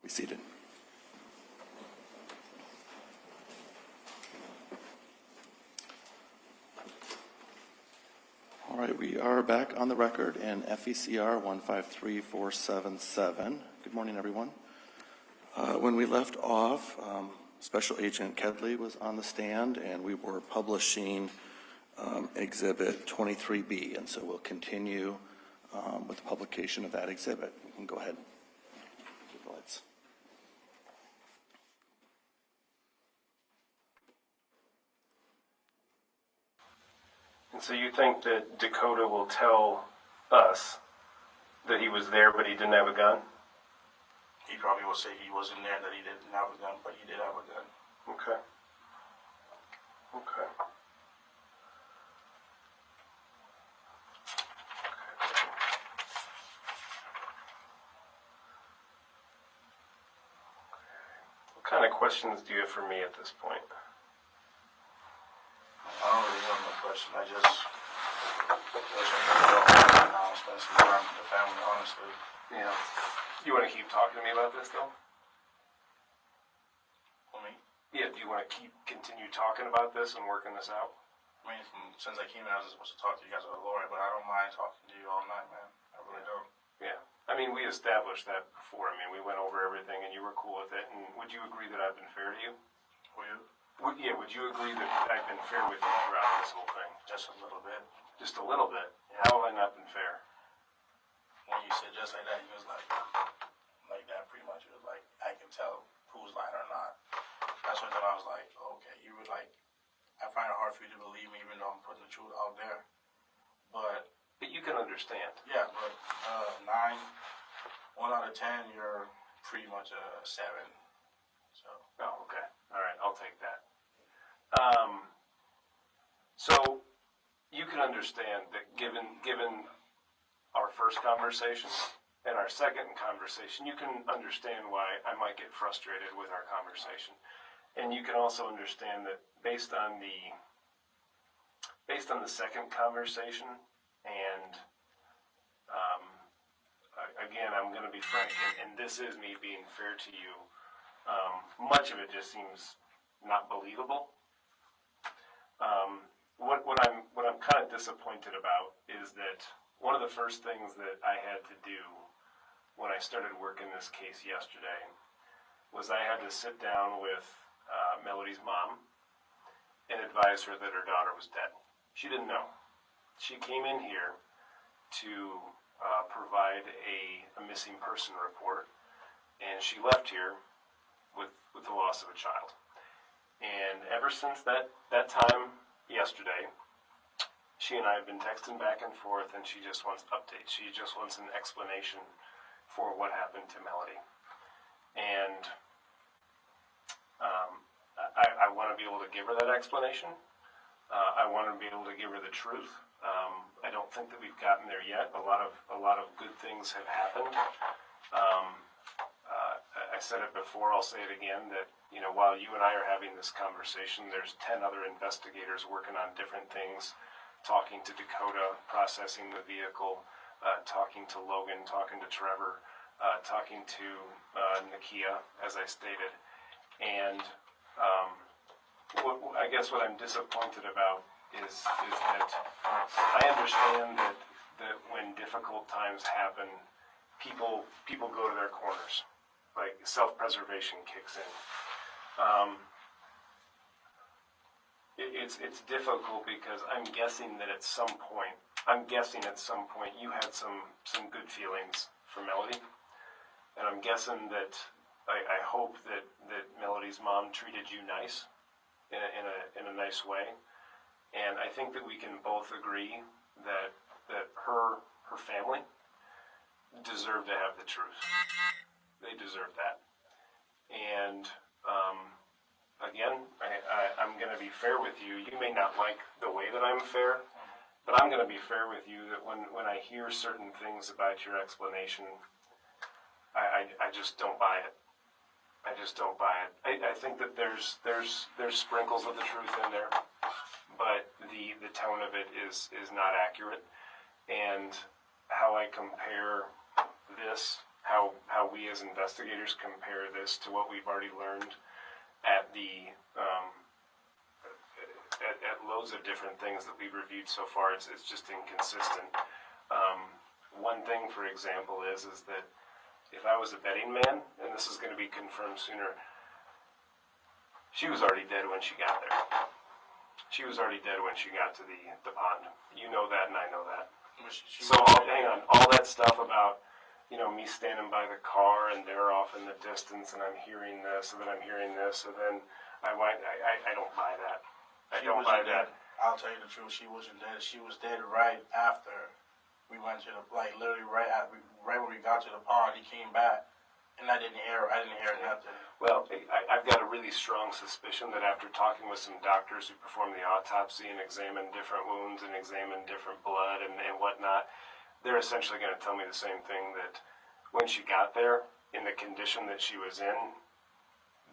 Be seated. All right, we are back on the record in FECR 153477. Good morning, everyone. When we left off, Special Agent Kley was on the stand, and we were publishing Exhibit 23B, and so we'll continue with the publication of that exhibit. We can go ahead. Give the lights. And so you think that Dakota will tell us that he was there but he didn't have a gun? He probably will say he wasn't there, that he didn't have a gun, but he did have a gun. Okay. Okay. What kind of questions do you have for me at this point? I don't really have no question. I just wish I could go home now and spend some time with the family, honestly. Yeah. You want to keep talking to me about this, though? For me? Yeah, do you want to continue talking about this and working this out? I mean, since I came in, I was supposed to talk to you guys about a lawyer, but I don't mind talking to you all night, man. I really don't. Yeah. I mean, we established that before. I mean, we went over everything and you were cool with it. And would you agree that I've been fair to you? Were you? Would you agree that I've been fair with you throughout this whole thing? Just a little bit. Just a little bit? Yeah. How have I not been fair? When you said just like that, he was like that pretty much. It was like, I can tell who's lying or not. That's when I was like, okay, you were like, I find it hard for you to believe me even though I'm putting the truth out there. But you can understand. Yeah, but 9, 1 out of 10, you're pretty much a 7. So. Oh, okay. All right, I'll take that. So you can understand that given our first conversation and our second conversation, you can understand why I might get frustrated with our conversation. And you can also understand that based on the second conversation, and again, I'm going to be frank, and this is me being fair to you, much of it just seems not believable. What I'm kind of disappointed about is that one of the first things that I had to do when I started working this case yesterday was I had to sit down with Melody's mom and advise her that her daughter was dead. She didn't know. She came in here to provide a missing person report, and she left here with the loss of a child. And ever since that time yesterday, she and I have been texting back and forth, and she just wants updates. She just wants an explanation for what happened to Melody. And I want to be able to give her that explanation. I want to be able to give her the truth. I don't think that we've gotten there yet. A lot of good things have happened. I said it before, I'll say it again, that while you and I are having this conversation, there's 10 other investigators working on different things, talking to Dakota, processing the vehicle, talking to Logan, talking to Trevor, talking to Nakia, as I stated. And I guess what I'm disappointed about is that I understand that when difficult times happen, people go to their corners, like self-preservation kicks in. It's difficult because I'm guessing at some point you had some good feelings for Melody, and I'm guessing that I hope that Melody's mom treated you nice, in a nice way, and I think that we can both agree that her family deserve to have the truth. They deserve that. And again, I'm going to be fair with you. You may not like the way that I'm fair, but I'm going to be fair with you that when I hear certain things about your explanation, I just don't buy it. I just don't buy it. I think that there's sprinkles of the truth in there, but the tone of it is not accurate. And how I compare this how we as investigators compare this to what we've already learned at the at loads of different things that we've reviewed so far. It's just inconsistent. One thing, for example, is that if I was a betting man, and this is going to be confirmed sooner, she was already dead when she got there. She was already dead when she got to the pond. You know that, and I know that. So hang on, all that stuff about, you know, me standing by the car and they're off in the distance and I'm hearing this and then I'm hearing this and then I don't buy that. I don't buy that. I'll tell you the truth. She wasn't dead. She was dead right after we went to the, like, literally right when we got to the pond. He came back, and I didn't hear nothing. Well, I've got a really strong suspicion that after talking with some doctors who performed the autopsy and examined different wounds and examined different blood and whatnot, they're essentially going to tell me the same thing, that when she got there, in the condition that she was in,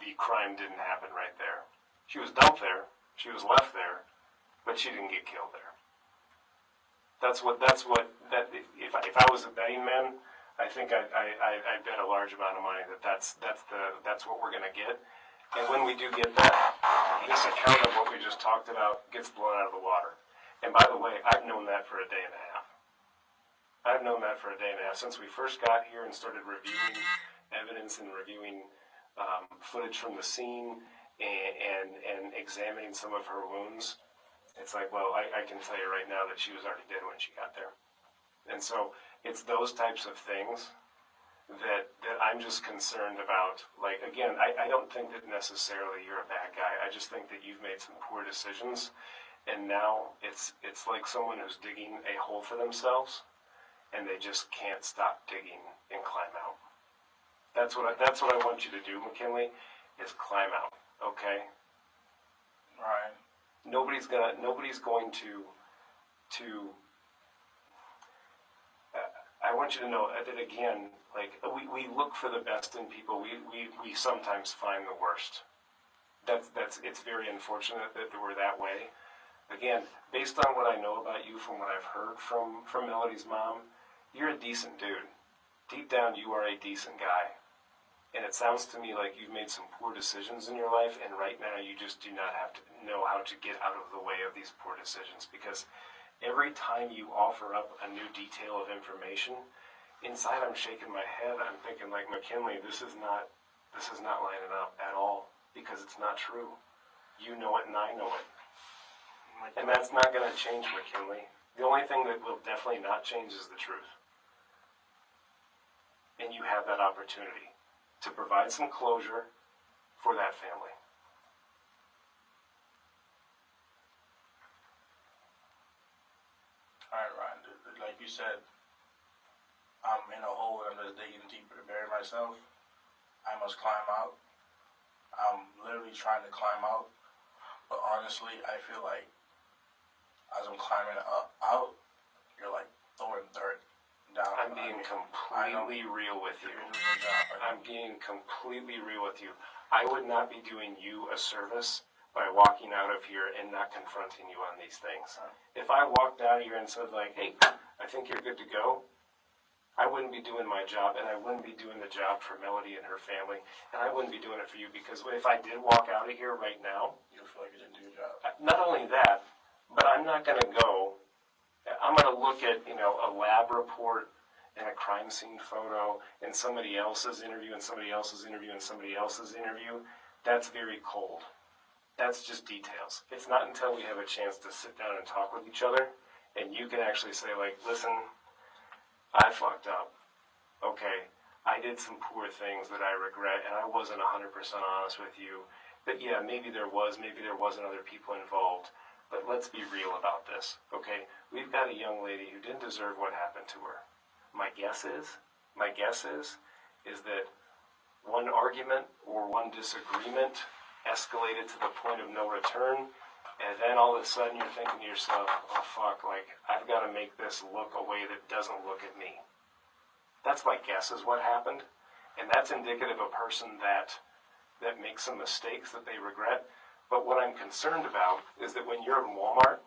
the crime didn't happen right there. She was dumped there. She was left there, but she didn't get killed there. If I was a betting man, I think I'd bet a large amount of money that's what we're gonna get. And when we do get that, this account of what we just talked about gets blown out of the water. And by the way, I've known that for a day and a half. I've known that for a day and a half since we first got here and started reviewing evidence and reviewing footage from the scene. And examining some of her wounds, it's like, well, I can tell you right now that she was already dead when she got there. And so it's those types of things that I'm just concerned about. Like, again, I don't think that necessarily you're a bad guy. I just think that you've made some poor decisions, and now it's like someone who's digging a hole for themselves, and they just can't stop digging and climb out. That's what I want you to do, McKinley, is climb out. Okay. Right. Nobody's going to. I want you to know that again. Like we look for the best in people. We sometimes find the worst. It's very unfortunate that we're that way. Again, based on what I know about you, from what I've heard from Melody's mom, you're a decent dude. Deep down, you are a decent guy. And it sounds to me like you've made some poor decisions in your life, and right now you just do not have to know how to get out of the way of these poor decisions, because every time you offer up a new detail of information, inside I'm shaking my head. I'm thinking, like, McKinley, this is not lining up at all, because it's not true. You know it and I know it. And that's not going to change, McKinley. The only thing that will definitely not change is the truth. And you have that opportunity to provide some closure for that family. All right, Ryan. Like you said, I'm in a hole and I'm just digging deeper to bury myself. I must climb out. I'm literally trying to climb out, but honestly, I feel like as I'm climbing out, you're like throwing dirt down. I'm being completely real with you. I'm being completely real with you. I would not be doing you a service by walking out of here and not confronting you on these things. If I walked out of here and said, like, hey, I think you're good to go, I wouldn't be doing my job, and I wouldn't be doing the job for Melody and her family, and I wouldn't be doing it for you, because if I did walk out of here right now, you feel like you didn't do your job. Not only that, but I'm not going to go. I'm going to look at, a lab report and a crime scene photo and somebody else's interview and somebody else's interview and somebody else's interview. That's very cold. That's just details. It's not until we have a chance to sit down and talk with each other and you can actually say, like, listen, I fucked up. Okay, I did some poor things that I regret, and I wasn't 100% honest with you. But yeah, maybe there wasn't other people involved. But let's be real about this, okay? We've got a young lady who didn't deserve what happened to her. My guess is that one argument or one disagreement escalated to the point of no return, and then all of a sudden you're thinking to yourself, oh fuck, like, I've got to make this look a way that doesn't look at me. That's my guess is what happened, and that's indicative of a person that makes some mistakes that they regret. But what I'm concerned about is that when you're in Walmart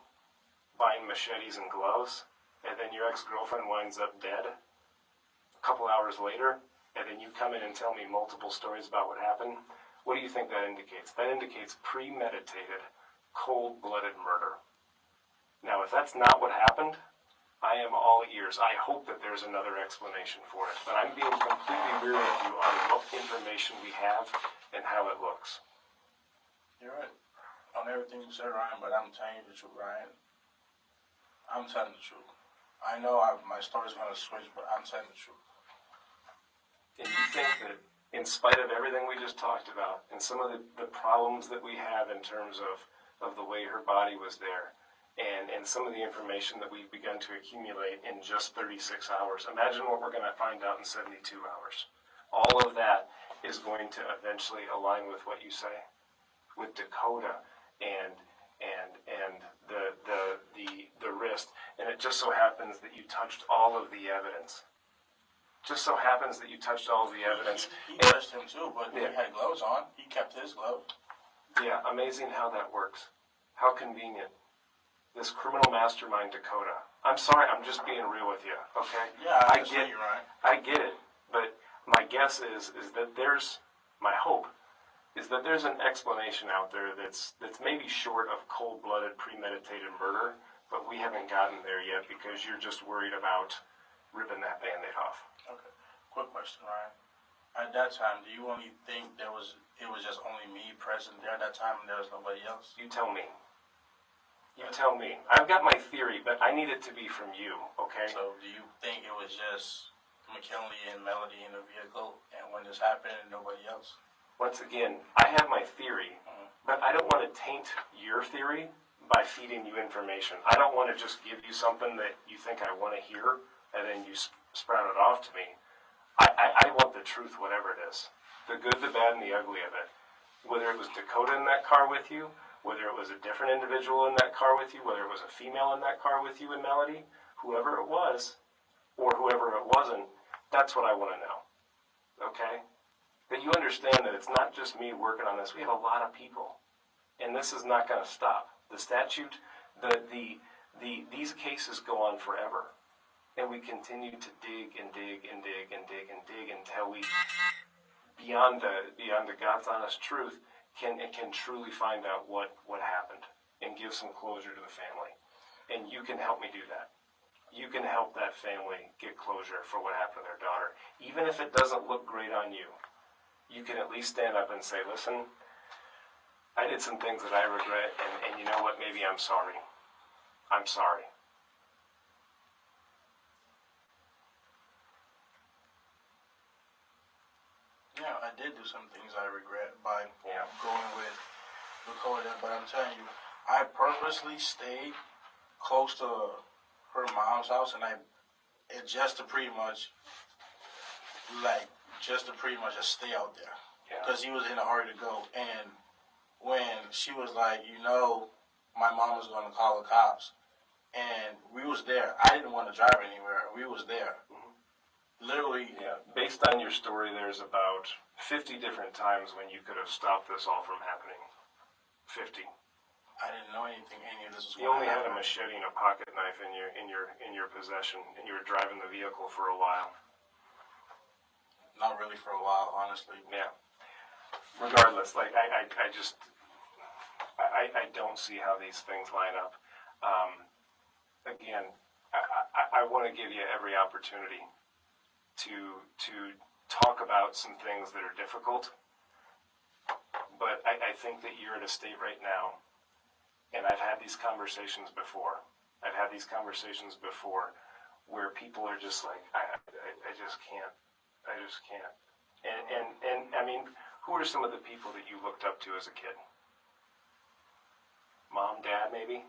buying machetes and gloves, and then your ex-girlfriend winds up dead a couple hours later, and then you come in and tell me multiple stories about what happened, what do you think that indicates? That indicates premeditated, cold-blooded murder. Now, if that's not what happened, I am all ears. I hope that there's another explanation for it, but I'm being completely real with you on what information we have and how it looks. You're right on everything you said, Ryan, but I'm telling you the truth, Ryan. I'm telling the truth. I know my story's going to switch, but I'm telling the truth. And you think that in spite of everything we just talked about and some of the problems that we have in terms of the way her body was there and some of the information that we've begun to accumulate in just 36 hours, imagine what we're going to find out in 72 hours. All of that is going to eventually align with what you say, with Dakota and the wrist. And it just so happens that you touched all of the evidence. Just so happens that you touched all of the evidence. He touched him too, but he had gloves on. He kept his gloves. Yeah, amazing how that works. How convenient. This criminal mastermind, Dakota. I'm sorry, I'm just being real with you, okay? Yeah, I get you, Ryan. I get it, but my guess is that there's, my hope, is that there's an explanation out there that's maybe short of cold-blooded, premeditated murder, but we haven't gotten there yet because you're just worried about ripping that Band-Aid off. Okay. Quick question, Ryan. At that time, do you only think it was just only me present there at that time and there was nobody else? You tell me. You tell me. I've got my theory, but I need it to be from you, okay? So do you think it was just McKinley and Melody in the vehicle and when this happened and nobody else? Once again, I have my theory, but I don't want to taint your theory by feeding you information. I don't want to just give you something that you think I want to hear and then you sprout it off to me. I want the truth, whatever it is. The good, the bad, and the ugly of it. Whether it was Dakota in that car with you, whether it was a different individual in that car with you, whether it was a female in that car with you and Melody, whoever it was, or whoever it wasn't, that's what I want to know. Okay? That you understand that it's not just me working on this. We have a lot of people. And this is not going to stop. The statute, these cases go on forever. And we continue to dig and dig and dig and dig and dig until we, beyond the God's honest truth, can truly find out what happened and give some closure to the family. And you can help me do that. You can help that family get closure for what happened to their daughter. Even if it doesn't look great on you, you can at least stand up and say, listen, I did some things that I regret, and you know what, maybe I'm sorry. I'm sorry. Yeah, I did do some things I regret by going with Dakota, but I'm telling you, I purposely stayed close to her mom's house, and just to pretty much just stay out there, because he was in a hurry to go. And when she was like, my mom was going to call the cops, and we was there. I didn't want to drive anywhere. We was there. Literally. Yeah. Based on your story, there's about 50 different times when you could have stopped this all from happening. 50. I didn't know any of this was You only had a machete and a pocket knife in your possession, and you were driving the vehicle for a while. Not really for a while, honestly. Yeah. Regardless, I don't see how these things line up. Again, I want to give you every opportunity to talk about some things that are difficult, but I think that you're at a state right now, and I've had these conversations before. Where people are just like, I just can't. And I mean, who are some of the people that you looked up to as a kid? Mom, dad, maybe?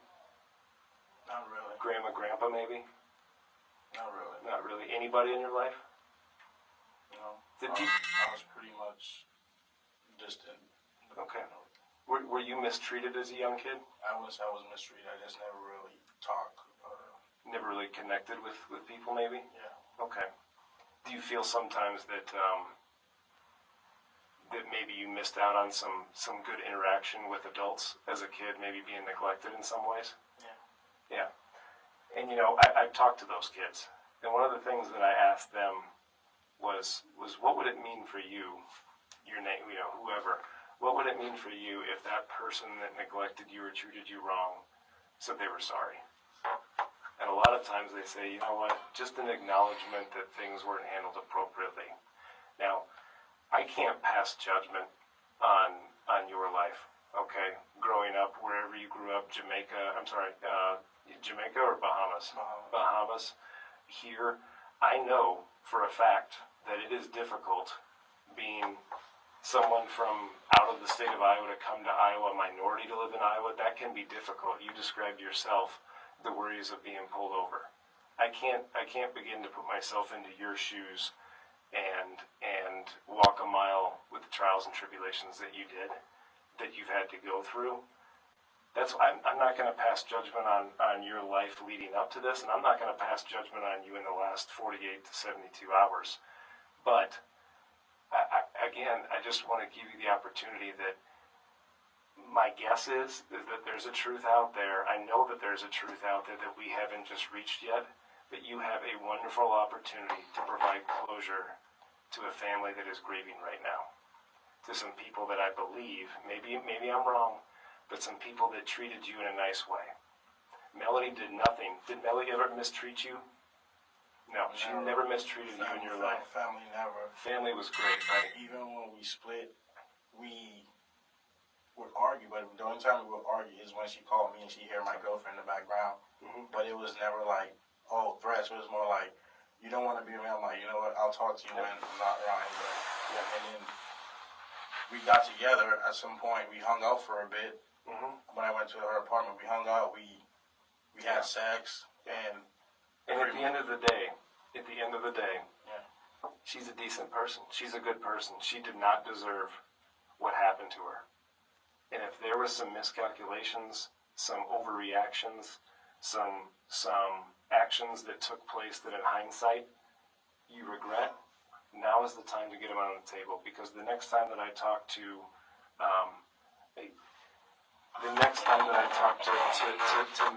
Not really. Grandma, grandpa, maybe? Not really. Not really. Anybody in your life? No. Did I was pretty much distant. Okay. Were you mistreated as a young kid? I was mistreated. I just never really talked. Never really connected with people, maybe? Yeah. Okay. Do you feel sometimes that that maybe you missed out on some good interaction with adults as a kid, maybe being neglected in some ways? Yeah. Yeah. And I've talked to those kids, and one of the things that I asked them was what would it mean for you, your name, whoever, what would it mean for you if that person that neglected you or treated you wrong said they were sorry? And a lot of times they say, you know what, just an acknowledgement that things weren't handled appropriately. Now, I can't pass judgment on your life, okay? Growing up, wherever you grew up, Jamaica or Bahamas? Bahamas. Here, I know for a fact that it is difficult being someone from out of the state of Iowa to come to Iowa, a minority to live in Iowa. That can be difficult. You described yourself the worries of being pulled over. I can't begin to put myself into your shoes and walk a mile with the trials and tribulations that you did, that you've had to go through. I'm not going to pass judgment on your life leading up to this, and I'm not going to pass judgment on you in the last 48 to 72 hours. But, I just want to give you the opportunity that my guess is that there's a truth out there. I know that there's a truth out there that we haven't just reached yet, but you have a wonderful opportunity to provide closure to a family that is grieving right now. To some people that I believe, maybe I'm wrong, but some people that treated you in a nice way. Melody did nothing. Did Melody ever mistreat you? No, she never mistreated you in your life. Family never. Family was great, right? Even when we split, we would argue, but the only time we would argue is when she called me and she heard my girlfriend in the background. Mm-hmm. But it was never like, oh, threats. It was more like, you don't want to be around. I'm like, you know what, I'll talk to you when I'm not around anybody. Yeah. And then we got together at some point. We hung out for a bit. Mm-hmm. When I went to her apartment, we hung out. We had sex, and at the end of the day, yeah, she's a decent person. She's a good person. She did not deserve what happened to her. And if there was some miscalculations, some overreactions, some actions that took place that in hindsight you regret, now is the time to get them on the table. Because the next time that I talk to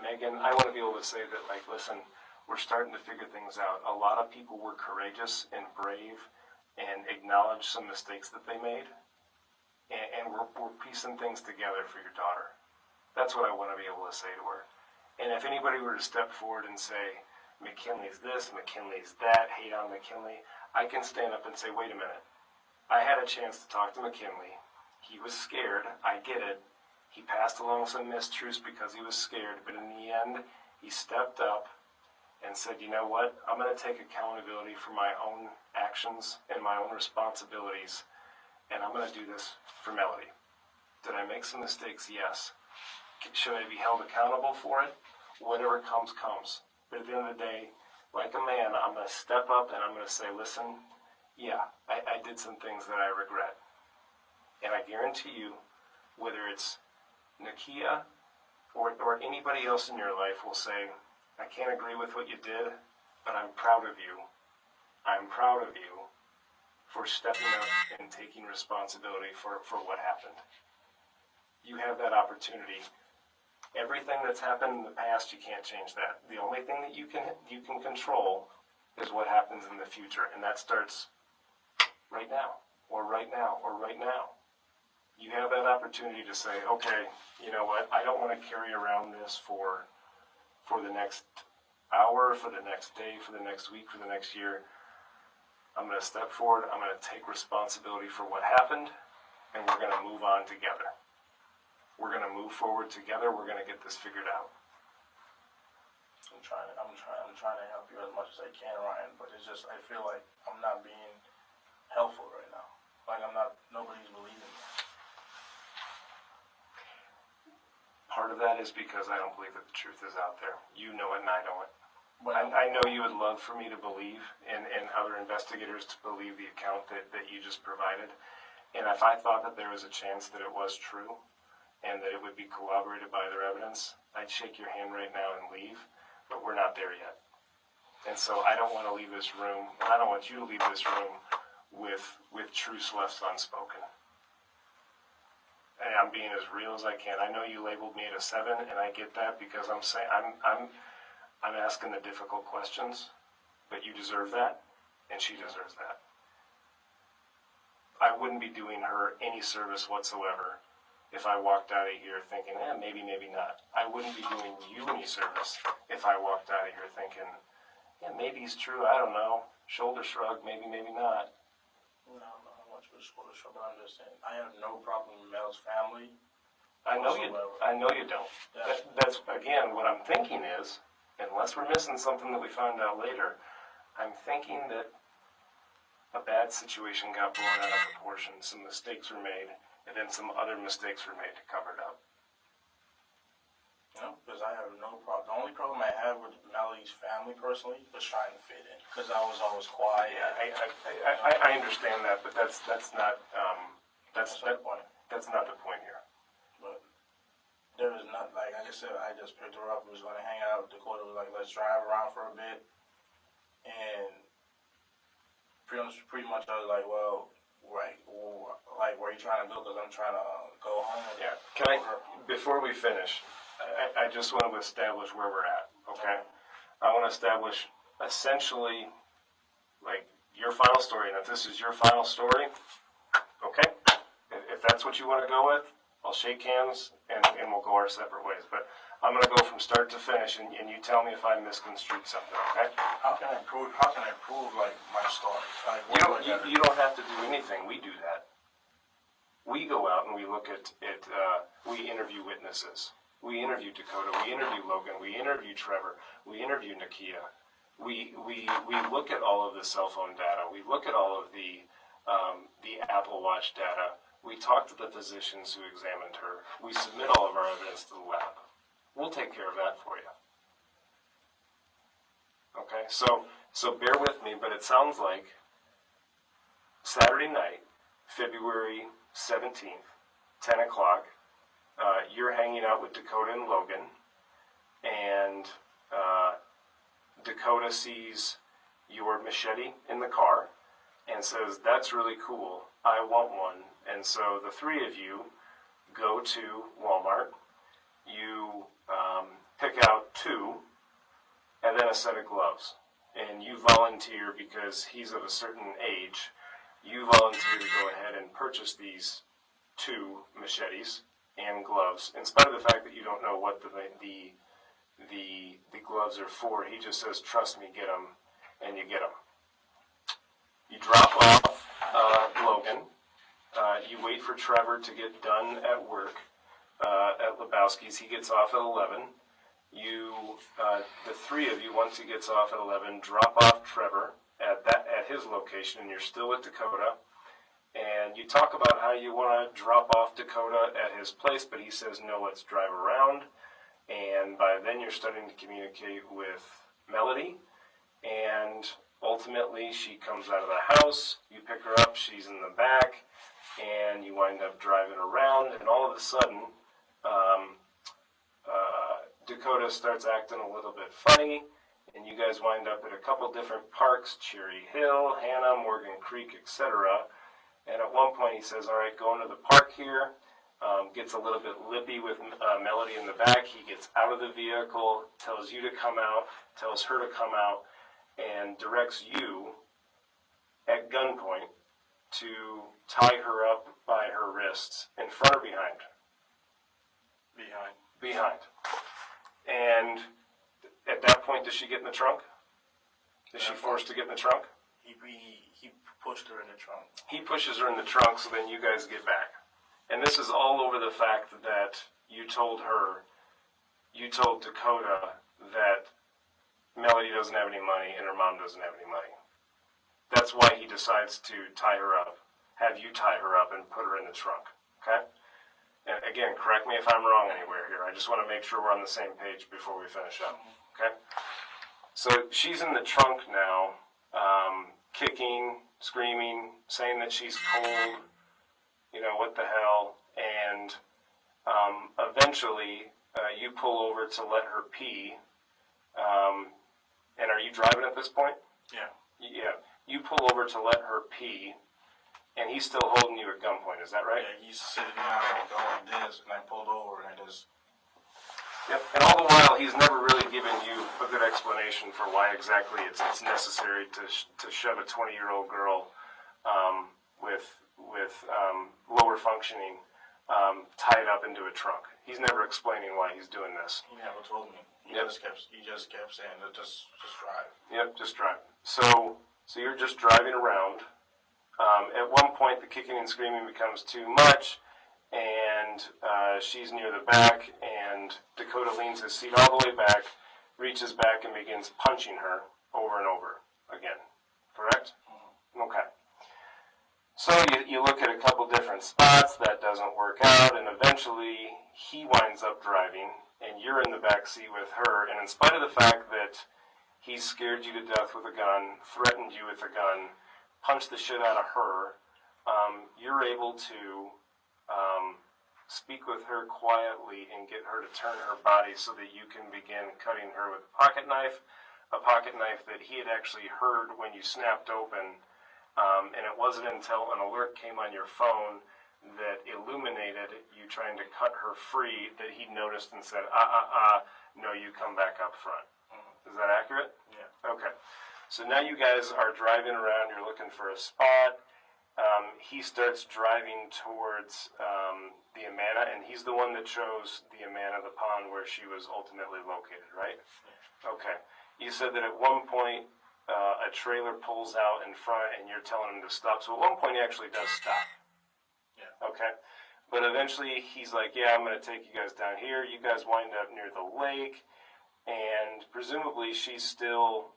Megan, I want to be able to say that, like, listen, we're starting to figure things out. A lot of people were courageous and brave and acknowledged some mistakes that they made. And we're piecing things together for your daughter. That's what I want to be able to say to her. And if anybody were to step forward and say, McKinley's this, McKinley's that, hate on McKinley, I can stand up and say, wait a minute. I had a chance to talk to McKinley. He was scared. I get it. He passed along some mistruths because he was scared. But in the end, he stepped up and said, you know what? I'm going to take accountability for my own actions and my own responsibilities. And I'm going to do this for Melody. Did I make some mistakes? Yes. Should I be held accountable for it? Whatever comes, comes. But at the end of the day, like a man, I'm going to step up and I'm going to say, listen, yeah, I did some things that I regret. And I guarantee you, whether it's Nakia or anybody else in your life will say, I can't agree with what you did, but I'm proud of you. I'm proud of you for stepping up and taking responsibility for what happened. You have that opportunity. Everything that's happened in the past, you can't change that. The only thing that you can control is what happens in the future, and that starts right now, or right now, or right now. You have that opportunity to say, okay, you know what, I don't want to carry around this for the next hour, for the next day, for the next week, for the next year. I'm going to step forward, I'm going to take responsibility for what happened, and we're going to move on together. We're going to move forward together, we're going to get this figured out. I'm trying to help you as much as I can, Ryan, but it's just, I feel like I'm not being helpful right now. Like nobody's believing me. Part of that is because I don't believe that the truth is out there. You know it and I know it. But I know you would love for me to believe and other investigators to believe the account that you just provided. And if I thought that there was a chance that it was true and that it would be corroborated by other evidence, I'd shake your hand right now and leave, but we're not there yet. And so I don't want to leave this room, and I don't want you to leave this room with truths left unspoken. And I'm being as real as I can. I know you labeled me at a 7, and I get that because I'm saying I'm asking the difficult questions, but you deserve that, and she deserves that. I wouldn't be doing her any service whatsoever if I walked out of here thinking, maybe, maybe not. I wouldn't be doing you any service if I walked out of here thinking, maybe it's true, I don't know. Shoulder shrug, maybe, maybe not. No, I don't know how much of a shoulder shrug, but I understand. I have no problem with Mel's family. I know you don't. Yeah. That's, again, what I'm thinking is, unless we're missing something that we found out later, I'm thinking that a bad situation got blown out of proportion, some mistakes were made, and then some other mistakes were made to cover it up. No, because I have no problem. The only problem I have with Melody's family personally was trying to fit in. Because I was always quiet. I understand that, but that's not that's the point. That's not the point here. But there was not, like I said, I just picked her up. We was going to hang out. Dakota was like, let's drive around for a bit. And pretty much I was like, well, right, like, where are you trying to go? Because I'm trying to go home. Yeah. Can I, before we finish, I just want to establish where we're at, okay? I want to establish essentially, like, your final story. And if this is your final story, okay? If that's what you want to go with, I'll shake hands and we'll go our separate ways. But I'm going to go from start to finish, and you tell me if I misconstrued something, okay? How can I prove like my story? Like, You don't have to do anything. We do that. We go out and we look at we interview witnesses. We interview Dakota. We interview Logan. We interview Trevor. We interview Nakia. We look at all of the cell phone data. We look at all of the Apple Watch data. We talk to the physicians who examined her. We submit all of our evidence to the lab. We'll take care of that for you. Okay, so bear with me, but it sounds like Saturday night, February 17th, 10 o'clock, you're hanging out with Dakota and Logan, and Dakota sees your machete in the car and says, that's really cool, I want one. And so the three of you go to Walmart, you pick out two, and then a set of gloves. And you volunteer, because he's of a certain age, you volunteer to go ahead and purchase these two machetes and gloves, in spite of the fact that you don't know what the gloves are for. He just says, trust me, get them, and you get them. You drop off Logan. You wait for Trevor to get done at work at Lebowski's. He gets off at 11. The three of you, once he gets off at 11, drop off Trevor at his location, and you're still with Dakota. And you talk about how you want to drop off Dakota at his place, but he says, no, let's drive around. And by then you're starting to communicate with Melody, and ultimately she comes out of the house, you pick her up, she's in the back, and you wind up driving around, and all of a sudden, Dakota starts acting a little bit funny, and you guys wind up at a couple different parks, Cherry Hill, Hannah, Morgan Creek, etc. And at one point he says, all right, go into the park here, gets a little bit lippy with Melody in the back. He gets out of the vehicle, tells you to come out, tells her to come out, and directs you at gunpoint to tie her up by her wrists, in front or behind? Behind. And at that point, does she get in the trunk? Is she forced to get in the trunk? He pushed her in the trunk. He pushes her in the trunk, so then you guys get back. And this is all over the fact that you told Dakota that Melody doesn't have any money and her mom doesn't have any money. That's why he decides to tie her up, have you tie her up and put her in the trunk, okay? And again, correct me if I'm wrong anywhere here. I just want to make sure we're on the same page before we finish up, okay? So she's in the trunk now, kicking, screaming, saying that she's cold, you know, what the hell, and eventually you pull over to let her pee, and are you driving at this point? Yeah. Yeah. You pull over to let her pee, and he's still holding you at gunpoint, is that right? Yeah, he's sitting down going like this, and I pulled over, and I just... Yep. And all the while, he's never really given you a good explanation for why exactly it's necessary to shove a 20-year-old girl with lower functioning tied up into a trunk. He's never explaining why he's doing this. He never told me. He just kept saying that just drive. Yep, just drive. So you're just driving around. At one point, the kicking and screaming becomes too much, and she's near the back, and Dakota leans his seat all the way back, reaches back, and begins punching her over and over again. Correct? Okay. So you look at a couple different spots, that doesn't work out, and eventually he winds up driving, and you're in the back seat with her, and in spite of the fact that he scared you to death with a gun, threatened you with a gun, punched the shit out of her, you're able to speak with her quietly and get her to turn her body so that you can begin cutting her with a pocket knife that he had actually heard when you snapped open. And it wasn't until an alert came on your phone that illuminated you trying to cut her free that he noticed and said, no, you come back up front. Is that accurate? Yeah. Okay. So now you guys are driving around, you're looking for a spot. He starts driving towards the Amana, and he's the one that chose the Amana, the pond where she was ultimately located, right? Yeah. Okay. You said that at one point a trailer pulls out in front and you're telling him to stop. So at one point he actually does stop. Yeah. Okay. But eventually he's like, yeah, I'm going to take you guys down here. You guys wind up near the lake, and presumably she's still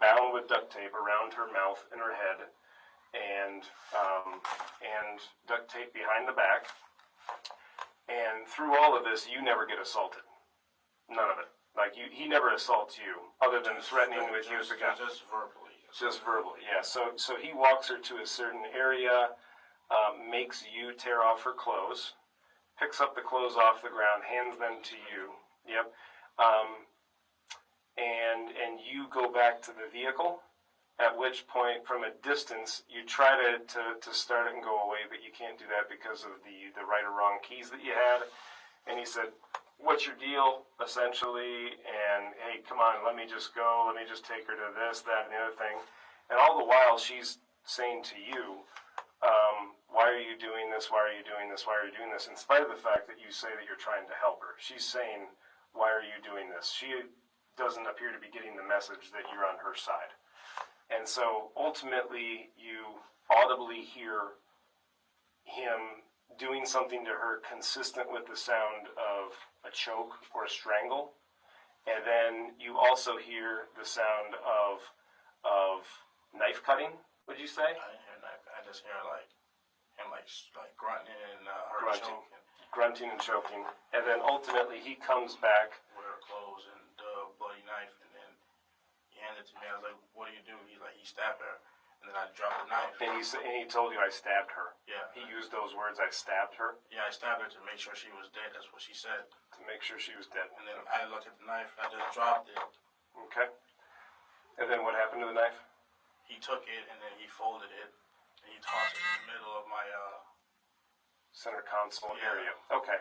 bound with duct tape around her mouth and her head, and duct tape behind the back. And through all of this, you never get assaulted. None of it. Like, he never assaults you, other than threatening with you with a gun. Just verbally. Just verbally, yeah. So he walks her to a certain area, makes you tear off her clothes, picks up the clothes off the ground, hands them to you. Yep. And you go back to the vehicle, at which point, from a distance, you try to start it and go away, but you can't do that because of the right or wrong keys that you had. And he said, what's your deal, essentially? And, hey, come on, let me just go. Let me just take her to this, that, and the other thing. And all the while, she's saying to you, why are you doing this? Why are you doing this? Why are you doing this? In spite of the fact that you say that you're trying to help her. She's saying, why are you doing this? She doesn't appear to be getting the message that you're on her side. And so, ultimately, you audibly hear him doing something to her consistent with the sound of a choke or a strangle, and then you also hear the sound of knife cutting. Would you say? I didn't hear knife. I just hear like him like grunting and her choking. Grunting and choking, and then ultimately he comes back with her clothes and the bloody knife, and then he handed it to me. I was like, "What do you do?" He's like, "He stabbed her." And then I dropped the knife. And he told you I stabbed her. Yeah. He used those words, I stabbed her. Yeah, I stabbed her to make sure she was dead. That's what she said. To make sure she was dead. And then I looked at the knife. I just dropped it. Okay. And then what happened to the knife? He took it and then he folded it and he tossed it in the middle of my center console area. Okay.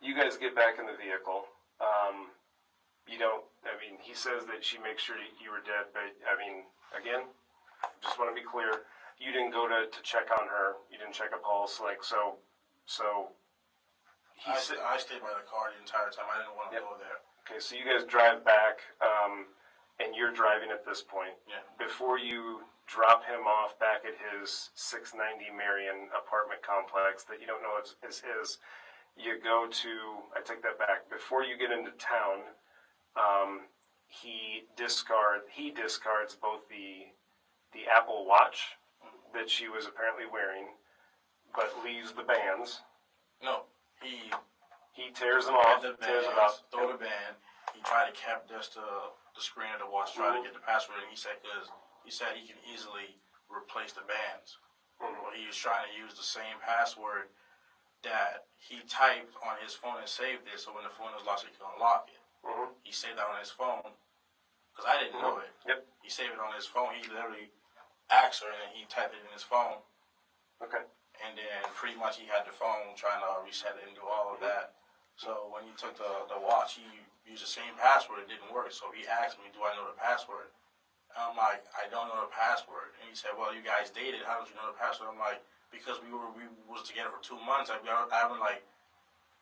You guys get back in the vehicle. You don't. I mean, he says that she makes sure you were dead, but I mean, again. Just want to be clear, you didn't go to check on her. You didn't check a pulse, like, so I stayed by the car the entire time. I didn't want to go there. Okay, so you guys drive back, and you're driving at this point. Yeah. Before you drop him off back at his 690 Marion apartment complex that you don't know is his, you go to, I take that back, before you get into town, he discards both the Apple Watch that she was apparently wearing, but leaves the bands. No, he tears them off. Throw the band. He tried to cap just the screen of the watch, try to get the password, and he said he can easily replace the bands. But he was trying to use the same password that he typed on his phone and saved it, so when the phone was lost, he could unlock it. He saved that on his phone, because I didn't know it. Yep. He saved it on his phone. He literally asked her, and then he typed it in his phone. Okay. And then pretty much he had the phone trying to reset it and do all of that. So when he took the watch, he used the same password. It didn't work. So he asked me, do I know the password? I'm like, I don't know the password. And he said, well, you guys dated. How don't you know the password? I'm like, because we was together for 2 months. I haven't like,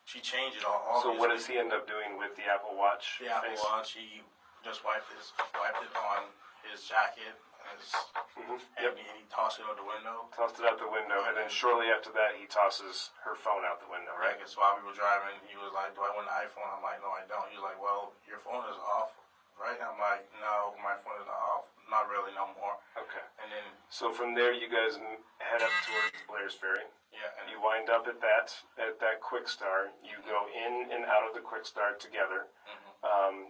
she changed it all. So what does he end up doing with the Apple Watch? The Apple Watch, he just wiped it on his jacket. And he tossed it out the window. Tossed it out the window, and then shortly after that, he tosses her phone out the window, right? Because while we were driving, he was like, do I want an iPhone? I'm like, no, I don't. He was like, well, your phone is off, right? I'm like, no, my phone is not off. Not really, no more. Okay. And then, So from there, you guys head up towards Blair's Ferry. yeah. And You wind up at that Quick Star. You go in and out of the Quick Star together.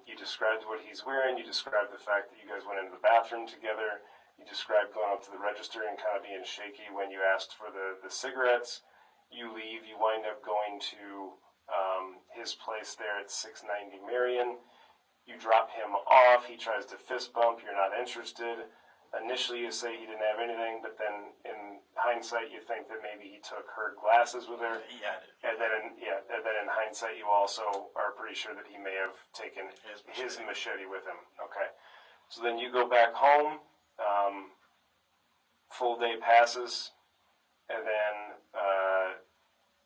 You described what he's wearing. You described the fact that you guys went into the bathroom together. You described going up to the register and kind of being shaky when you asked for the cigarettes. You leave. You wind up going to his place there at 690 Marion. You drop him off. He tries to fist bump. You're not interested. Initially, you say he didn't have anything, but then in hindsight, you think that maybe he took her glasses with her. he had it. And then in hindsight, you also are pretty sure that he may have taken his machete with him. Okay. So then you go back home. Full day passes, and then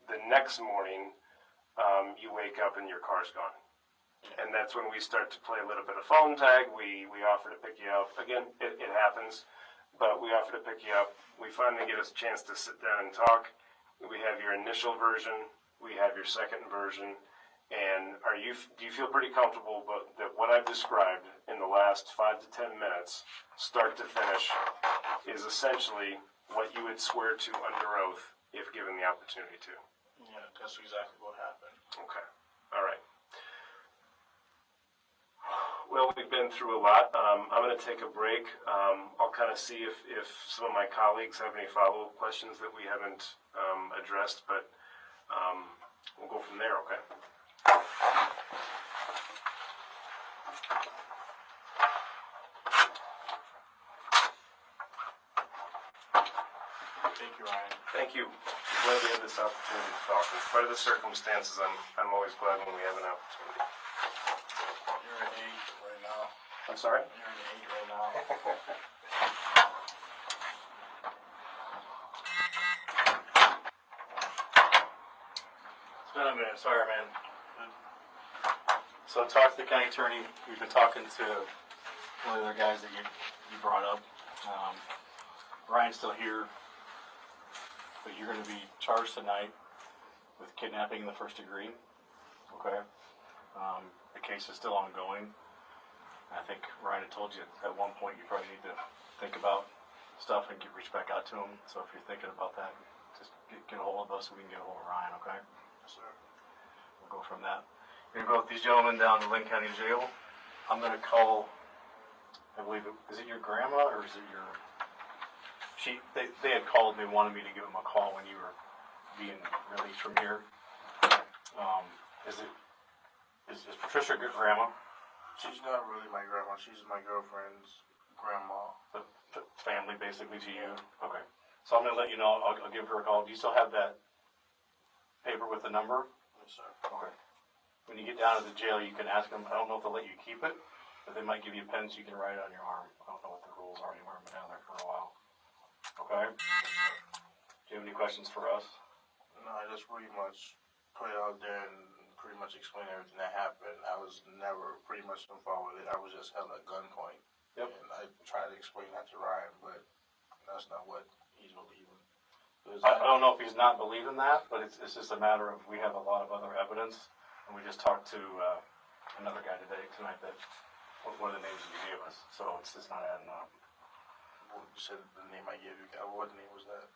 the next morning, you wake up and your car's gone. And that's when we start to play a little bit of phone tag. We offer to pick you up. Again, it happens, but we offer to pick you up. We finally get us a chance to sit down and talk. We have your initial version. We have your second version. And do you feel pretty comfortable that what I've described in the last 5 to 10 minutes, start to finish, is essentially what you would swear to under oath if given the opportunity to? Yeah, that's exactly what happened. Okay. All right. Well, we've been through a lot. I'm going to take a break. I'll kind of see if some of my colleagues have any follow-up questions that we haven't addressed, but we'll go from there, okay? Thank you, Ryan. Thank you. Glad we had this opportunity to talk. In spite of the circumstances, I'm always glad when we have an opportunity. You're an 8 right now. I'm sorry? You're an 8 right now. It's been a minute. Sorry, man. So I talked to the county attorney. We've been talking to one of the other guys that you brought up. Ryan's still here, but you're going to be charged tonight with kidnapping in the first degree. Okay. The case is still ongoing. I think Ryan had told you at one point you probably need to think about stuff and reach back out to him. So if you're thinking about that, just get a hold of us so we can get a hold of Ryan, okay? Yes, sir. We'll go from that. We're going to go with these gentlemen down to Lynn County Jail. I'm going to call, I believe, is it your grandma or is it your... They had called me, wanted me to give them a call when you were being released from here. Is Patricia a good grandma? She's not really my grandma. She's my girlfriend's grandma. The family, basically, to you? Okay. So I'm going to let you know. I'll give her a call. Do you still have that paper with the number? Yes, sir. Okay. When you get down to the jail, you can ask them. I don't know if they'll let you keep it, but they might give you a pen so you can write it on your arm. I don't know what the rules are anymore. I've been down there for a while. Okay? Do you have any questions for us? No, I just pretty much put it out there and pretty much explain everything that happened. I was never pretty much involved with it. I was just held at gunpoint. Yep. And I tried to explain that to Ryan, but that's not what he's believing. I don't know if he's not believing that, but it's just a matter of we have a lot of other evidence, and we just talked to another guy tonight that one of the names that you gave us, so it's just not adding up. Well, you said the name I gave you. What name was that?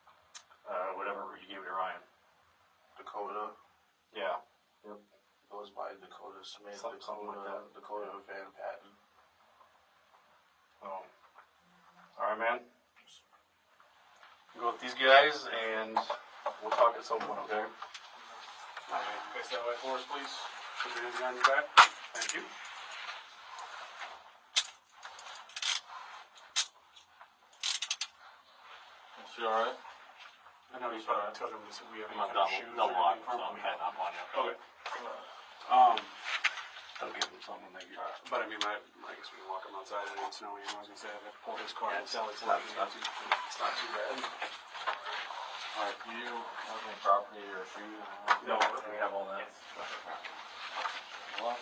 Whatever you gave to Ryan. Dakota. Yeah. Yep. Goes by Dakota Smith. Something like that. Dakota Van Patten. Oh. All right, man. Go with these guys, and we'll talk at some point, okay? All right. Face that way for us, please. Put your hands behind your back. Thank you. Is she all right? I know he's alright. I told him that we have any kind of shoes. No, I'm had not on you. Okay. Don't give him something like But I mean, I guess we can walk him outside and it's snowing. I was gonna say, I have to pull his car and sell it to him. it's not too bad. All right, do you have any property or shoes? No, we have all that. Well,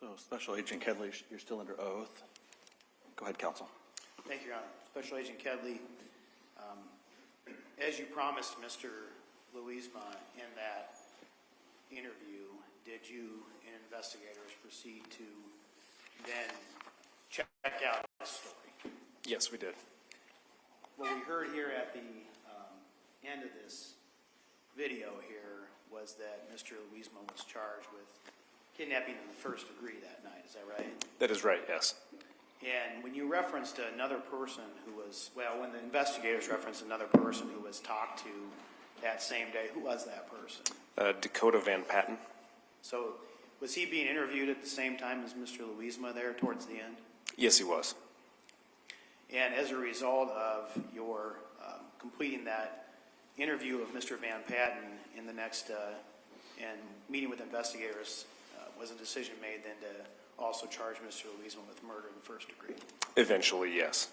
So Special Agent Kedley, you're still under oath. Go ahead, counsel. Thank you, Your Honor. Special Agent Kedley, as you promised Mr. Louisma in that interview, did you and investigators proceed to then check out his story? Yes, we did. What we heard here at the end of this video here was that Mr. Louisma was charged with kidnapping in the first degree that night. Is that right? That is right, yes. And when you referenced another person who was, well, when the investigators referenced another person who was talked to that same day, who was that person? Dakota Van Patten. So was he being interviewed at the same time as Mr. Louisma there towards the end? Yes, he was. And as a result of your completing that interview of Mr. Van Patten in the next, and meeting with investigators, was a decision made then to also charge Mr. Louisma with murder in the first degree? Eventually, yes.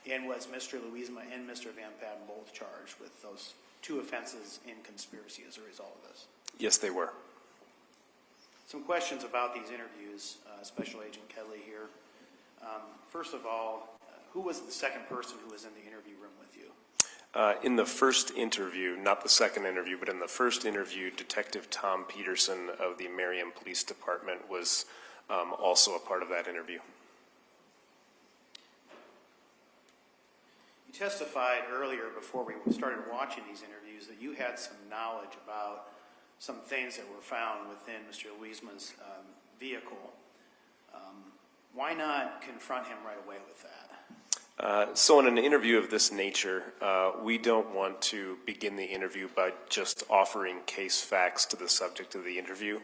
And was Mr. Louisma and Mr. Van Patten both charged with those two offenses in conspiracy as a result of this? Yes, they were. Some questions about these interviews, Special Agent Kelly here. First of all, who was the second person who was in the interview room with you? In the first interview, not the second interview, but in the first interview, Detective Tom Peterson of the Merriam Police Department was also a part of that interview. You testified earlier before we started watching these interviews that you had some knowledge about some things that were found within Mr. Louisma's vehicle. Why not confront him right away with that? So in an interview of this nature, we don't want to begin the interview by just offering case facts to the subject of the interview.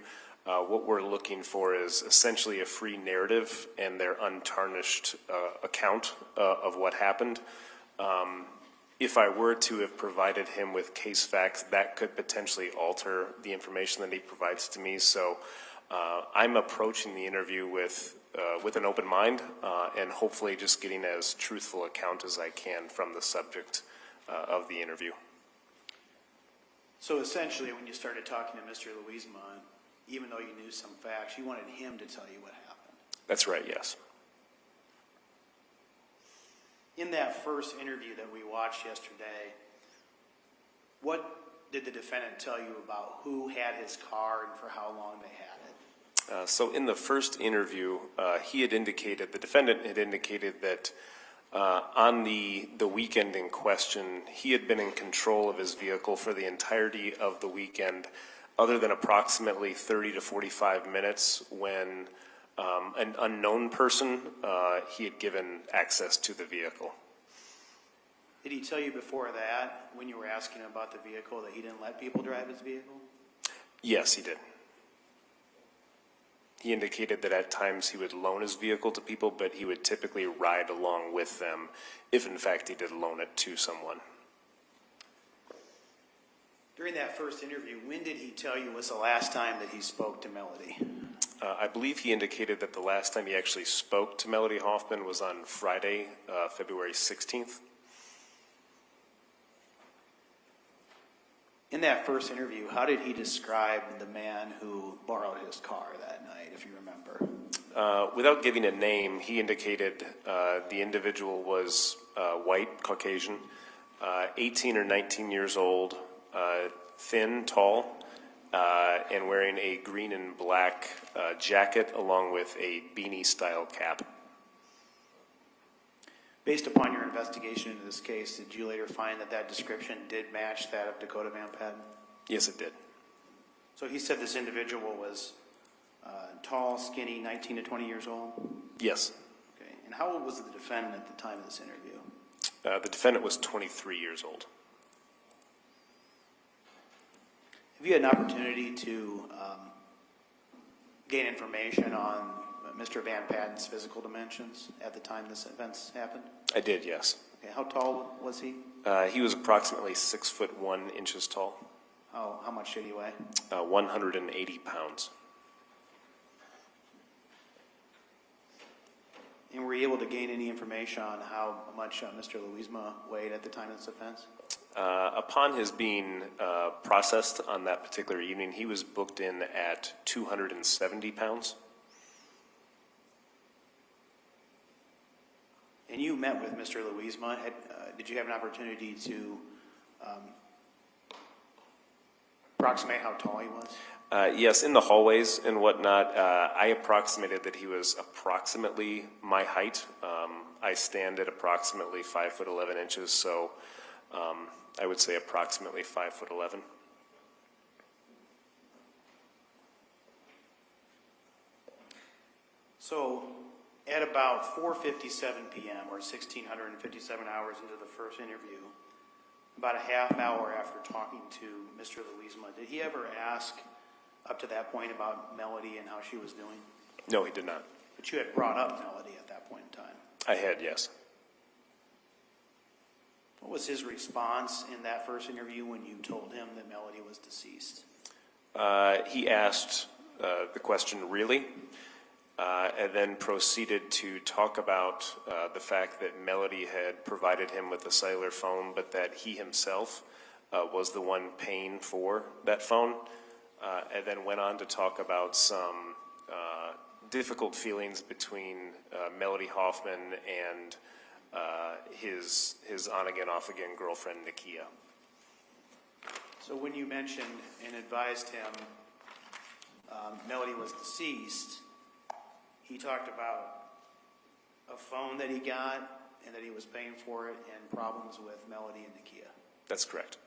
What we're looking for is essentially a free narrative and their untarnished account of what happened. If I were to have provided him with case facts, that could potentially alter the information that he provides to me. So I'm approaching the interview with an open mind and hopefully just getting as truthful account as I can from the subject of the interview. So essentially, when you started talking to Mr. Louisma, even though you knew some facts, you wanted him to tell you what happened. That's right, yes. In that first interview that we watched yesterday, what did the defendant tell you about who had his car and for how long they had it? So in the first interview, the defendant had indicated that on the weekend in question, he had been in control of his vehicle for the entirety of the weekend, other than approximately 30 to 45 minutes when an unknown person, he had given access to the vehicle. Did he tell you before that, when you were asking him about the vehicle, that he didn't let people drive his vehicle? Yes, he did. He indicated that at times he would loan his vehicle to people, but he would typically ride along with them if in fact he did loan it to someone. During that first interview, when did he tell you was the last time that he spoke to Melody? I believe he indicated that the last time he actually spoke to Melody Hoffmanin was on Friday, February 16th. In that first interview, how did he describe the man who borrowed his car that night, if you remember? Without giving a name, he indicated the individual was white, Caucasian, 18 or 19 years old, thin, tall, and wearing a green and black jacket along with a beanie-style cap. Based upon your investigation into this case, did you later find that that description did match that of Dakota Van Patten? Yes, it did. So he said this individual was tall, skinny, 19 to 20 years old? Yes. Okay. And how old was the defendant at the time of this interview? The defendant was 23 years old. Have you had an opportunity to gain information on Mr. Van Patten's physical dimensions at the time this events happened? I did, yes. Okay, how tall was he? He was approximately 6'1" tall, How much did he weigh? 180 pounds. And were you able to gain any information on how much Mr. Louisma weighed at the time of this offense? Upon his being processed on that particular evening, he was booked in at 270 pounds. And you met with Mr. Louisma. Did you have an opportunity to approximate how tall he was? Yes, in the hallways and whatnot, I approximated that he was approximately my height. I stand at approximately 5'11", so I would say approximately 5'11". So at about 4:57 p.m. or 1,657 hours into the first interview, about a half hour after talking to Mr. Louisma, did he ever ask up to that point about Melody and how she was doing? No, he did not. But you had brought up Melody at that point in time. I had, yes. What was his response in that first interview when you told him that Melody was deceased? He asked the question, really? And then proceeded to talk about the fact that Melody had provided him with a cellular phone, but that he himself was the one paying for that phone. And then went on to talk about some difficult feelings between Melody Hoffmanin and his on-again, off-again girlfriend, Nakia. So when you mentioned and advised him Melody was deceased, he talked about a phone that he got and that he was paying for it and problems with Melody and Nakia. That's correct.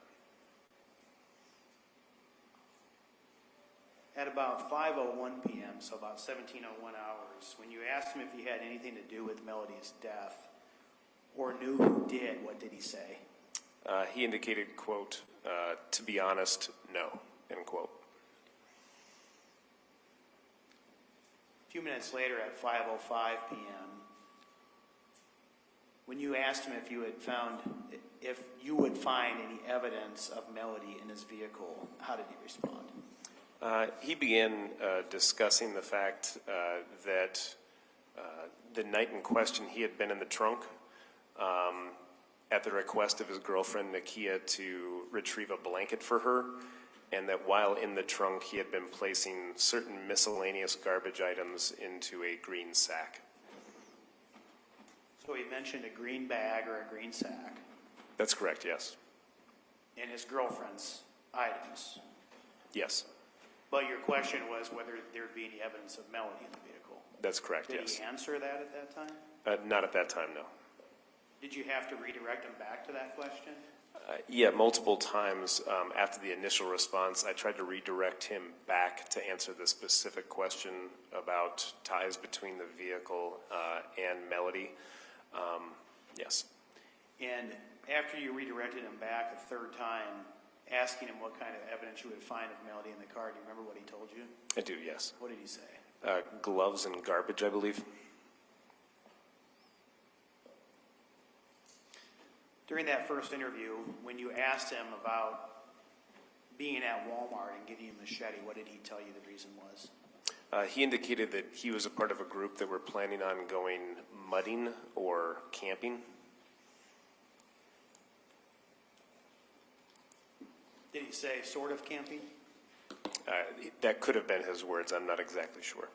At about 5:01 p.m., so about 17:01 hours, when you asked him if he had anything to do with Melody's death or knew who did, what did he say? He indicated, quote, to be honest, no, end quote. A few minutes later at 5:05 p.m., when you asked him if you would find any evidence of Melody in his vehicle, how did he respond? He began discussing the fact that the night in question he had been in the trunk at the request of his girlfriend Nakia to retrieve a blanket for her, and that while in the trunk he had been placing certain miscellaneous garbage items into a green sack. So he mentioned a green bag or a green sack. That's correct, yes. And his girlfriend's items. Yes, But your question was whether there would be any evidence of Melody in the vehicle. that's correct, Did yes. he answer that at that time? Not at that time, no. Did you have to redirect him back to that question? Yeah, multiple times after the initial response, I tried to redirect him back to answer the specific question about ties between the vehicle and Melody. Yes. And after you redirected him back a third time, asking him what kind of evidence you would find of Melody in the car, do you remember what he told you? I do, yes. What did he say? Gloves and garbage, I believe. During that first interview, when you asked him about being at Walmart and getting a machete, what did he tell you the reason was? He indicated that he was a part of a group that were planning on going mudding or camping. Did he say sort of camping? That could have been his words. I'm not exactly sure.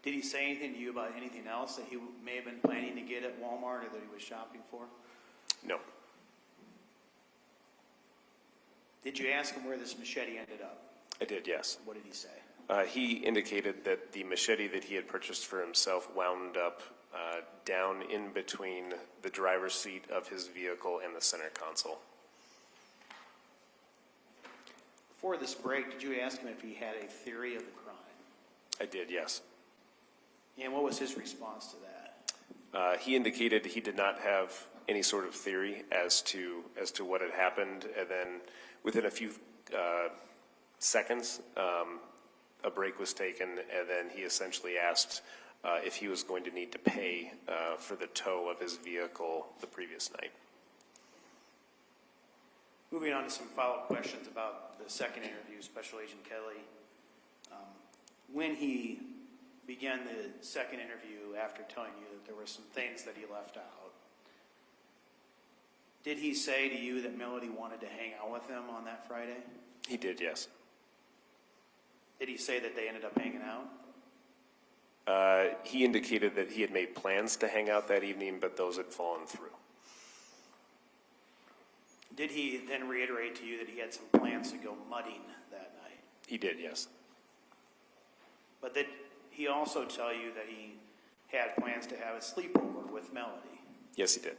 Did he say anything to you about anything else that he may have been planning to get at Walmart or that he was shopping for? No. Did you ask him where this machete ended up? I did, yes. What did he say? He indicated that the machete that he had purchased for himself wound up down in between the driver's seat of his vehicle and the center console. Before this break, did you ask him if he had a theory of the crime? I did, yes. And what was his response to that? He indicated he did not have any sort of theory as to what had happened, and then within a few seconds, a break was taken, and then he essentially asked if he was going to need to pay for the tow of his vehicle the previous night. Moving on to some follow-up questions about the second interview, Special Agent Kelly. When he began the second interview after telling you that there were some things that he left out, did he say to you that Melody wanted to hang out with him on that Friday? He did, yes. Did he say that they ended up hanging out? He indicated that he had made plans to hang out that evening, but those had fallen through. Did he then reiterate to you that he had some plans to go mudding that night? He did, yes. But did he also tell you that he had plans to have a sleepover with Melody? Yes, he did.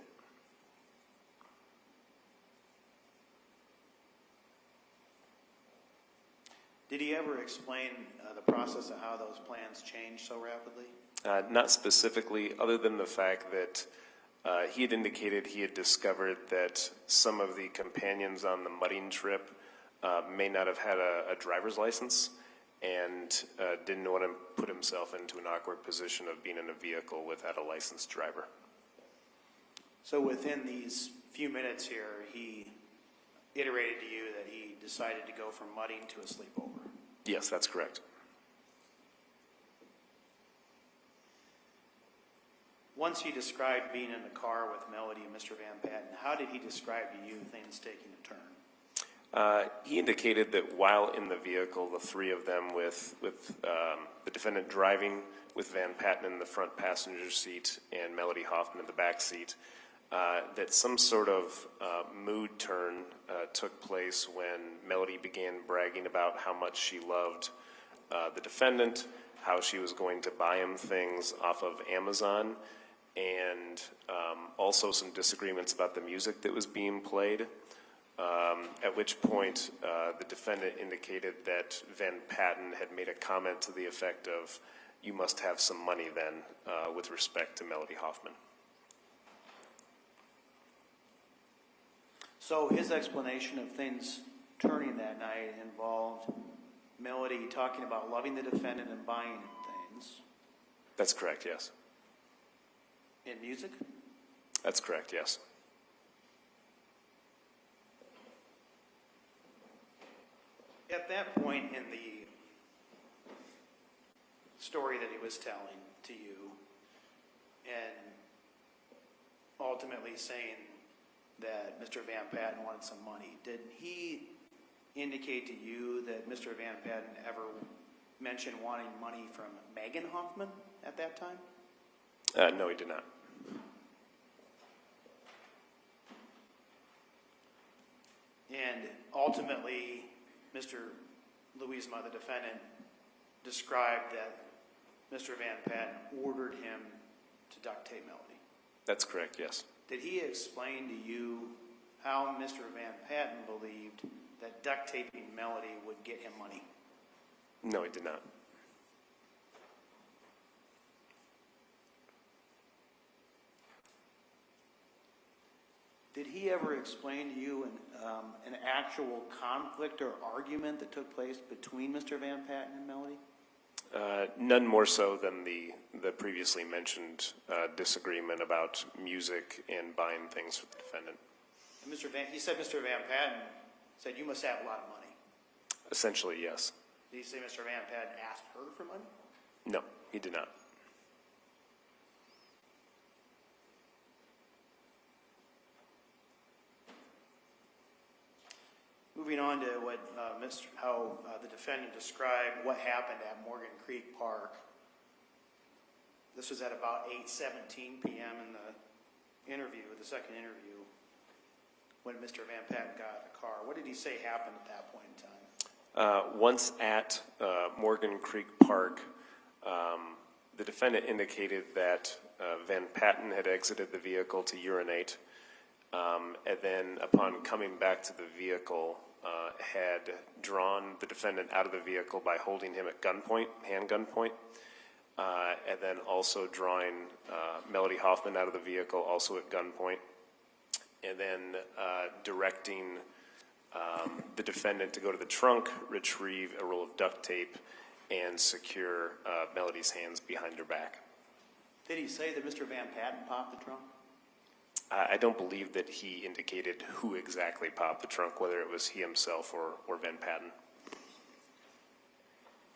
Did he ever explain the process of how those plans changed so rapidly? Not specifically, other than the fact that he had indicated he had discovered that some of the companions on the mudding trip may not have had a driver's license, and didn't want to put himself into an awkward position of being in a vehicle without a licensed driver. So within these few minutes here, he iterated to you that he decided to go from mudding to a sleepover. Yes, that's correct. Once he described being in the car with Melody and Mr. Van Patten, how did he describe to you things taking a turn? He indicated that while in the vehicle, the three of them with the defendant driving, with Van Patten in the front passenger seat and Melody Hoffmanin in the back seat, that some sort of mood turn took place when Melody began bragging about how much she loved the defendant, how she was going to buy him things off of Amazon, and also some disagreements about the music that was being played. At which point the defendant indicated that Van Patten had made a comment to the effect of, "You must have some money then," with respect to Melody Hoffmanin. So his explanation of things turning that night involved Melody talking about loving the defendant and buying things. That's correct, yes. In music? That's correct, yes. At that point in the story that he was telling to you, and ultimately saying that Mr. Van Patten wanted some money, did he indicate to you that Mr. Van Patten ever mentioned wanting money from Megan Hoffman at that time? No, he did not. And ultimately, Mr. Louisma, the defendant, described that Mr. Van Patten ordered him to duct tape Melody. That's correct, yes. Did he explain to you how Mr. Van Patten believed that duct taping Melody would get him money? No, he did not. Did he ever explain to you an actual conflict or argument that took place between Mr. Van Patten and Melody? None more so than the previously mentioned disagreement about music and buying things for the defendant. And he said Mr. Van Patten said, "You must have a lot of money." Essentially, yes. Did he say Mr. Van Patten asked her for money? No, he did not. Moving on to what how the defendant described what happened at Morgan Creek Park. This was at about 8:17 p.m. in the interview, the second interview, when Mr. Van Patten got in the car. What did he say happened at that point in time? Once at Morgan Creek Park, the defendant indicated that Van Patten had exited the vehicle to urinate, and then upon coming back to the vehicle, had drawn the defendant out of the vehicle by holding him at gunpoint, handgun point, and then also drawing Melody Hoffmanin out of the vehicle, also at gunpoint, and then directing the defendant to go to the trunk, retrieve a roll of duct tape, and secure Melody's hands behind her back. Did he say that Mr. Van Patten popped the trunk? I don't believe that he indicated who exactly popped the trunk, whether it was he himself or Van Patten.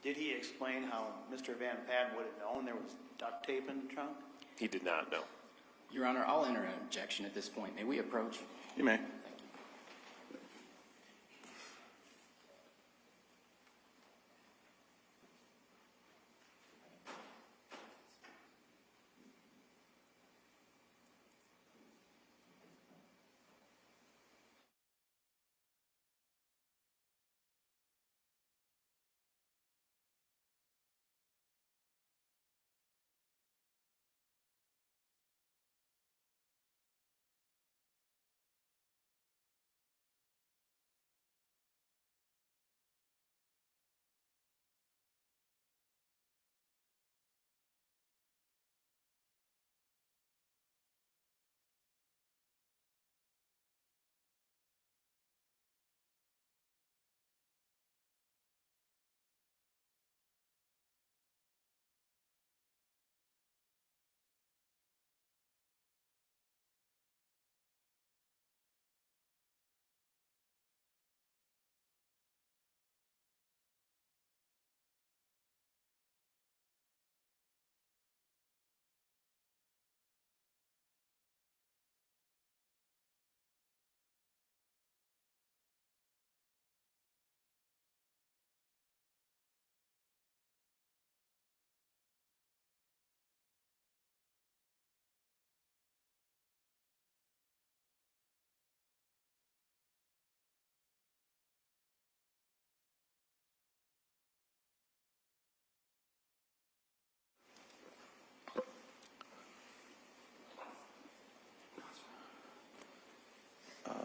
Did he explain how Mr. Van Patten would have known there was duct tape in the trunk? He did not know. Your Honor, I'll enter an objection at this point. May we approach? You may.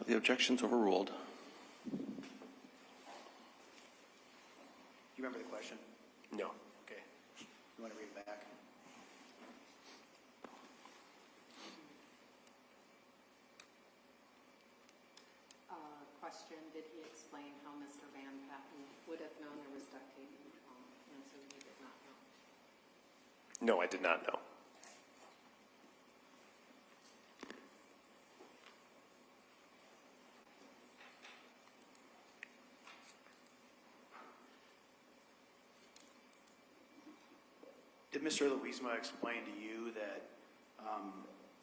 The objection's overruled. Do you remember the question? No. Okay. You want to read it back? Question, did he explain how Mr. Van Patten would have known there was duct tape in the trunk? Answer, he did not know. No, I did not know. Did Mr. Louisma explain to you that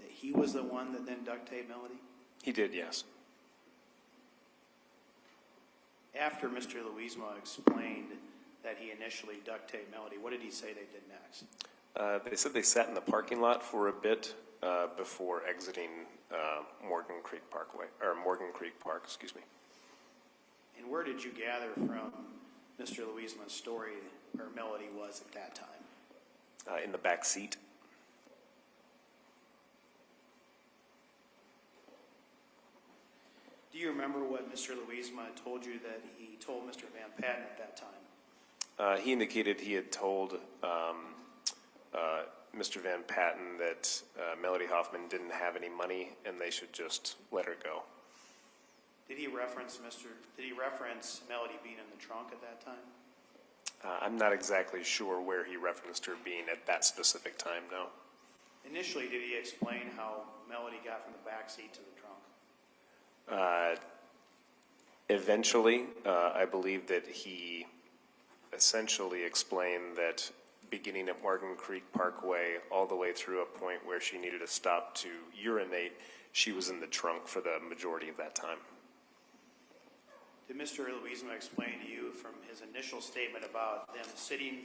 that he was the one that then duct taped Melody? He did, yes. After Mr. Louisma explained that he initially duct taped Melody, what did he say they did next? They said they sat in the parking lot for a bit before exiting Morgan Creek Park, excuse me. And where did you gather from Mr. Louisma's story where Melody was at that time? In the back seat. Do you remember what Mr. Louisma told you that he told Mr. Van Patten at that time? He indicated he had told Mr. Van Patten that Melody Hoffmanin didn't have any money and they should just let her go. Did he reference Melody being in the trunk at that time? I'm not exactly sure where he referenced her being at that specific time, no. Initially, did he explain how Melody got from the back seat to the trunk? Eventually, I believe that he essentially explained that beginning at Morgan Creek Parkway all the way through a point where she needed to stop to urinate, she was in the trunk for the majority of that time. Did Mr. Louisma explain to you from his initial statement about them sitting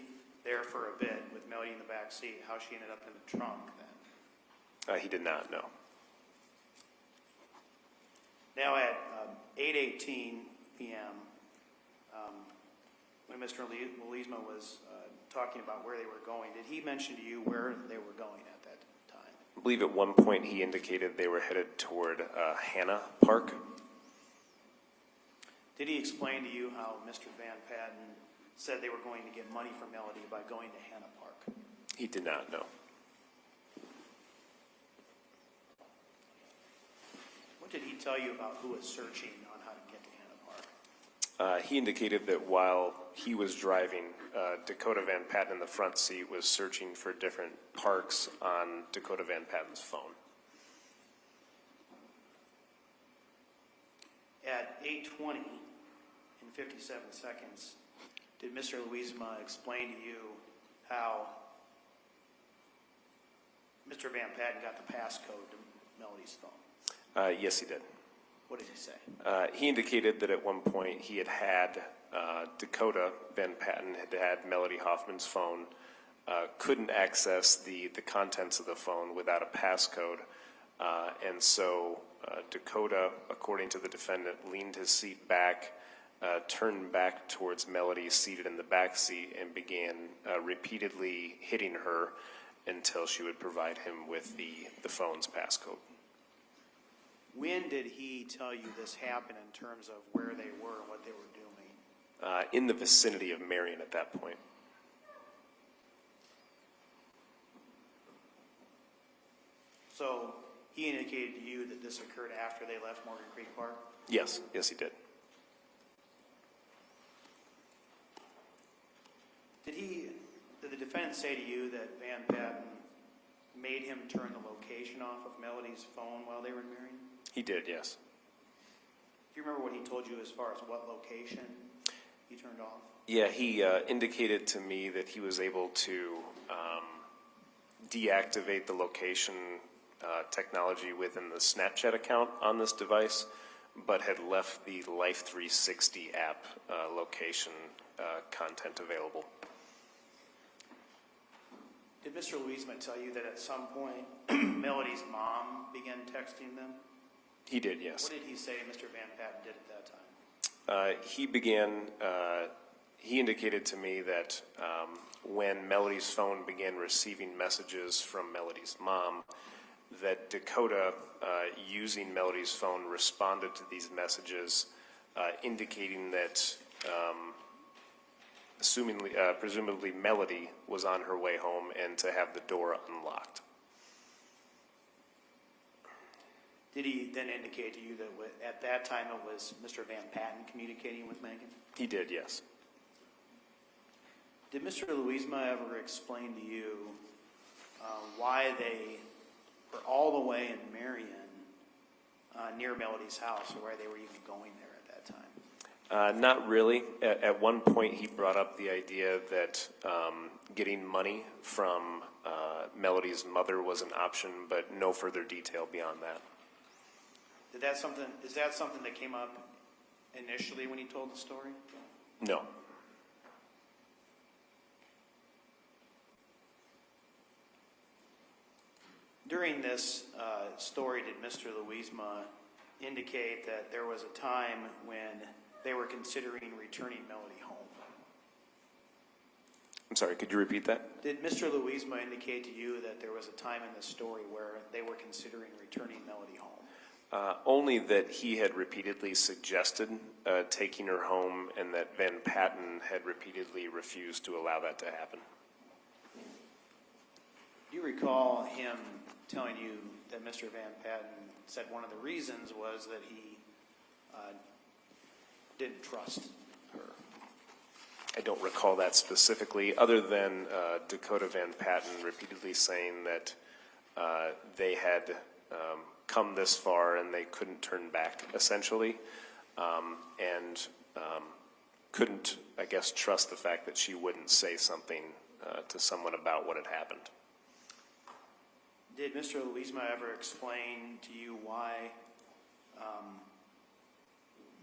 there for a bit with Melody in the back seat, how she ended up in the trunk then? He did not know. Now at 8:18 p.m., when Mr. Louisma was talking about where they were going, did he mention to you where they were going at that time? I believe at one point he indicated they were headed toward Hannah Park. Did he explain to you how Mr. Van Patten said they were going to get money from Melody by going to Hannah Park? He did not know. What did he tell you about who was searching on how to get to Hannah He indicated that while he was driving, Dakota Van Patten in the front seat was searching for different parks on Dakota Van Patten's phone. At 8:20 and 57 seconds, did Mr. Louisma explain to you how Mr. Van Patten got the passcode to Melody's phone? Yes, he did. What did he say? He indicated that at one point he had Dakota Van Patten had Melody Hoffman's phone, couldn't access the contents of the phone without a passcode, and so Dakota, according to the defendant, leaned his seat back, turned back towards Melody seated in the back seat, and began repeatedly hitting her until she would provide him with the phone's passcode. When did he tell you this happened in terms of where they were and what they were doing? In the vicinity of Marion at that point. So he indicated to you that this occurred after they left Morgan Creek Park? Yes, yes, he did. Did the defendant say to you that Van Patten made him turn the location off of Melody's phone while they were in Marion? He did, yes. Do you remember what he told you as far as what location he turned off? Yeah, he indicated to me that he was able to deactivate the location technology within the Snapchat account on this device, but had left the Life 360 app location content available. Did Mr. Louisma tell you that at some point Melody's mom began texting them? He did, yes. What did he say Mr. Van Patten did at that time? He indicated to me that when Melody's phone began receiving messages from Melody's mom, that Dakota, using Melody's phone, responded to these messages, indicating that presumably Melody was on her way home and to have the door unlocked. Did he then indicate to you that at that time it was Mr. Van Patten communicating with Megan? He did, yes. Did Mr. Louisma ever explain to you why they were all the way in Marion near Melody's house, or why they were even going there at that time? Not really. At one point, he brought up the idea that getting money from Melody's mother was an option, but no further detail beyond that. Is that something that came up initially when he told the story? No. During this story, did Mr. Louisma indicate that there was a time when they were considering returning Melody home? I'm sorry, could you repeat that? Did Mr. Louisma indicate to you that there was a time in the story where they were considering returning Melody home? Only that he had repeatedly suggested taking her home, and that Van Patten had repeatedly refused to allow that to happen. Do you recall him telling you that Mr. Van Patten said one of the reasons was that he didn't trust her? I don't recall that specifically, other than Dakota Van Patten repeatedly saying that they had come this far and they couldn't turn back, essentially, and couldn't, I guess, trust the fact that she wouldn't say something to someone about what had happened. Did Mr. Louisma ever explain to you why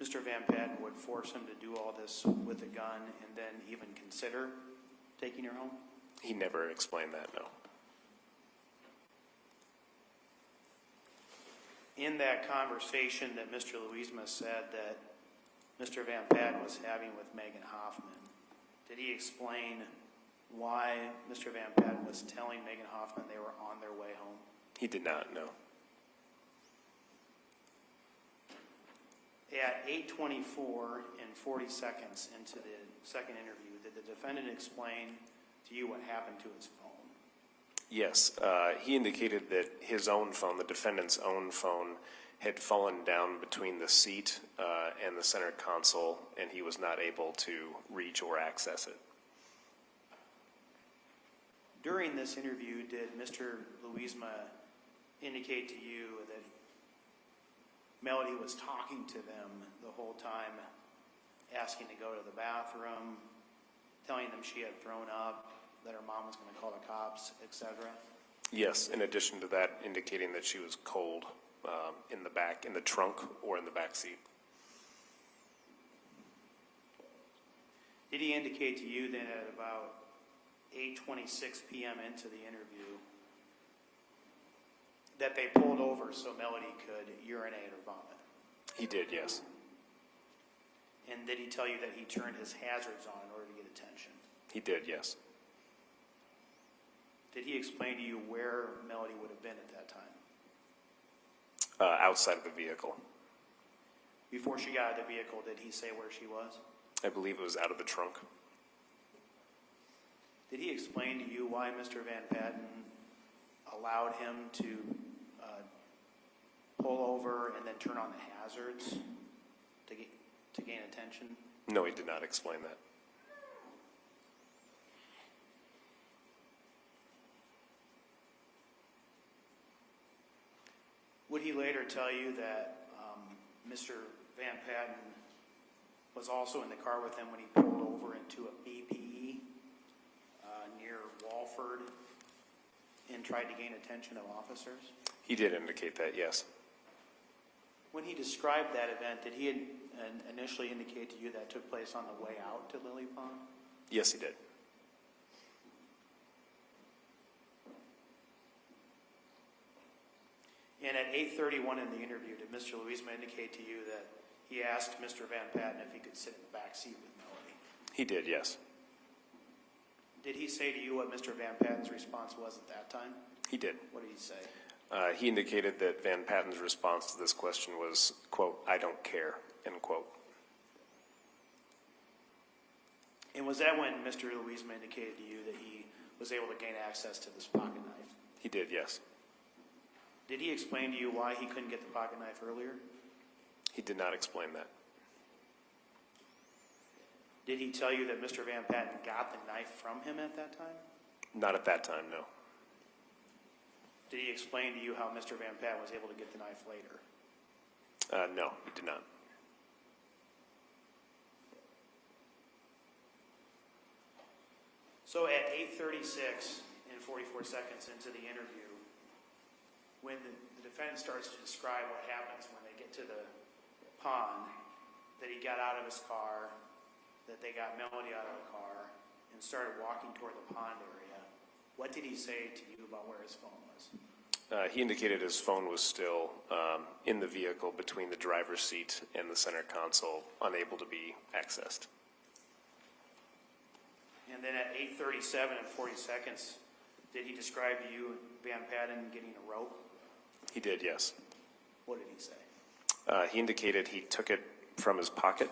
Mr. Van Patten would force him to do all this with a gun and then even consider taking her home? He never explained that, no. In that conversation that Mr. Louisma said that Mr. Van Patten was having with Megan Hoffman, did he explain why Mr. Van Patten was telling Megan Hoffman they were on their way home? He did not, no. At 8:24 and 40 seconds into the second interview, did the defendant explain to you what happened to his phone? Yes, he indicated that his own phone, the defendant's own phone, had fallen down between the seat and the center console, and he was not able to reach or access it. During this interview, did Mr. Louisma indicate to you that Melody was talking to them the whole time, asking to go to the bathroom, telling them she had thrown up, that her mom was going to call the cops, etc.? Yes, in addition to that, indicating that she was cold in the back, in the trunk, or in the back seat. Did he indicate to you then at about 8:26 p.m. into the interview that they pulled over so Melody could urinate or vomit? He did, yes. And did he tell you that he turned his hazards on in order to get attention? He did, yes. Did he explain to you where Melody would have been at that time? Outside of the vehicle. Before she got out of the vehicle, did he say where she was? I believe it was out of the trunk. Did he explain to you why Mr. Van Patten allowed him to pull over and then turn on the hazards to gain attention? No, he did not explain that. Would he later tell you that Mr. Van Patten was also in the car with him when he pulled over into a BPE near Walford and tried to gain attention of officers? He did indicate that, yes. When he described that event, did he initially indicate to you that took place on the way out to Lily Pond? Yes, he did. And at 8:31 in the interview, did Mr. Louisma indicate to you that he asked Mr. Van Patten if he could sit in the back seat with Melody? He did, yes. Did he say to you what Mr. Van Patten's response was at that time? He did. What did he say? He indicated that Van Patten's response to this question was, quote, "I don't care," end quote. And was that when Mr. Louisma indicated to you that he was able to gain access to this pocket knife? He did, yes. Did he explain to you why he couldn't get the pocket knife earlier? He did not explain that. Did he tell you that Mr. Van Patten got the knife from him at that time? Not at that time, no. Did he explain to you how Mr. Van Patten was able to get the knife later? No, he did not. So at 8:36 and 44 seconds into the interview, when the defendant starts to describe what happens when they get to the pond, that he got out of his car, that they got Melody out of the car, and started walking toward the pond area, what did he say to you about where his phone was? He indicated his phone was still in the vehicle between the driver's seat and the center console, unable to be accessed. And then at 8:37 and 40 seconds, did he describe to you Van Patten getting a rope? He did, yes. What did he say? He indicated he took it from his pocket.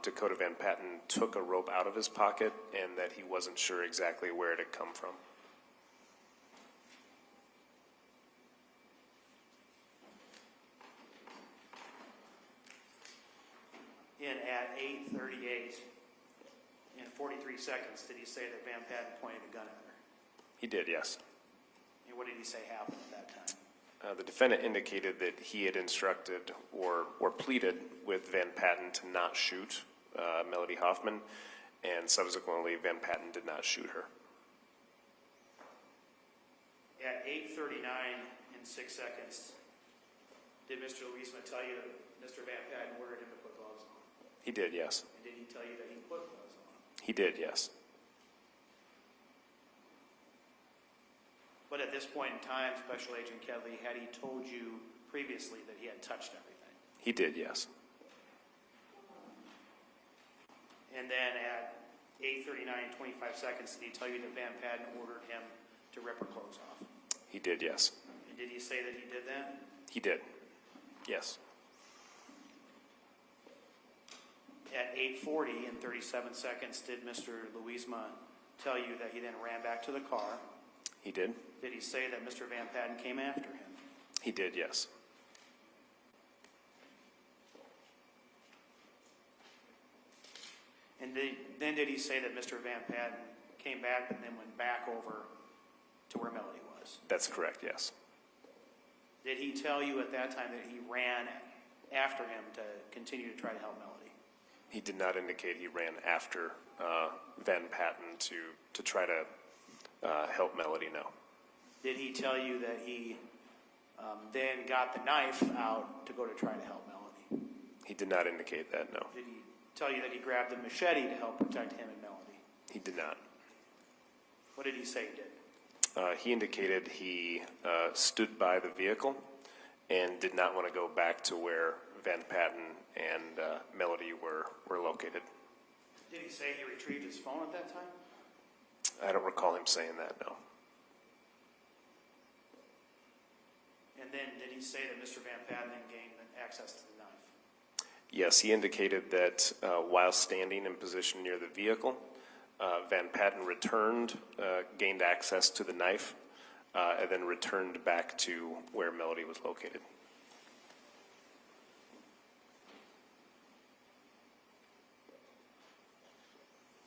Dakota Van Patten took a rope out of his pocket and that he wasn't sure exactly where it had come from. And at 8:38 and 43 seconds, did he say that Van Patten pointed a gun at her? He did, yes. And what did he say happened at that time? The defendant indicated that he had instructed or pleaded with Van Patten to not shoot Melody Hoffmanin, and subsequently Van Patten did not shoot her. At 8:39 and 6 seconds, did Mr. Louisma tell you that Mr. Van Patten ordered him to put gloves on? He did, yes. And did he tell you that he put gloves on? He did, yes. But at this point in time, Special Agent Kley, had he told you previously that he had touched everything? He did, yes. And then at 8:39 and 25 seconds, did he tell you that Van Patten ordered him to rip her clothes off? He did, yes. And did he say that he did that? He did, yes. At 8:40 and 37 seconds, did Mr. Louisma tell you that he then ran back to the car? He did. Did he say that Mr. Van Patten came after him? He did, yes. And then did he say that Mr. Van Patten came back and then went back over to where Melody was? That's correct, yes. Did he tell you at that time that he ran after him to continue to try to help Melody? He did not indicate he ran after Van Patten to try to help Melody, no. Did he tell you that he then got the knife out to go to try to help Melody? He did not indicate that, no. Did he tell you that he grabbed the machete to help protect him and Melody? He did not. What did he say he did? He indicated he stood by the vehicle and did not want to go back to where Van Patten and Melody were located. Did he say he retrieved his phone at that time? I don't recall him saying that, no. And then did he say that Mr. Van Patten then gained access to the knife? Yes, he indicated that while standing in position near the vehicle, Van Patten returned, gained access to the knife, and then returned back to where Melody was located.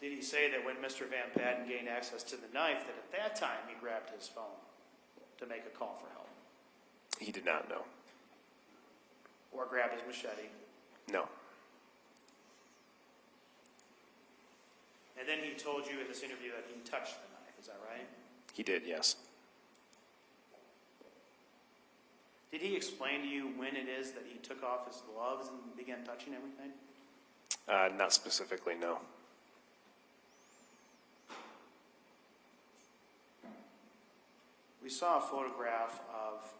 Did he say that when Mr. Van Patten gained access to the knife, that at that time he grabbed his phone to make a call for help? He did not know. Or grabbed his machete? No. And then he told you in this interview that he touched the knife, is that right? He did, yes. Did he explain to you when it is that he took off his gloves and began touching everything? Not specifically, no. We saw a photograph of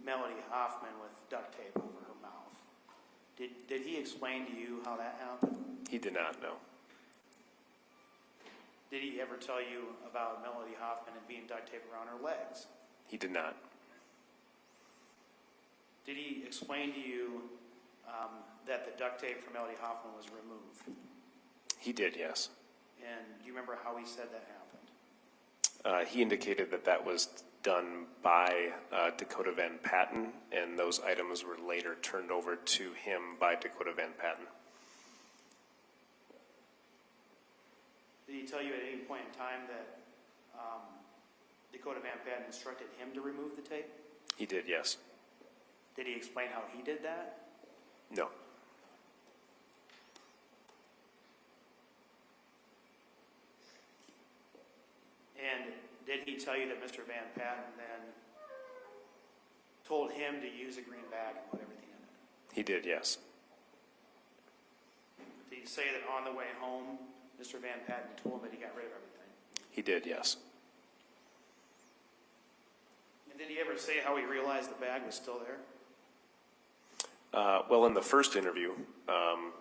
Melody Hoffmanin with duct tape over her mouth. Did he explain to you how that happened? He did not know. Did he ever tell you about Melody Hoffmanin being duct taped around her legs? He did not. Did he explain to you that the duct tape from Melody Hoffmanin was removed? He did, yes. And do you remember how he said that happened? He indicated that that was done by Dakota Van Patten, and those items were later turned over to him by Dakota Van Patten. Did he tell you at any point in time that Dakota Van Patten instructed him to remove the tape? He did, yes. Did he explain how he did that? No. And did he tell you that Mr. Van Patten then told him to use a green bag and put everything in it? He did, yes. Did he say that on the way home, Mr. Van Patten told him that he got rid of everything? He did, yes. And did he ever say how he realized the bag was still there? Well, in the first interview,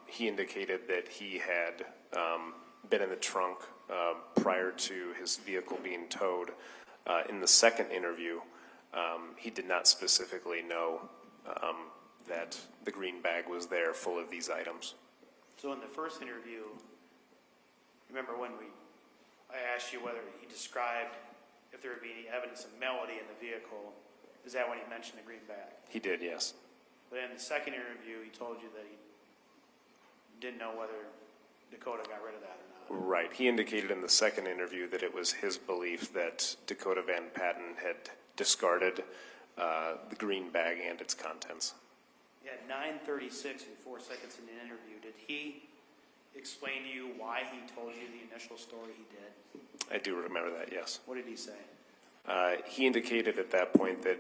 he indicated that he had been in the trunk prior to his vehicle being towed. In the second interview, he did not specifically know that the green bag was there full of these items. So in the first interview, remember when I asked you whether he described if there would be any evidence of Melody in the vehicle, is that when he mentioned the green bag? He did, yes. But in the second interview, he told you that he didn't know whether Dakota got rid of that or not. Right. He indicated in the second interview that it was his belief that Dakota Van Patten had discarded the green bag and its contents. At 9:36 and 4 seconds in the interview, did he explain to you why he told you the initial story he did? I do remember that, yes. What did he say? He indicated at that point that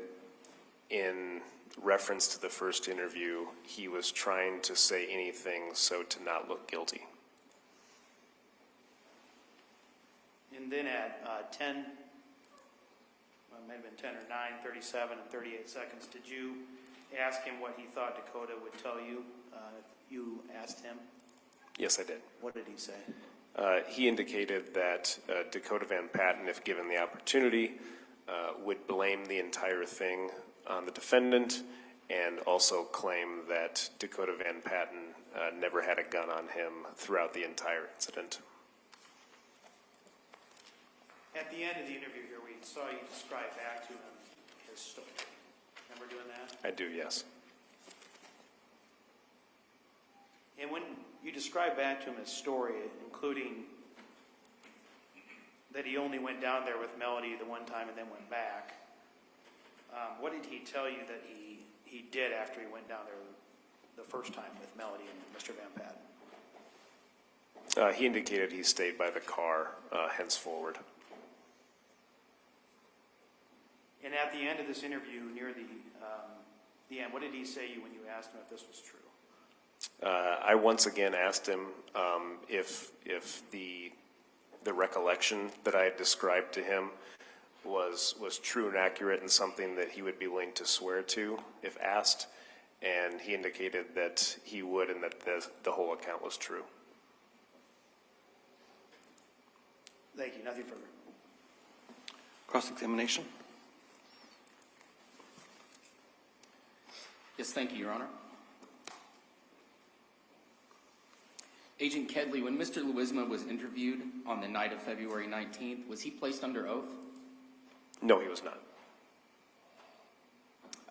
in reference to the first interview, he was trying to say anything so to not look guilty. And then at 10, well, it might have been 10 or 9:37 and 38 seconds, did you ask him what he thought Dakota would tell you if you asked him? Yes, I did. What did he say? He indicated that Dakota Van Patten, if given the opportunity, would blame the entire thing on the defendant and also claim that Dakota Van Patten never had a gun on him throughout the entire incident. At the end of the interview here, we saw you describe back to him his story. Remember doing that? I do, yes. And when you described back to him his story, including that he only went down there with Melody the one time and then went back. What did he tell you that he did after he went down there the first time with Melody and Mr. Van Patten? He indicated he stayed by the car henceforward. And at the end of this interview, near the end, what did he say to you when you asked him if this was true? I once again asked him if the recollection that I had described to him was true and accurate and something that he would be willing to swear to if asked, and he indicated that he would and that the whole account was true. Thank you. Nothing further. Cross-examination? Yes, thank you, Your Honor. Agent Kedley, when Mr. Louisma was interviewed on the night of February 19th, was he placed under oath? No, he was not.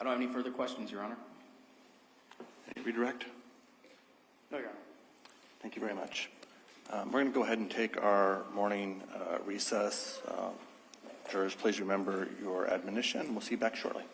I don't have any further questions, Your Honor. Any redirect? No, Your Honor. Thank you very much. We're going to go ahead and take our morning recess. Jurors, please remember your admonition. We'll see you back shortly.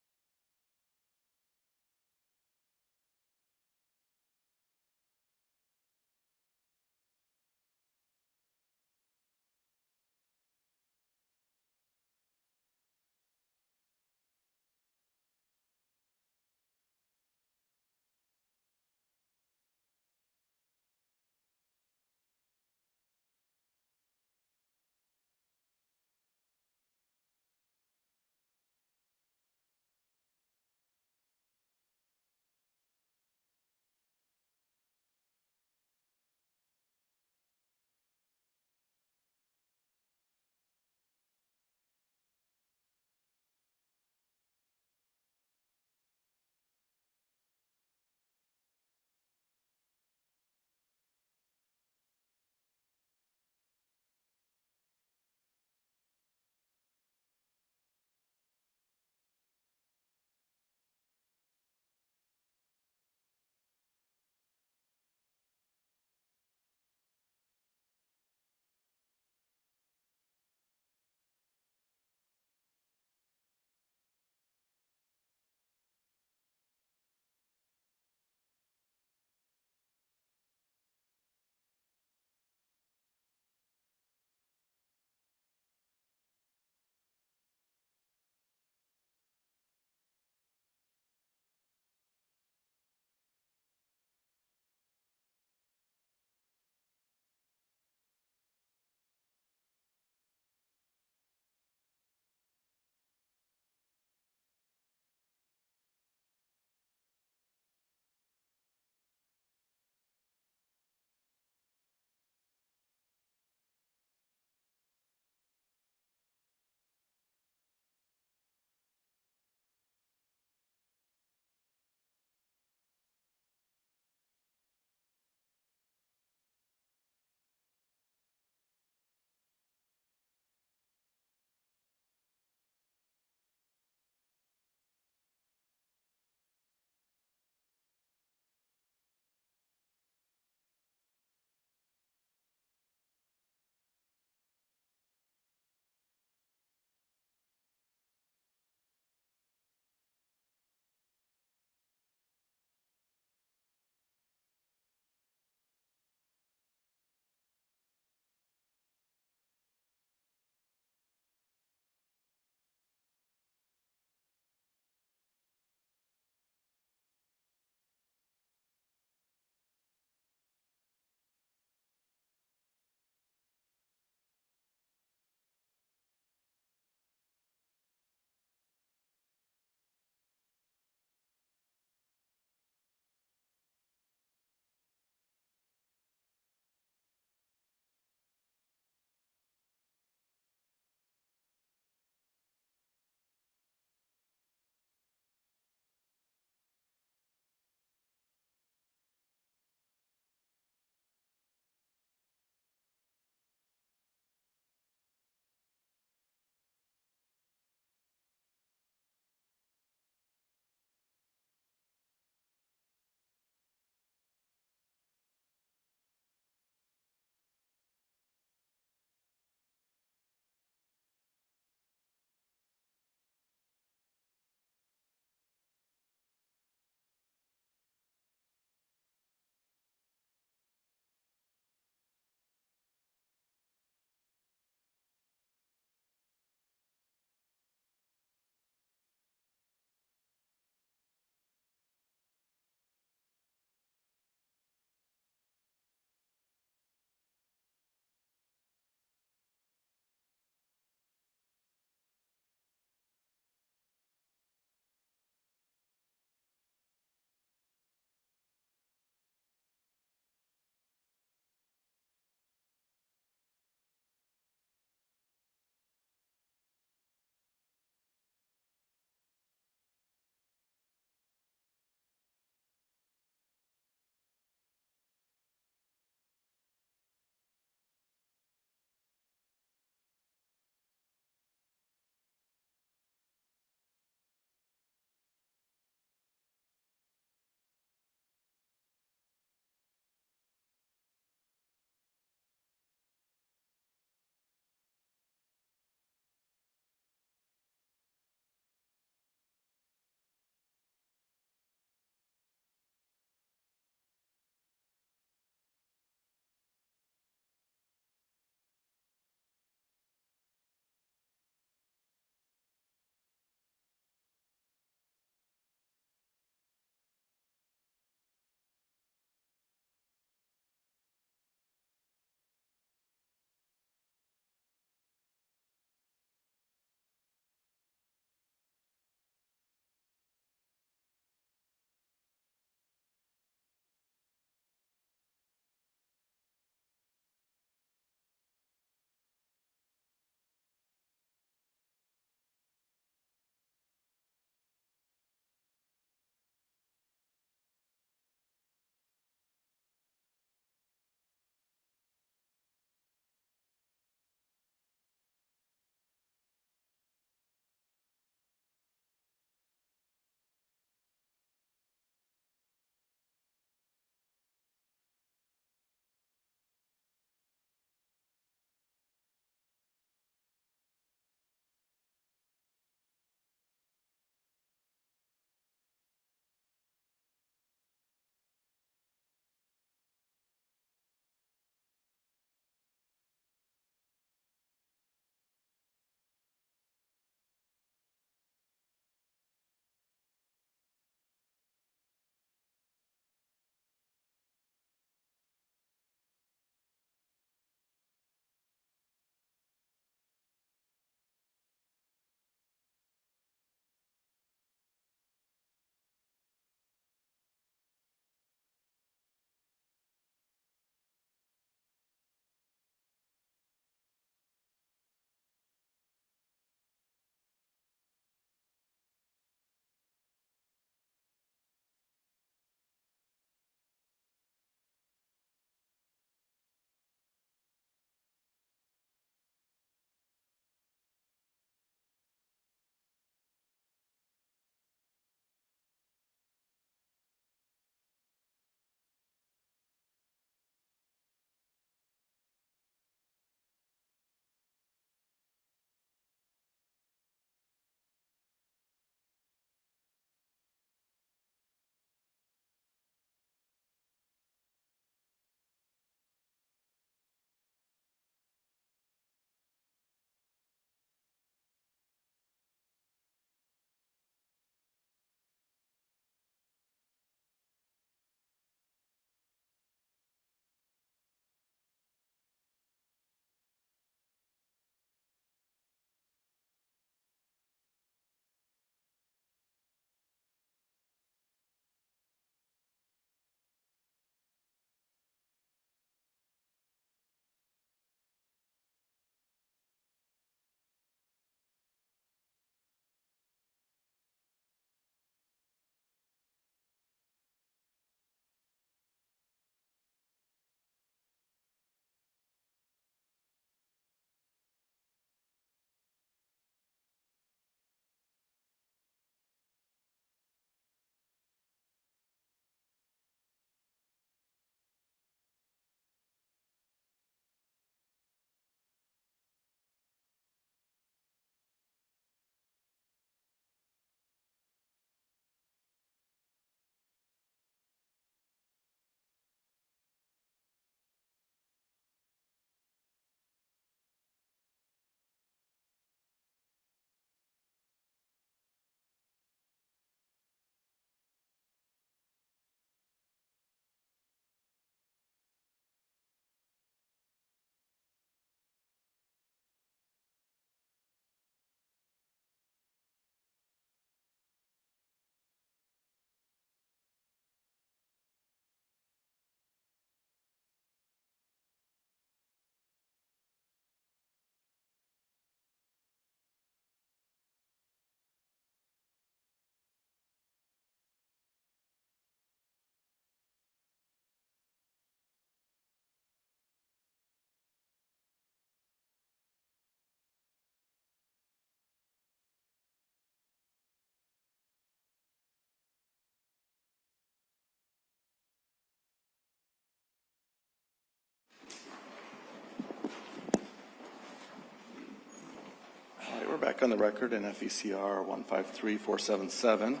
back on the record in FECR 153477. Is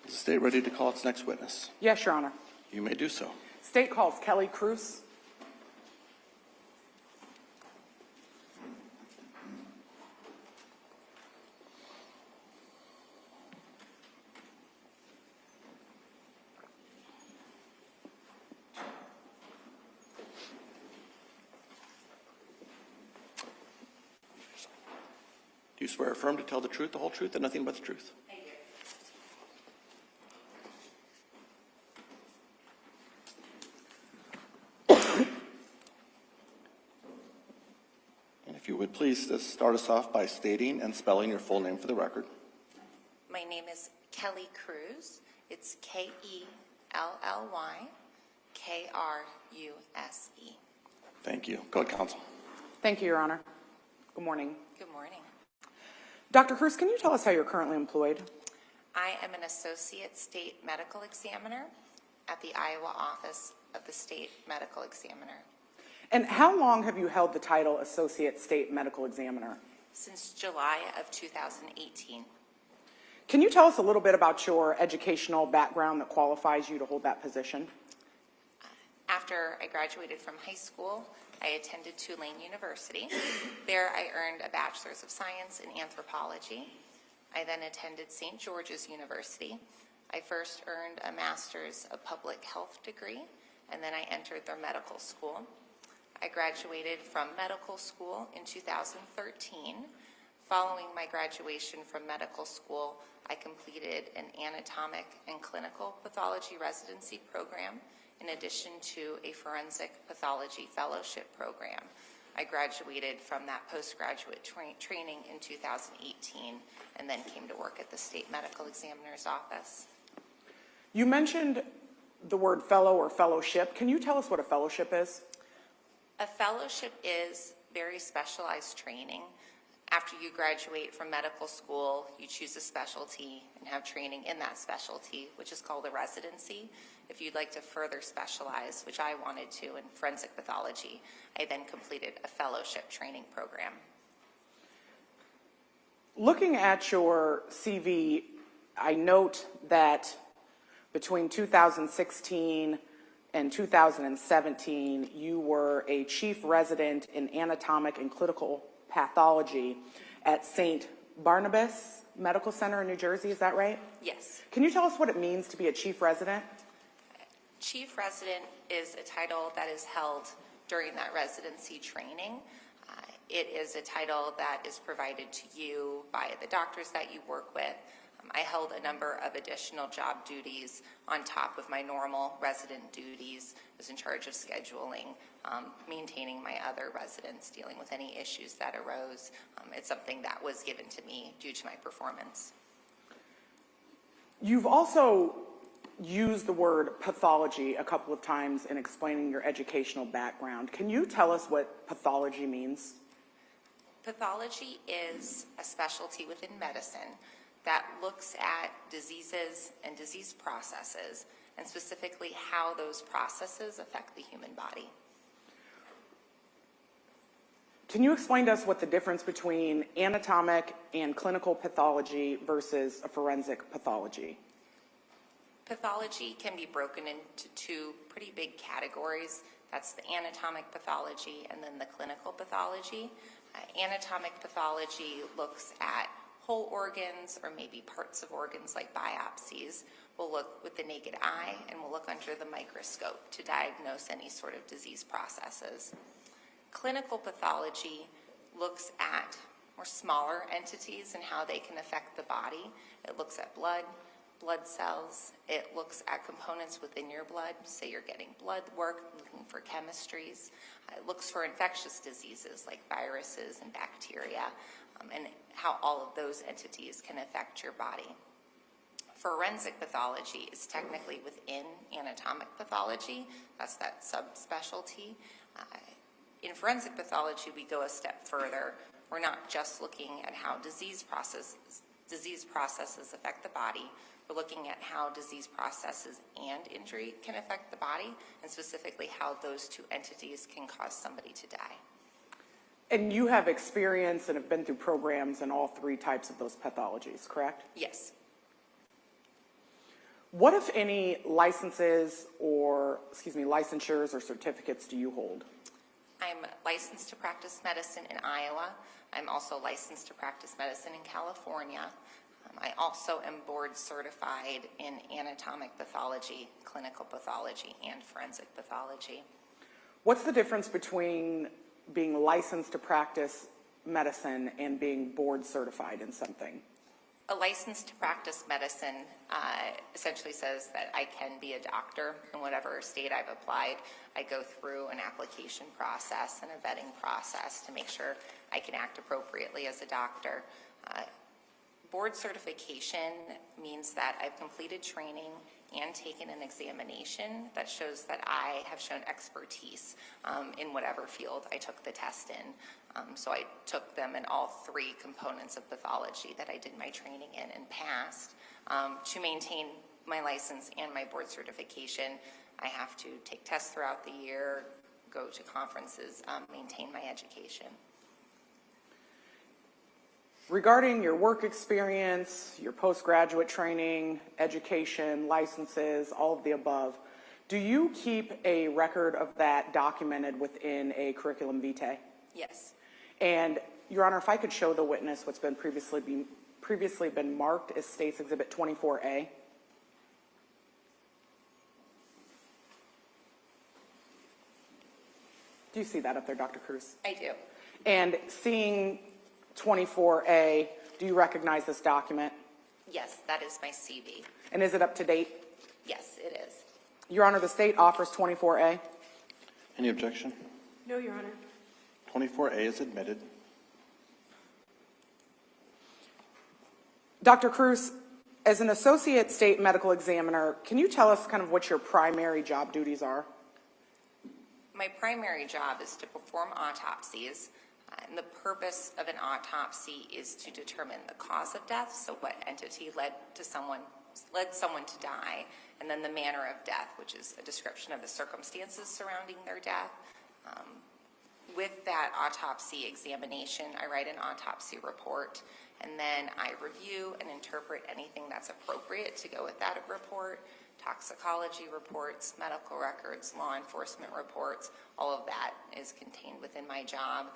the state ready to call its next witness? Yes, Your Honor. You may do so. State calls Kelly Cruz. Do you swear or affirm to tell the truth, the whole truth, and nothing but the truth? I do. And if you would please just start us off by stating and spelling your full name for the record. My name is Kelly Cruz. It's Kelley, Kruse. Thank you. Go ahead, counsel. Thank you, Your Honor. Good morning. Good morning. Dr. Cruz, can you tell us how you're currently employed? I am an associate state medical examiner at the Iowa office of the state medical examiner. And how long have you held the title Associate State Medical Examiner? Since July of 2018. Can you tell us a little bit about your educational background that qualifies you to hold that position? After I graduated from high school, I attended Tulane University. There I earned a Bachelor's of Science in Anthropology. I then attended St. George's University. I first earned a Master's of Public Health degree, and then I entered their medical school. I graduated from medical school in 2013. Following my graduation from medical school, I completed an anatomic and clinical pathology residency program in addition to a forensic pathology fellowship program. I graduated from that postgraduate training in 2018 and then came to work at the state medical examiner's office. You mentioned the word fellow or fellowship. Can you tell us what a fellowship is? A fellowship is very specialized training. After you graduate from medical school, you choose a specialty and have training in that specialty, which is called a residency. If you'd like to further specialize, which I wanted to in forensic pathology, I then completed a fellowship training program. Looking at your CV, I note that between 2016 and 2017, you were a chief resident in anatomic and clinical pathology at St. Barnabas Medical Center in New Jersey. Is that right? Yes. Can you tell us what it means to be a chief resident? Chief resident is a title that is held during that residency training. It is a title that is provided to you by the doctors that you work with. I held a number of additional job duties on top of my normal resident duties. I was in charge of scheduling, maintaining my other residents, dealing with any issues that arose. It's something that was given to me due to my performance. You've also used the word pathology a couple of times in explaining your educational background. Can you tell us what pathology means? Pathology is a specialty within medicine that looks at diseases and disease processes, and specifically how those processes affect the human body. Can you explain to us what the difference between anatomic and clinical pathology versus a forensic pathology? Pathology can be broken into two pretty big categories. That's the anatomic pathology and then the clinical pathology. Anatomic pathology looks at whole organs or maybe parts of organs like biopsies. We'll look with the naked eye and we'll look under the microscope to diagnose any sort of disease processes. Clinical pathology looks at more smaller entities and how they can affect the body. It looks at blood cells. It looks at components within your blood. Say you're getting blood work, looking for chemistries. It looks for infectious diseases like viruses and bacteria, and how all of those entities can affect your body. Forensic pathology is technically within anatomic pathology. That's that subspecialty. In forensic pathology, we go a step further. We're not just looking at how disease processes affect the body. We're looking at how disease processes and injury can affect the body, and specifically how those two entities can cause somebody to die. And you have experience and have been through programs in all three types of those pathologies, correct? Yes. What, if any, licenses or, licensures or certificates do you hold? I'm licensed to practice medicine in Iowa. I'm also licensed to practice medicine in California. I also am board certified in anatomic pathology, clinical pathology, and forensic pathology. What's the difference between being licensed to practice medicine and being board certified in something? A license to practice medicine essentially says that I can be a doctor in whatever state I've applied. I go through an application process and a vetting process to make sure I can act appropriately as a doctor. Board certification means that I've completed training and taken an examination that shows that I have shown expertise in whatever field I took the test in. So I took them in all three components of pathology that I did my training in and passed. To maintain my license and my board certification, I have to take tests throughout the year, go to conferences, maintain my education. Regarding your work experience, your postgraduate training, education, licenses, all of the above, do you keep a record of that documented within a curriculum vitae? Yes. And, Your Honor, if I could show the witness what's been previously been marked as State's Exhibit 24A. Do you see that up there, Dr. Cruz? I do. And seeing 24A, do you recognize this document? Yes, that is my CV. And is it up to date? Yes, it is. Your Honor, the state offers 24A. Any objection? No, Your Honor. 24A is admitted. Dr. Cruz, as an associate state medical examiner, can you tell us kind of what your primary job duties are? My primary job is to perform autopsies, and the purpose of an autopsy is to determine the cause of death, so what entity led someone to die, and then the manner of death, which is a description of the circumstances surrounding their death. With that autopsy examination, I write an autopsy report, and then I review and interpret anything that's appropriate to go with that report. Toxicology reports, medical records, law enforcement reports, all of that is contained within my job.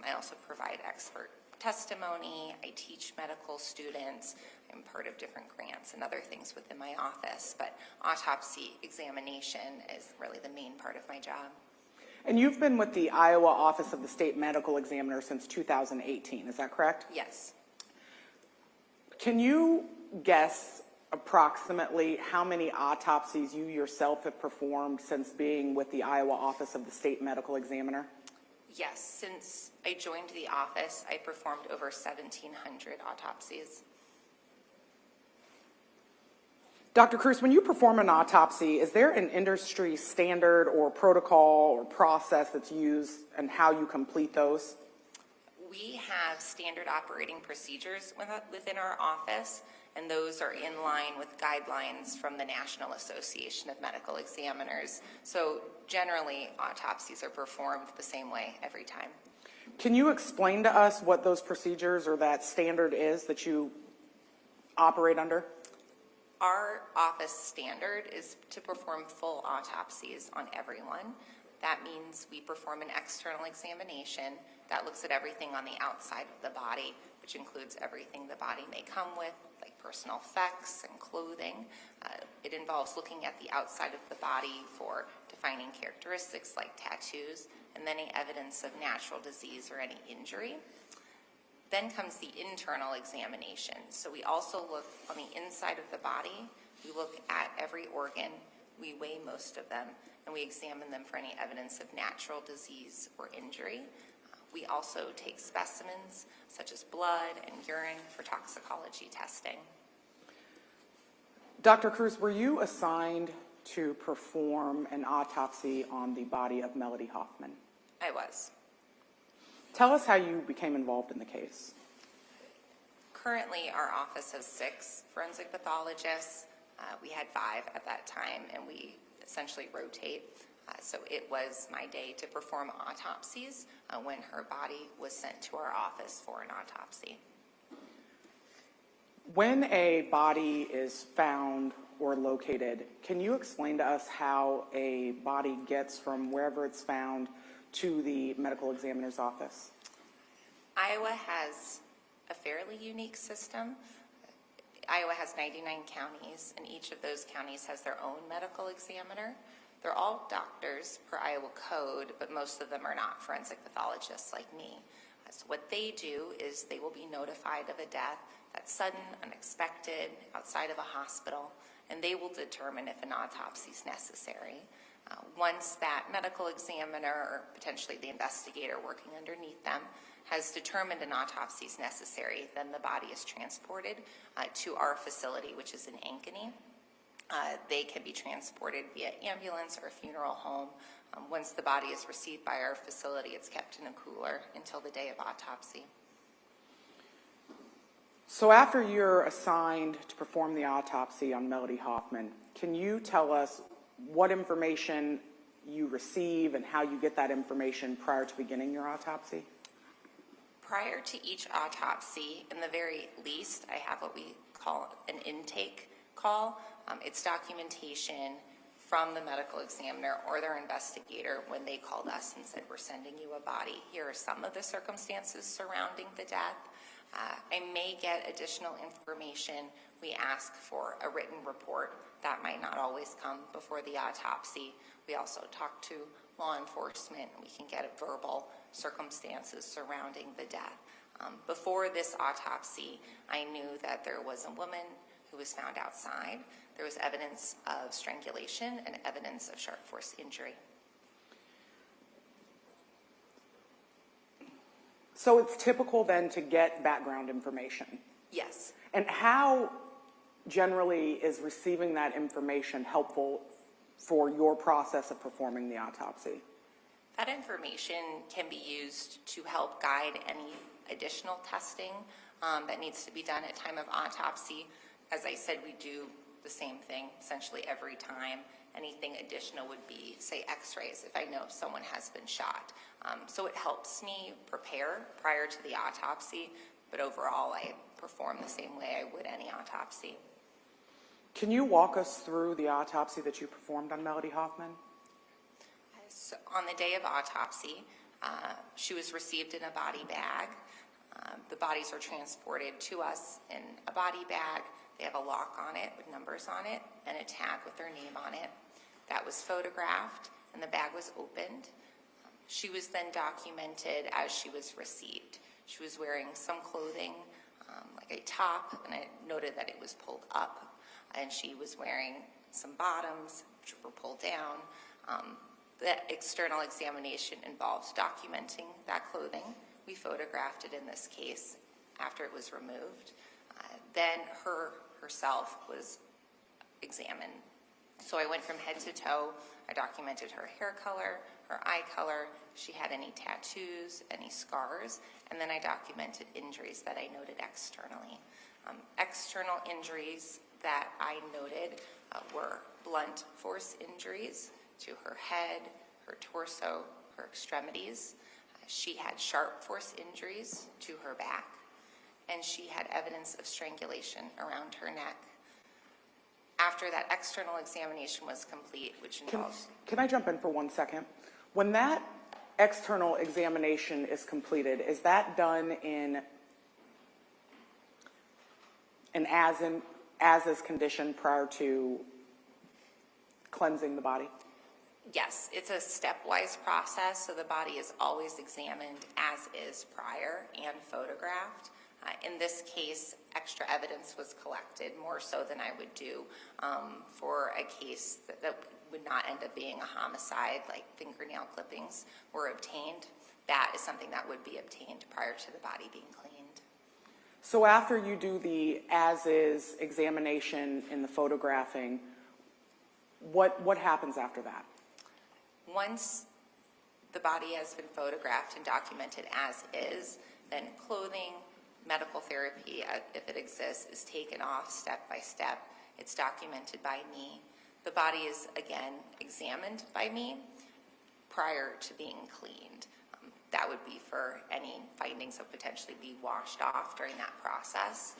I also provide expert testimony. I teach medical students. I'm part of different grants and other things within my office, but autopsy examination is really the main part of my job. And you've been with the Iowa Office of the State Medical Examiner since 2018, is that correct? Yes. Can you guess approximately how many autopsies you yourself have performed since being with the Iowa Office of the State Medical Examiner? Yes, since I joined the office, I performed over 1,700 autopsies. Dr. Cruz, when you perform an autopsy, is there an industry standard or protocol or process that's used and how you complete those? We have standard operating procedures within our office, and those are in line with guidelines from the National Association of Medical Examiners. So generally, autopsies are performed the same way every time. Can you explain to us what those procedures or that standard is that you operate under? Our office standard is to perform full autopsies on everyone. That means we perform an external examination that looks at everything on the outside of the body, which includes everything the body may come with, like personal effects and clothing. It involves looking at the outside of the body for defining characteristics like tattoos and any evidence of natural disease or any injury. Then comes the internal examination. So we also look on the inside of the body. We look at every organ. We weigh most of them, and we examine them for any evidence of natural disease or injury. We also take specimens such as blood and urine for toxicology testing. Dr. Cruz, were you assigned to perform an autopsy on the body of Melody Hoffmanin? I was. Tell us how you became involved in the case. Currently, our office has 6 forensic pathologists. We had 5 at that time, and we essentially rotate. So it was my day to perform autopsies when her body was sent to our office for an autopsy. When a body is found or located, can you explain to us how a body gets from wherever it's found to the medical examiner's office? Iowa has a fairly unique system. Iowa has 99 counties, and each of those counties has their own medical examiner. They're all doctors per Iowa code, but most of them are not forensic pathologists like me. So what they do is they will be notified of a death that's sudden, unexpected, outside of a hospital, and they will determine if an autopsy is necessary. Once that medical examiner, or potentially the investigator working underneath them, has determined an autopsy is necessary, then the body is transported to our facility, which is in Ankeny. They can be transported via ambulance or a funeral home. Once the body is received by our facility, it's kept in a cooler until the day of autopsy. So after you're assigned to perform the autopsy on Melody Hoffman, can you tell us what information you receive and how you get that information prior to beginning your autopsy? Prior to each autopsy, in the very least, I have what we call an intake call. It's documentation from the medical examiner or their investigator when they called us and said, we're sending you a body. Here are some of the circumstances surrounding the death. I may get additional information. We ask for a written report. That might not always come before the autopsy. We also talk to law enforcement. We can get a verbal circumstances surrounding the death. Before this autopsy, I knew that there was a woman who was found outside. There was evidence of strangulation and evidence of sharp force injury. So it's typical then to get background information. Yes. And how generally is receiving that information helpful for your process of performing the autopsy? That information can be used to help guide any additional testing that needs to be done at time of autopsy. As I said, we do the same thing essentially every time. Anything additional would be, say, x-rays if I know someone has been shot. So it helps me prepare prior to the autopsy, but overall I perform the same way I would any autopsy. Can you walk us through the autopsy that you performed on Melody Hoffman? So on the day of autopsy, she was received in a body bag. The bodies are transported to us in a body bag. They have a lock on it with numbers on it and a tag with their name on it. That was photographed and the bag was opened. She was then documented as she was received. She was wearing some clothing, like a top, and I noted that it was pulled up. And she was wearing some bottoms, which were pulled down. The external examination involves documenting that clothing. We photographed it in this case after it was removed. Then herself was examined. So I went from head to toe. I documented her hair color, her eye color, if she had any tattoos, any scars, and then I documented injuries that I noted externally. External injuries that I noted were blunt force injuries to her head, her torso, her extremities. She had sharp force injuries to her back, and she had evidence of strangulation around her neck. After that external examination was complete, which involves... Can I jump in for 1 second? When that external examination is completed, is that done in an as-is condition prior to cleansing the body? Yes, it's a stepwise process, so the body is always examined as is prior and photographed. In this case, extra evidence was collected, more so than I would do for a case that would not end up being a homicide, like fingernail clippings were obtained. That is something that would be obtained prior to the body being cleaned. So after you do the as-is examination in the photographing, what happens after that? Once the body has been photographed and documented as is, then clothing, medical therapy, if it exists, is taken off step by step. It's documented by me. The body is again examined by me. prior to being cleaned. That would be for any findings that potentially be washed off during that process.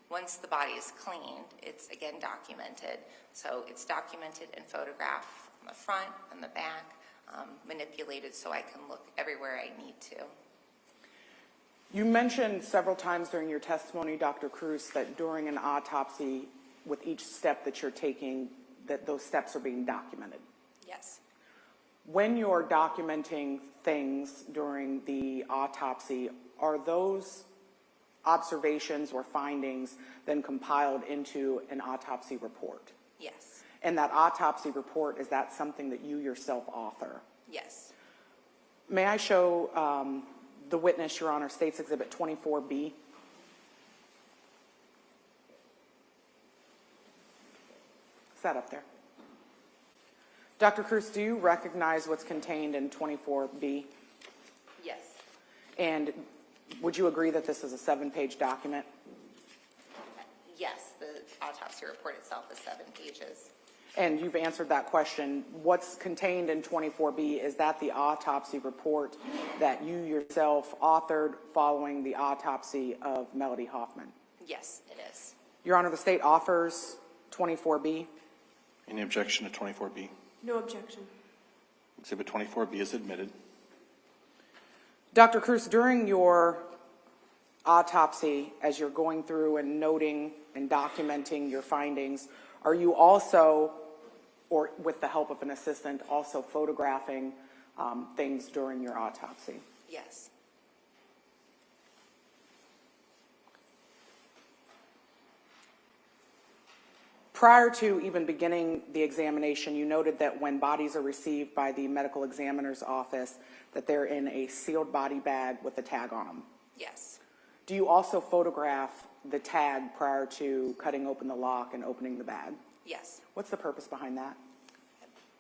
Once the body is cleaned, it's again documented. So it's documented and photographed from the front and the back, manipulated so I can look everywhere I need to. You mentioned several times during your testimony, Dr. Cruz, that during an autopsy, with each step that you're taking, that those steps are being documented. Yes. When you're documenting things during the autopsy, are those observations or findings then compiled into an autopsy report? Yes. And that autopsy report, is that something that you yourself author? Yes. May I show the witness, Your Honor, State's Exhibit 24B? Is that up there? Dr. Cruz, do you recognize what's contained in 24B? Yes. And would you agree that this is a 7-page document? Yes, the autopsy report itself is 7 pages. And you've answered that question. What's contained in 24B, is that the autopsy report that you yourself authored following the autopsy of Melody Hoffman? Yes, it is. Your Honor, the state offers 24B. Any objection to 24B? No objection. Exhibit 24B is admitted. Dr. Cruz, during your autopsy, as you're going through and noting and documenting your findings, are you also, or with the help of an assistant, also photographing things during your autopsy? Yes. Prior to even beginning the examination, you noted that when bodies are received by the medical examiner's office, that they're in a sealed body bag with a tag on them. Yes. Do you also photograph the tag prior to cutting open the lock and opening the bag? Yes. What's the purpose behind that?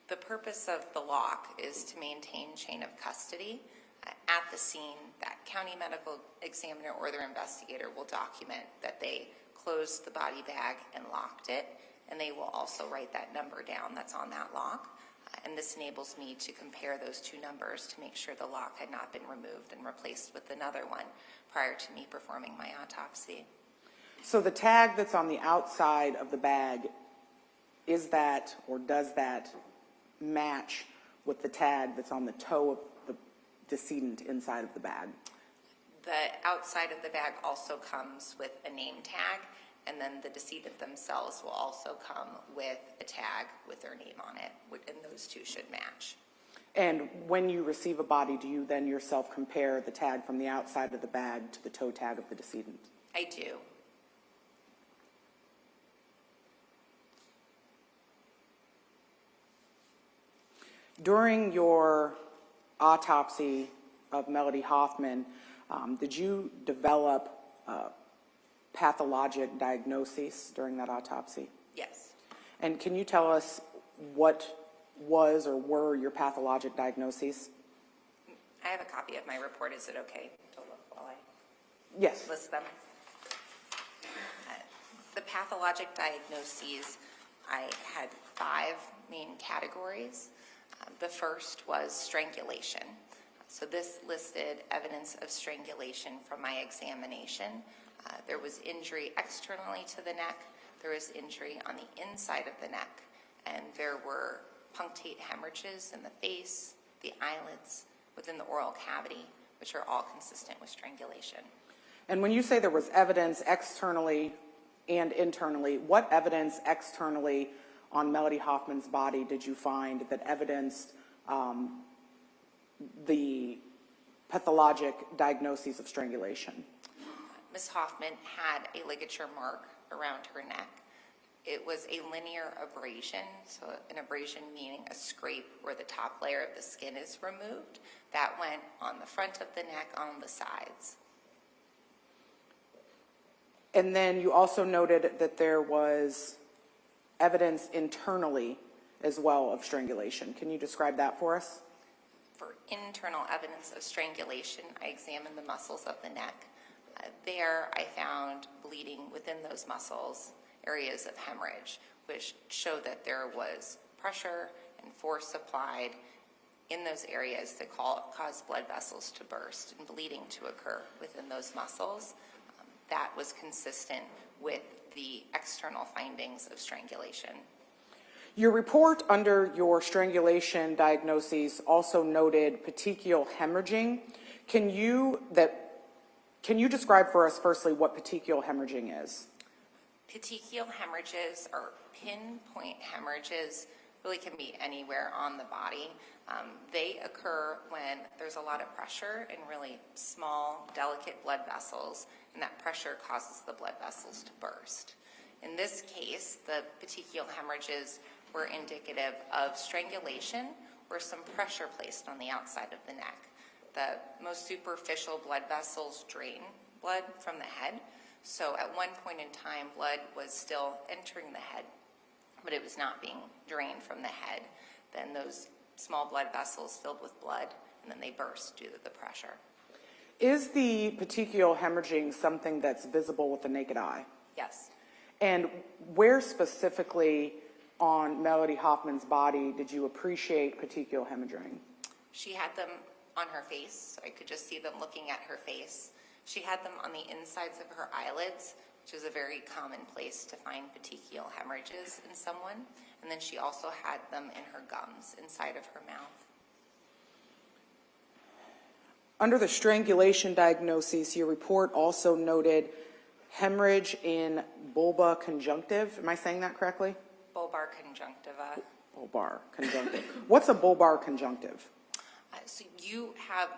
The purpose of the lock is to maintain chain of custody. At the scene, that county medical examiner or their investigator will document that they closed the body bag and locked it, and they will also write that number down that's on that lock. And this enables me to compare those two numbers to make sure the lock had not been removed and replaced with another one prior to me performing my autopsy. So the tag that's on the outside of the bag, is that, or does that match with the tag that's on the toe of the decedent inside of the bag? The outside of the bag also comes with a name tag, and then the decedent themselves will also come with a tag with their name on it, and those two should match. And when you receive a body, do you then yourself compare the tag from the outside of the bag to the toe tag of the decedent? I do. During your autopsy of Melody Hoffman, did you develop pathologic diagnoses during that autopsy? Yes. And can you tell us what was or were your pathologic diagnoses? I have a copy of my report. Is it okay to look while I Yes. list them? The pathologic diagnoses, I had 5 main categories. The first was strangulation. So this listed evidence of strangulation from my examination. There was injury externally to the neck, there was injury on the inside of the neck, and there were punctate hemorrhages in the face, the eyelids, within the oral cavity, which are all consistent with strangulation. And when you say there was evidence externally and internally, what evidence externally on Melody Hoffman's body did you find that evidenced the pathologic diagnoses of strangulation? Ms. Hoffman had a ligature mark around her neck. It was a linear abrasion, so an abrasion meaning a scrape where the top layer of the skin is removed. That went on the front of the neck, on the sides. And then you also noted that there was evidence internally as well of strangulation. Can you describe that for us? For internal evidence of strangulation, I examined the muscles of the neck. There I found bleeding within those muscles, areas of hemorrhage, which showed that there was pressure and force applied in those areas that cause blood vessels to burst and bleeding to occur within those muscles. That was consistent with the external findings of strangulation. Your report under your strangulation diagnoses also noted petechial hemorrhaging. Can you describe for us firstly what petechial hemorrhaging is? Petechial hemorrhages or pinpoint hemorrhages really can be anywhere on the body. They occur when there's a lot of pressure in really small, delicate blood vessels, and that pressure causes the blood vessels to burst. In this case, the petechial hemorrhages were indicative of strangulation or some pressure placed on the outside of the neck. The most superficial blood vessels drain blood from the head, so at one point in time, blood was still entering the head, but it was not being drained from the head. Then those small blood vessels filled with blood, and then they burst due to the pressure. Is the petechial hemorrhaging something that's visible with the naked eye? Yes. And where specifically on Melody Hoffman's body did you appreciate petechial hemorrhaging? She had them on her face, so I could just see them looking at her face. She had them on the insides of her eyelids, which is a very common place to find petechial hemorrhages in someone. And then she also had them in her gums, inside of her mouth. Under the strangulation diagnoses, your report also noted hemorrhage in bulbar conjunctive. Am I saying that correctly? Bulbar conjunctiva. Bulbar conjunctive. What's a bulbar conjunctive? So you have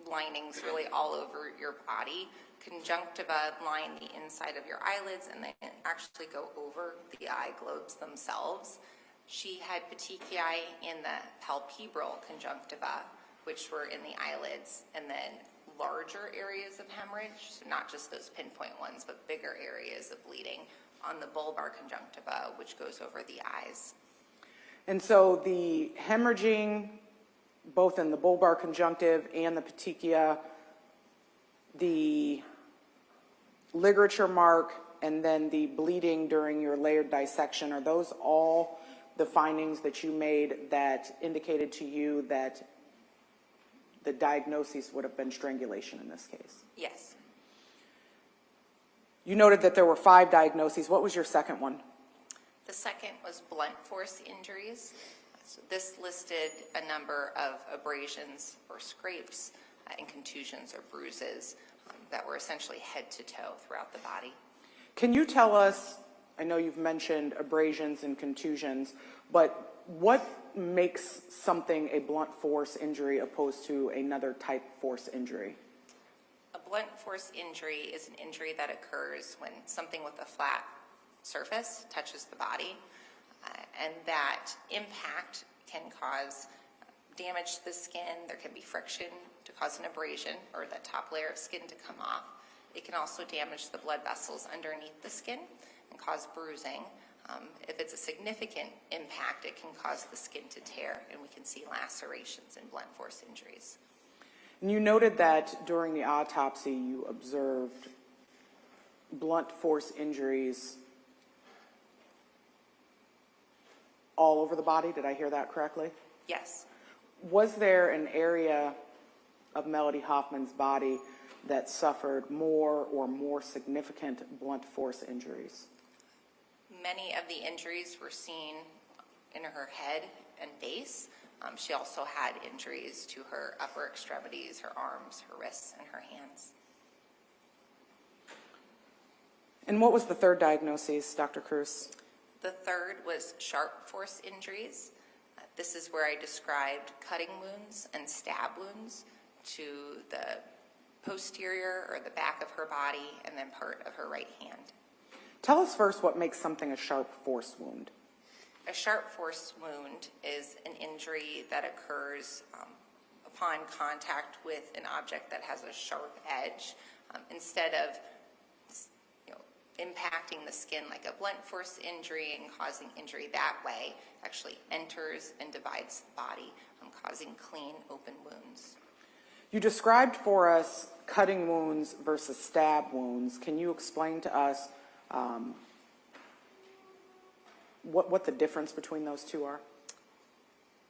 linings really all over your body. Conjunctiva line the inside of your eyelids and then actually go over the eye globes themselves. She had petechiae in the palpebral conjunctiva, which were in the eyelids, and then larger areas of hemorrhage, so not just those pinpoint ones, but bigger areas of bleeding on the bulbar conjunctiva, which goes over the eyes. And so the hemorrhaging, both in the bulbar conjunctive and the petechia, the ligature mark, and then the bleeding during your layered dissection, are those all the findings that you made that indicated to you that the diagnosis would have been strangulation in this case? Yes. You noted that there were 5 diagnoses. What was your second one? The second was blunt force injuries. So this listed a number of abrasions or scrapes and contusions or bruises that were essentially head to toe throughout the body. Can you tell us, I know you've mentioned abrasions and contusions, but what makes something a blunt force injury opposed to another type force injury? A blunt force injury is an injury that occurs when something with a flat surface touches the body, and that impact can cause damage to the skin. There can be friction to cause an abrasion or the top layer of skin to come off. It can also damage the blood vessels underneath the skin and cause bruising. If it's a significant impact, it can cause the skin to tear, and we can see lacerations in blunt force injuries. And you noted that during the autopsy you observed blunt force injuries all over the body. Did I hear that correctly? Yes. Was there an area of Melody Hoffman's body that suffered more or more significant blunt force injuries? Many of the injuries were seen in her head and face. She also had injuries to her upper extremities, her arms, her wrists, and her hands. And what was the third diagnosis, Dr. Cruz? The third was sharp force injuries. This is where I described cutting wounds and stab wounds to the posterior or the back of her body and then part of her right hand. Tell us first what makes something a sharp force wound. A sharp force wound is an injury that occurs upon contact with an object that has a sharp edge. Instead of impacting the skin like a blunt force injury and causing injury that way, actually enters and divides the body, causing clean, open wounds. You described for us cutting wounds versus stab wounds. Can you explain to us what the difference between those two are?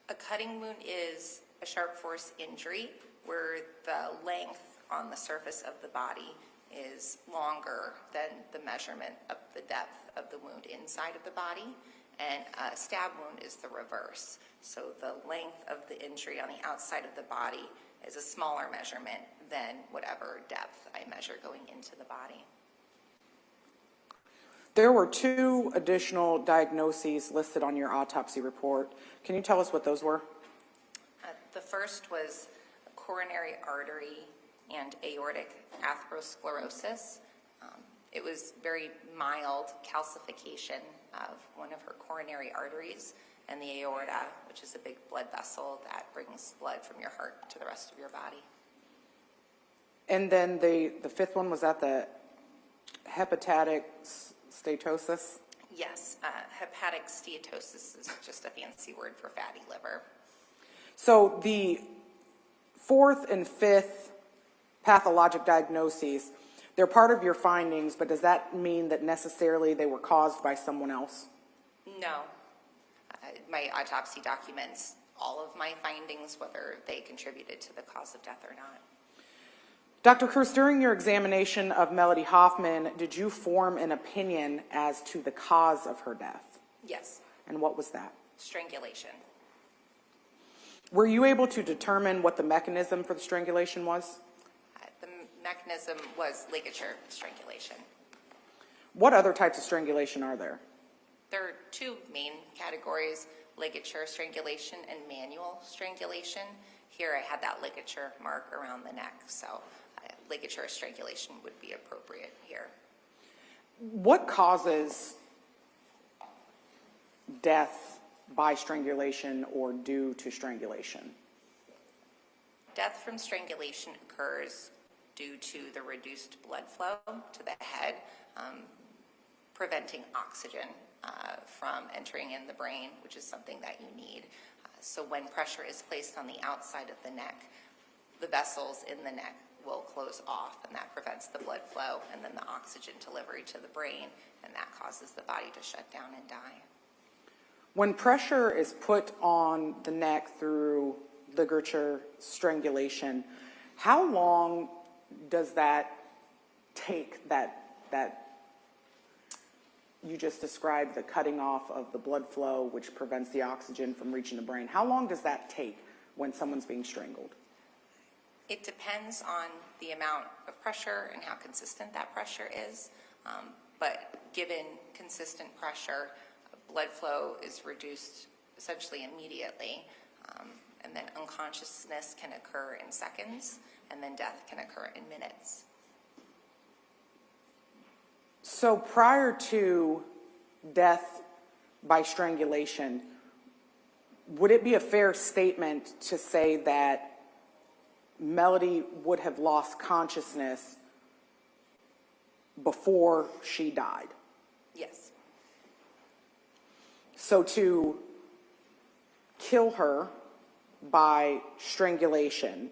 A cutting wound is a sharp force injury where the length on the surface of the body is longer than the measurement of the depth of the wound inside of the body, and a stab wound is the reverse. So the length of the injury on the outside of the body is a smaller measurement than whatever depth I measure going into the body. There were 2 additional diagnoses listed on your autopsy report. Can you tell us what those were? The first was coronary artery and aortic atherosclerosis. It was very mild calcification of one of her coronary arteries and the aorta, which is a big blood vessel that brings blood from your heart to the rest of your body. And then the 5th one, was that the hepatic steatosis? Yes, hepatic steatosis is just a fancy word for fatty liver. So the 4th and 5th pathologic diagnoses, they're part of your findings, but does that mean that necessarily they were caused by someone else? No. My autopsy documents all of my findings, whether they contributed to the cause of death or not. Dr. Cruz, during your examination of Melody Hoffman, did you form an opinion as to the cause of her death? Yes. And what was that? Strangulation. Were you able to determine what the mechanism for the strangulation was? The mechanism was ligature strangulation. What other types of strangulation are there? There are 2 main categories, ligature strangulation and manual strangulation. Here I had that ligature mark around the neck, so ligature strangulation would be appropriate here. What causes death by strangulation or due to strangulation? Death from strangulation occurs due to the reduced blood flow to the head, preventing oxygen from entering in the brain, which is something that you need. So when pressure is placed on the outside of the neck, the vessels in the neck will close off, and that prevents the blood flow and then the oxygen delivery to the brain, and that causes the body to shut down and die. When pressure is put on the neck through ligature strangulation, how long does that take, that you just described, the cutting off of the blood flow, which prevents the oxygen from reaching the brain? How long does that take when someone's being strangled? It depends on the amount of pressure and how consistent that pressure is, but given consistent pressure, blood flow is reduced essentially immediately, and then unconsciousness can occur in seconds, and then death can occur in minutes. So prior to death by strangulation, would it be a fair statement to say that Melody would have lost consciousness before she died? Yes. So to kill her by strangulation,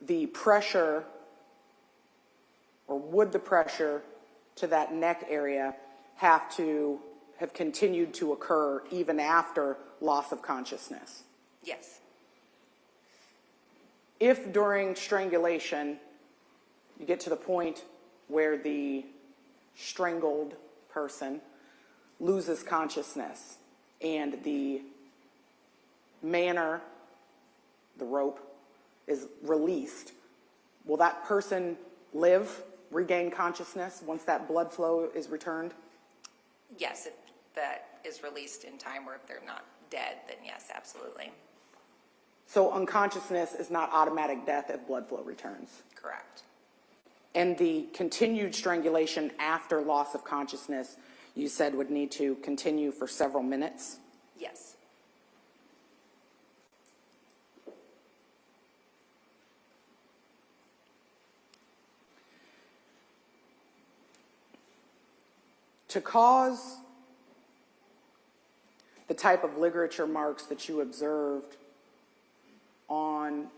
the pressure, or would the pressure to that neck area have to have continued to occur even after loss of consciousness? Yes. If during strangulation you get to the point where the strangled person loses consciousness and the manner, the rope, is released, will that person live, regain consciousness once that blood flow is returned? Yes, if that is released in time, or if they're not dead, then yes, absolutely. So unconsciousness is not automatic death if blood flow returns. Correct. And the continued strangulation after loss of consciousness, you said, would need to continue for several minutes? Yes. To cause the type of ligature marks that you observed on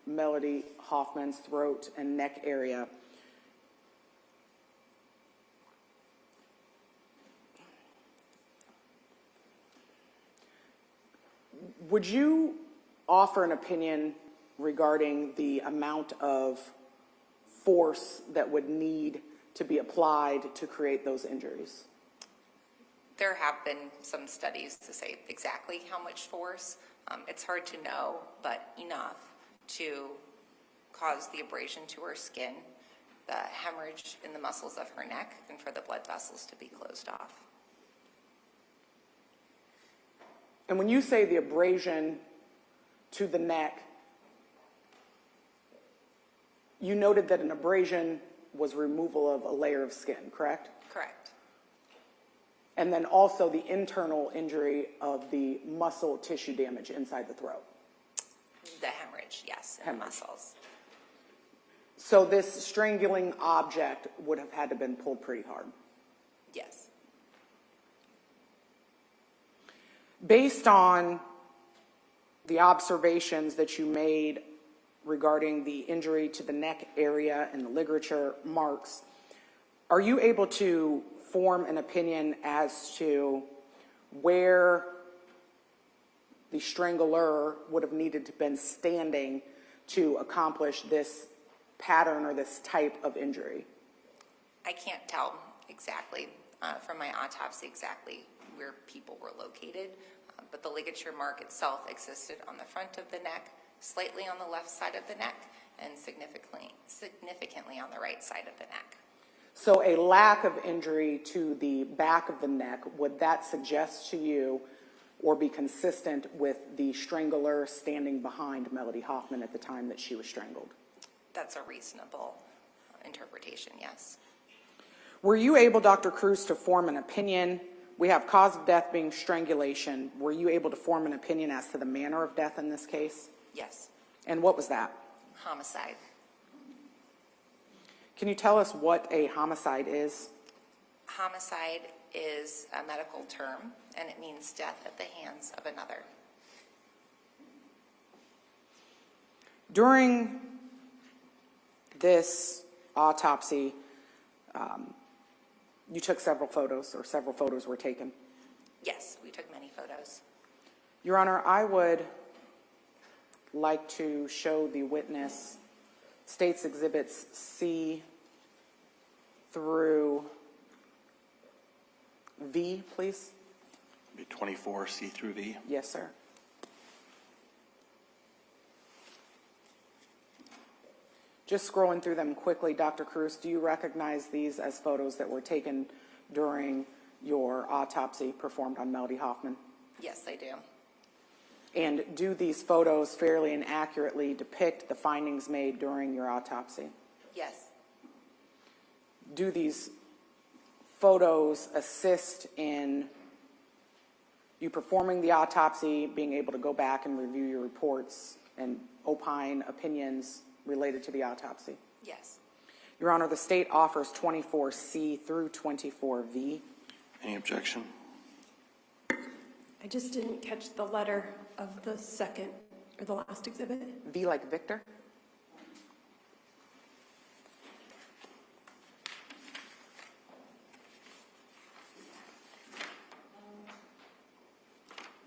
Melody Hoffman's throat and neck area, Would you offer an opinion regarding the amount of force that would need to be applied to create those injuries? There have been some studies to say exactly how much force. It's hard to know, but enough to cause the abrasion to her skin, the hemorrhage in the muscles of her neck, and for the blood vessels to be closed off. And when you say the abrasion to the neck, you noted that an abrasion was removal of a layer of skin, correct? Correct. And then also the internal injury of the muscle tissue damage inside the throat. The hemorrhage, yes, in the muscles. So this strangling object would have had to been pulled pretty hard. Yes. Based on the observations that you made regarding the injury to the neck area and the ligature marks, are you able to form an opinion as to where the strangler would have needed to have been standing to accomplish this pattern or this type of injury? I can't tell exactly from my autopsy exactly where people were located, but the ligature mark itself existed on the front of the neck, slightly on the left side of the neck, and significantly on the right side of the neck. So a lack of injury to the back of the neck, would that suggest to you or be consistent with the strangler standing behind Melody Hoffman at the time that she was strangled? That's a reasonable interpretation, yes. Were you able, Dr. Cruz, to form an opinion? We have cause of death being strangulation. Were you able to form an opinion as to the manner of death in this case? Yes. And what was that? Homicide. Can you tell us what a homicide is? Homicide is a medical term, and it means death at the hands of another. During this autopsy, you took several photos, or several photos were taken. Yes, we took many photos. Your Honor, I would like to show the witness State's Exhibits C through V, please. Be 24 C through V. Yes, sir. Just scrolling through them quickly, Dr. Cruz, do you recognize these as photos that were taken during your autopsy performed on Melody Hoffman? Yes, I do. And do these photos fairly and accurately depict the findings made during your autopsy? Yes. Do these photos assist in you performing the autopsy, being able to go back and review your reports and opine opinions related to the autopsy? Yes. Your Honor, the state offers 24C through 24V. Any objection? I just didn't catch the letter of the second or the last exhibit. V like Victor?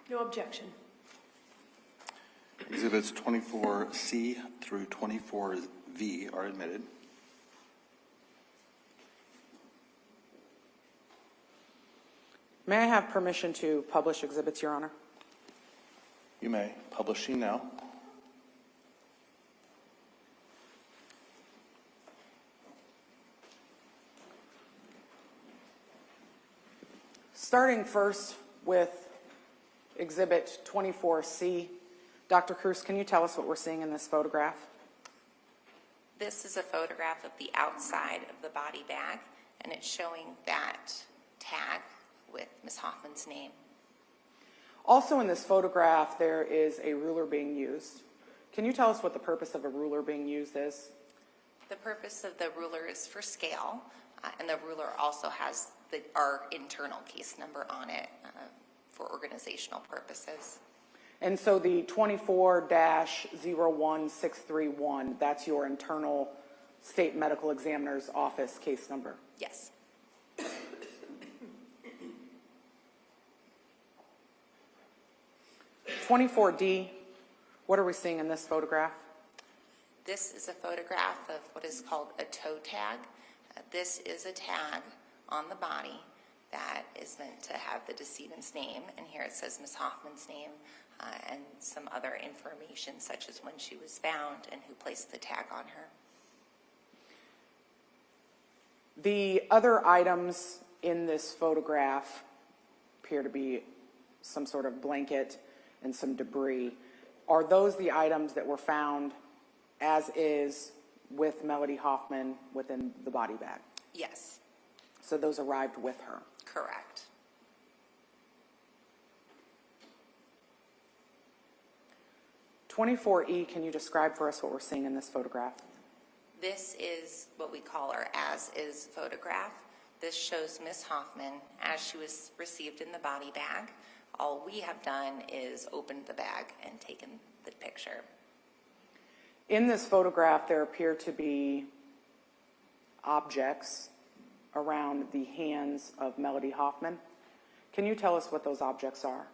No objection. Exhibits 24C through 24V are admitted. May I have permission to publish exhibits, Your Honor? You may. Publishing now. Starting first with Exhibit 24C. Dr. Cruz, can you tell us what we're seeing in this photograph? This is a photograph of the outside of the body bag, and it's showing that tag with Ms. Hoffman's name. Also in this photograph, there is a ruler being used. Can you tell us what the purpose of a ruler being used is? The purpose of the ruler is for scale, and the ruler also has our internal case number on it for organizational purposes. And so the 24-01631, that's your internal state medical examiner's office case number? Yes. 24D, what are we seeing in this photograph? This is a photograph of what is called a toe tag. This is a tag on the body that is meant to have the decedent's name, and here it says Ms. Hoffman's name, and some other information such as when she was found and who placed the tag on her. The other items in this photograph appear to be some sort of blanket and some debris. Are those the items that were found as is with Melody Hoffman within the body bag? Yes, So those arrived with her. correct. (24E), can you describe for us what we're seeing in this photograph? This is what we call our as-is photograph. This shows Ms. Hoffman as she was received in the body bag. All we have done is opened the bag and taken the picture. In this photograph, there appear to be objects around the hands of Melody Hoffman. Can you tell us what those objects are?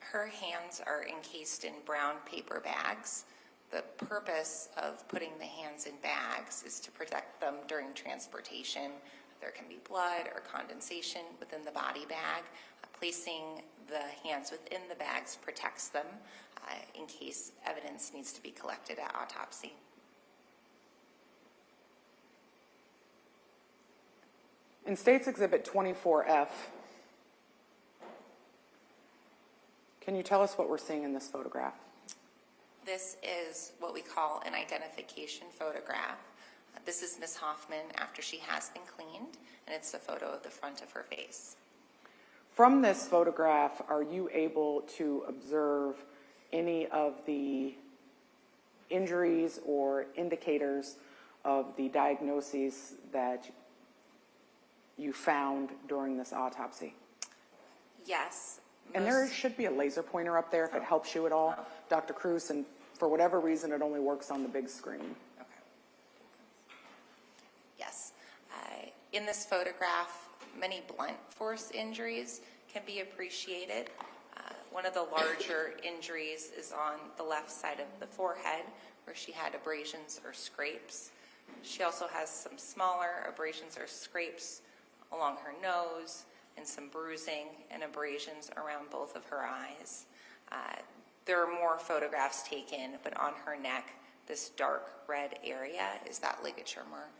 Her hands are encased in brown paper bags. The purpose of putting the hands in bags is to protect them during transportation. There can be blood or condensation within the body bag. Placing the hands within the bags protects them in case evidence needs to be collected at autopsy. In State's Exhibit 24F, can you tell us what we're seeing in this photograph? This is what we call an identification photograph. This is Ms. Hoffman after she has been cleaned, and it's a photo of the front of her face. From this photograph, are you able to observe any of the injuries or indicators of the diagnoses that you found during this autopsy? Yes. And there should be a laser pointer up there if it helps you at all, Dr. Cruz, and for whatever reason, it only works on the big screen. Okay. Yes. In this photograph, many blunt force injuries can be appreciated. One of the larger injuries is on the left side of the forehead, where she had abrasions or scrapes. She also has some smaller abrasions or scrapes along her nose, and some bruising and abrasions around both of her eyes. There are more photographs taken, but on her neck, this dark red area is that ligature mark.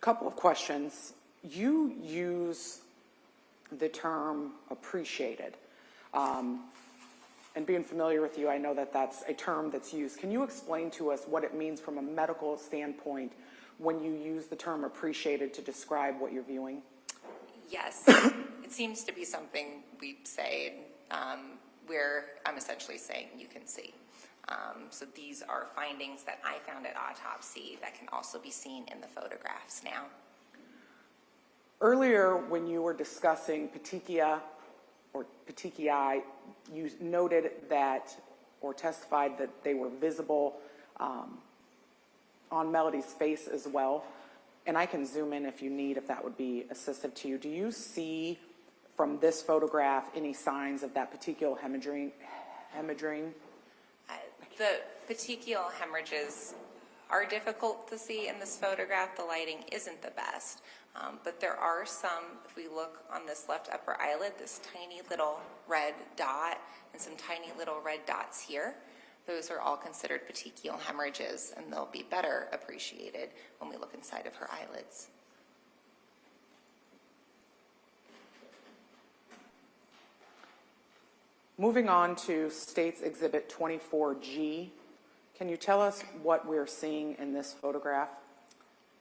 Couple of questions. You use the term appreciated. And being familiar with you, I know that that's a term that's used. Can you explain to us what it means from a medical standpoint when you use the term appreciated to describe what you're viewing? Yes, it seems to be something we say where I'm essentially saying you can see. So these are findings that I found at autopsy that can also be seen in the photographs now. Earlier, when you were discussing petechia or petechiae, you noted that or testified that they were visible on Melody's face as well. And I can zoom in if you need, if that would be assistive to you. Do you see from this photograph any signs of that petechial hemorrhaging? The petechial hemorrhages are difficult to see in this photograph. The lighting isn't the best, but there are some. If we look on this left upper eyelid, this tiny little red dot and some tiny little red dots here. Those are all considered petechial hemorrhages, and they'll be better appreciated when we look inside of her eyelids. Moving on to State's Exhibit 24G, can you tell us what we're seeing in this photograph?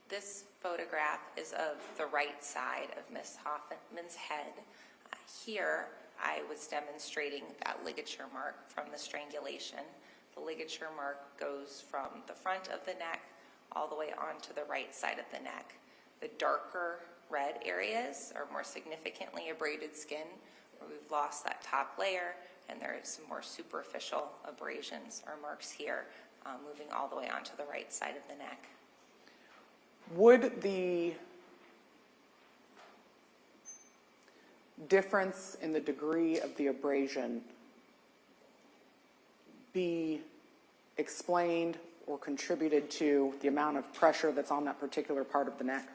This photograph is of the right side of Ms. Hoffman's head. Here, I was demonstrating that ligature mark from the strangulation. The ligature mark goes from the front of the neck all the way onto the right side of the neck. The darker red areas are more significantly abraded skin, where we've lost that top layer, and there is some more superficial abrasions or marks here, moving all the way onto the right side of the neck. Would the difference in the degree of the abrasion be explained or contributed to the amount of pressure that's on that particular part of the neck?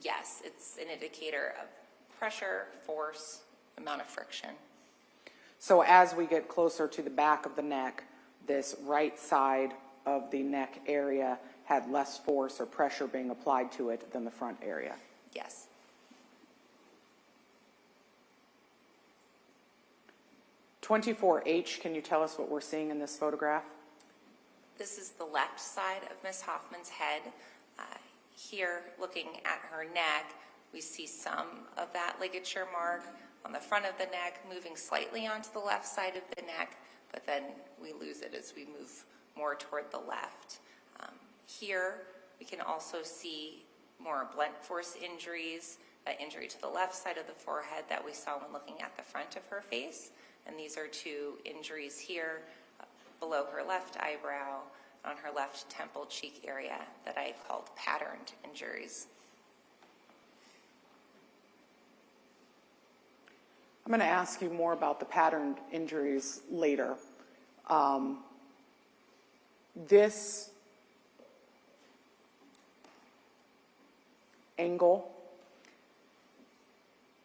Yes, it's an indicator of pressure, force, amount of friction. So as we get closer to the back of the neck, this right side of the neck area had less force or pressure being applied to it than the front area. Yes. (24H), can you tell us what we're seeing in this photograph? This is the left side of Miss Hoffman's head. Here, looking at her neck, we see some of that ligature mark on the front of the neck, moving slightly onto the left side of the neck, but then we lose it as we move more toward the left. Here, we can also see more blunt force injuries, that injury to the left side of the forehead that we saw when looking at the front of her face. And these are two injuries here below her left eyebrow, on her left temple cheek area that I called patterned injuries. I'm going to ask you more about the patterned injuries later. This angle,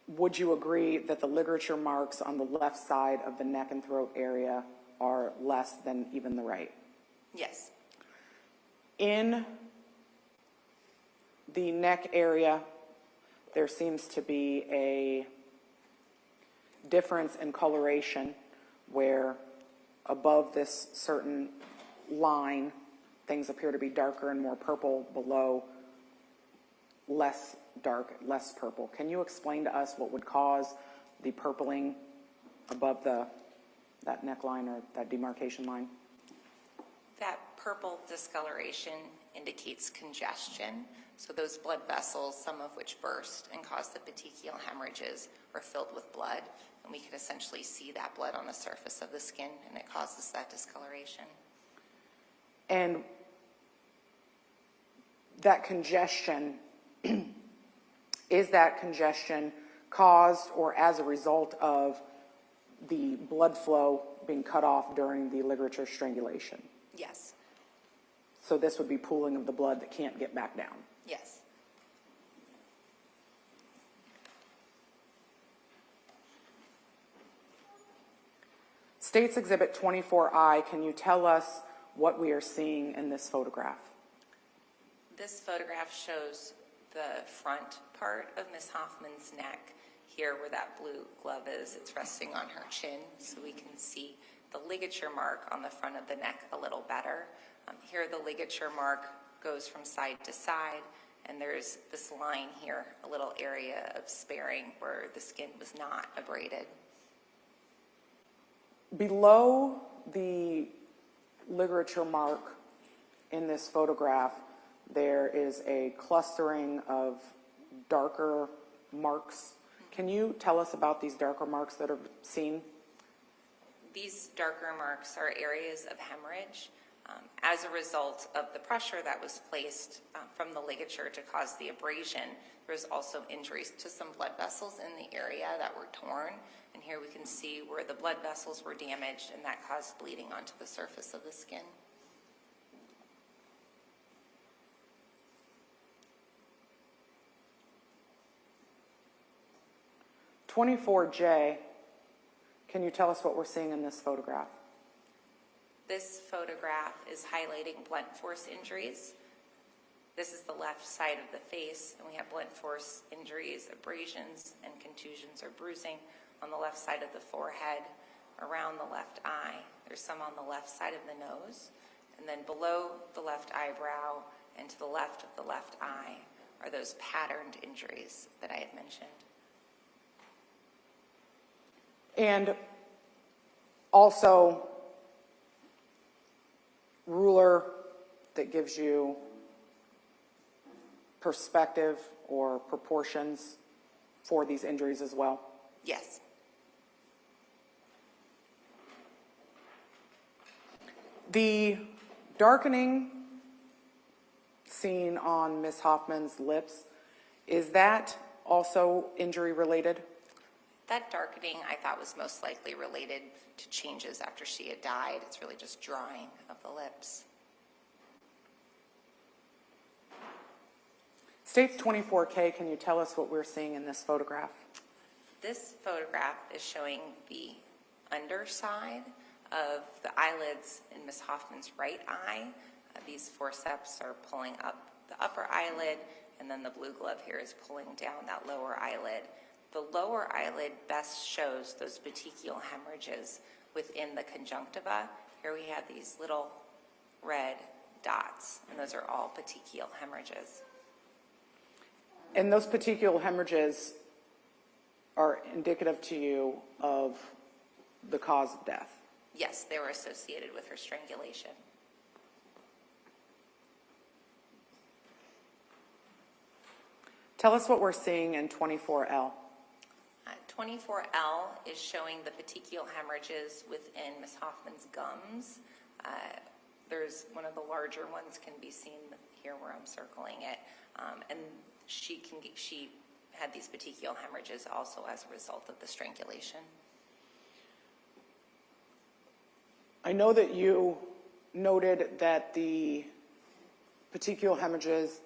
would you agree that the ligature marks on the left side of the neck and throat area are less than even the right? Yes. In the neck area, there seems to be a difference in coloration where above this certain line, things appear to be darker and more purple, below less dark, less purple. Can you explain to us what would cause the purpling above that neckline or that demarcation line? That purple discoloration indicates congestion. So those blood vessels, some of which burst and cause the petechial hemorrhages, are filled with blood. And we can essentially see that blood on the surface of the skin, and it causes that discoloration. And that congestion, is that congestion caused or as a result of the blood flow being cut off during the ligature strangulation? Yes. So this would be pooling of the blood that can't get back down. Yes. States Exhibit 24I, can you tell us what we are seeing in this photograph? This photograph shows the front part of Miss Hoffman's neck. Here where that blue glove is, it's resting on her chin, so we can see the ligature mark on the front of the neck a little better. Here the ligature mark goes from side to side, and there's this line here, a little area of sparing where the skin was not abraded. Below the ligature mark in this photograph, there is a clustering of darker marks. Can you tell us about these darker marks that are seen? These darker marks are areas of hemorrhage as a result of the pressure that was placed from the ligature to cause the abrasion. There was also injuries to some blood vessels in the area that were torn. And here we can see where the blood vessels were damaged, and that caused bleeding onto the surface of the skin. (24J), can you tell us what we're seeing in this photograph? This photograph is highlighting blunt force injuries. This is the left side of the face, and we have blunt force injuries, abrasions, and contusions or bruising on the left side of the forehead, around the left eye. There's some on the left side of the nose, and then below the left eyebrow and to the left of the left eye are those patterned injuries that I had mentioned. And also, ruler that gives you perspective or proportions for these injuries as well? Yes. The darkening seen on Ms. Hoffman's lips, is that also injury related? That darkening I thought was most likely related to changes after she had died. It's really just drawing of the lips. States 24K, can you tell us what we're seeing in this photograph? This photograph is showing the underside of the eyelids in Ms. Hoffman's right eye. These forceps are pulling up the upper eyelid, and then the blue glove here is pulling down that lower eyelid. The lower eyelid best shows those petechial hemorrhages within the conjunctiva. Here we have these little red dots, and those are all petechial hemorrhages. And those petechial hemorrhages are indicative to you of the cause of death? Yes, they were associated with her strangulation. Tell us what we're seeing in 24L. 24L is showing the petechial hemorrhages within Ms. Hoffman's gums. There's one of the larger ones can be seen here where I'm circling it. And she had these petechial hemorrhages also as a result of the strangulation. I know that you noted that the petechial hemorrhages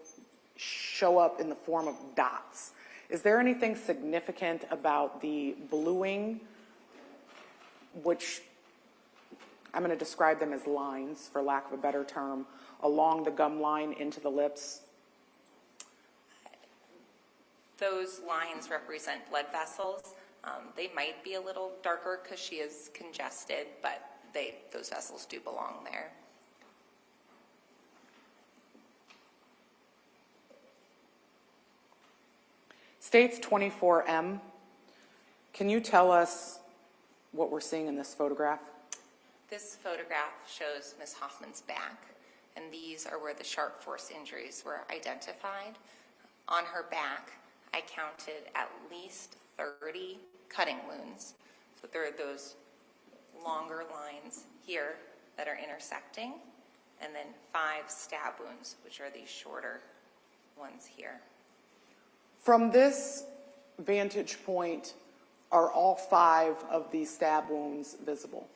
show up in the form of dots. Is there anything significant about the bluing, which I'm going to describe them as lines, for lack of a better term, along the gum line into the lips? Those lines represent blood vessels. They might be a little darker because she is congested, but those vessels do belong there. States 24M, can you tell us what we're seeing in this photograph? This photograph shows Ms. Hoffman's back, and these are where the sharp force injuries were identified. On her back, I counted at least 30 cutting wounds. So there are those longer lines here that are intersecting, and then 5 stab wounds, which are these shorter ones here. From this vantage point, are all 5 of these stab wounds visible?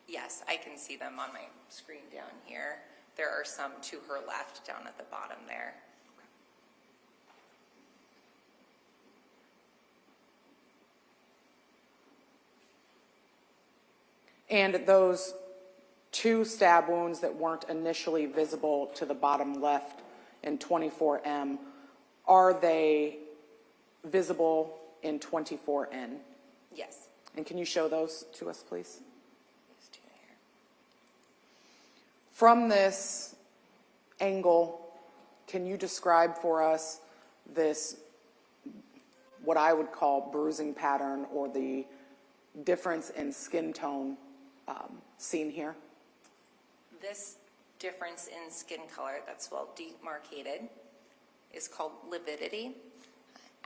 Yes, I can see them on my screen down here. There are some to her left down at the bottom there. And those 2 stab wounds that weren't initially visible to the bottom left in 24M, are they visible in 24N? Yes. And can you show those to us, please? These 2 here. From this angle, can you describe for us this, what I would call bruising pattern, or the difference in skin tone seen here? This difference in skin color that's well demarcated is called lividity.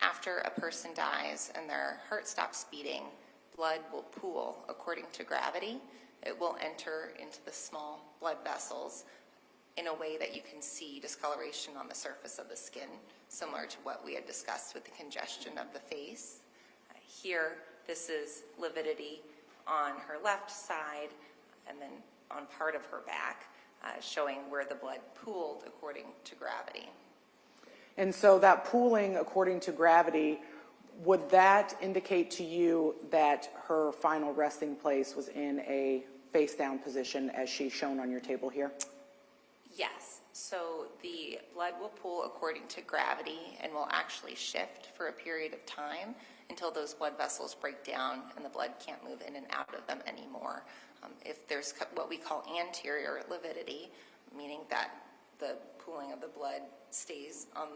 After a person dies and their heart stops beating, blood will pool according to gravity. It will enter into the small blood vessels in a way that you can see discoloration on the surface of the skin, similar to what we had discussed with the congestion of the face. Here, this is lividity on her left side, and then on part of her back, showing where the blood pooled according to gravity. And so that pooling according to gravity, would that indicate to you that her final resting place was in a face down position as she's shown on your table here? Yes, so the blood will pool according to gravity and will actually shift for a period of time until those blood vessels break down and the blood can't move in and out of them anymore. If there's what we call anterior lividity, meaning that the pooling of the blood stays on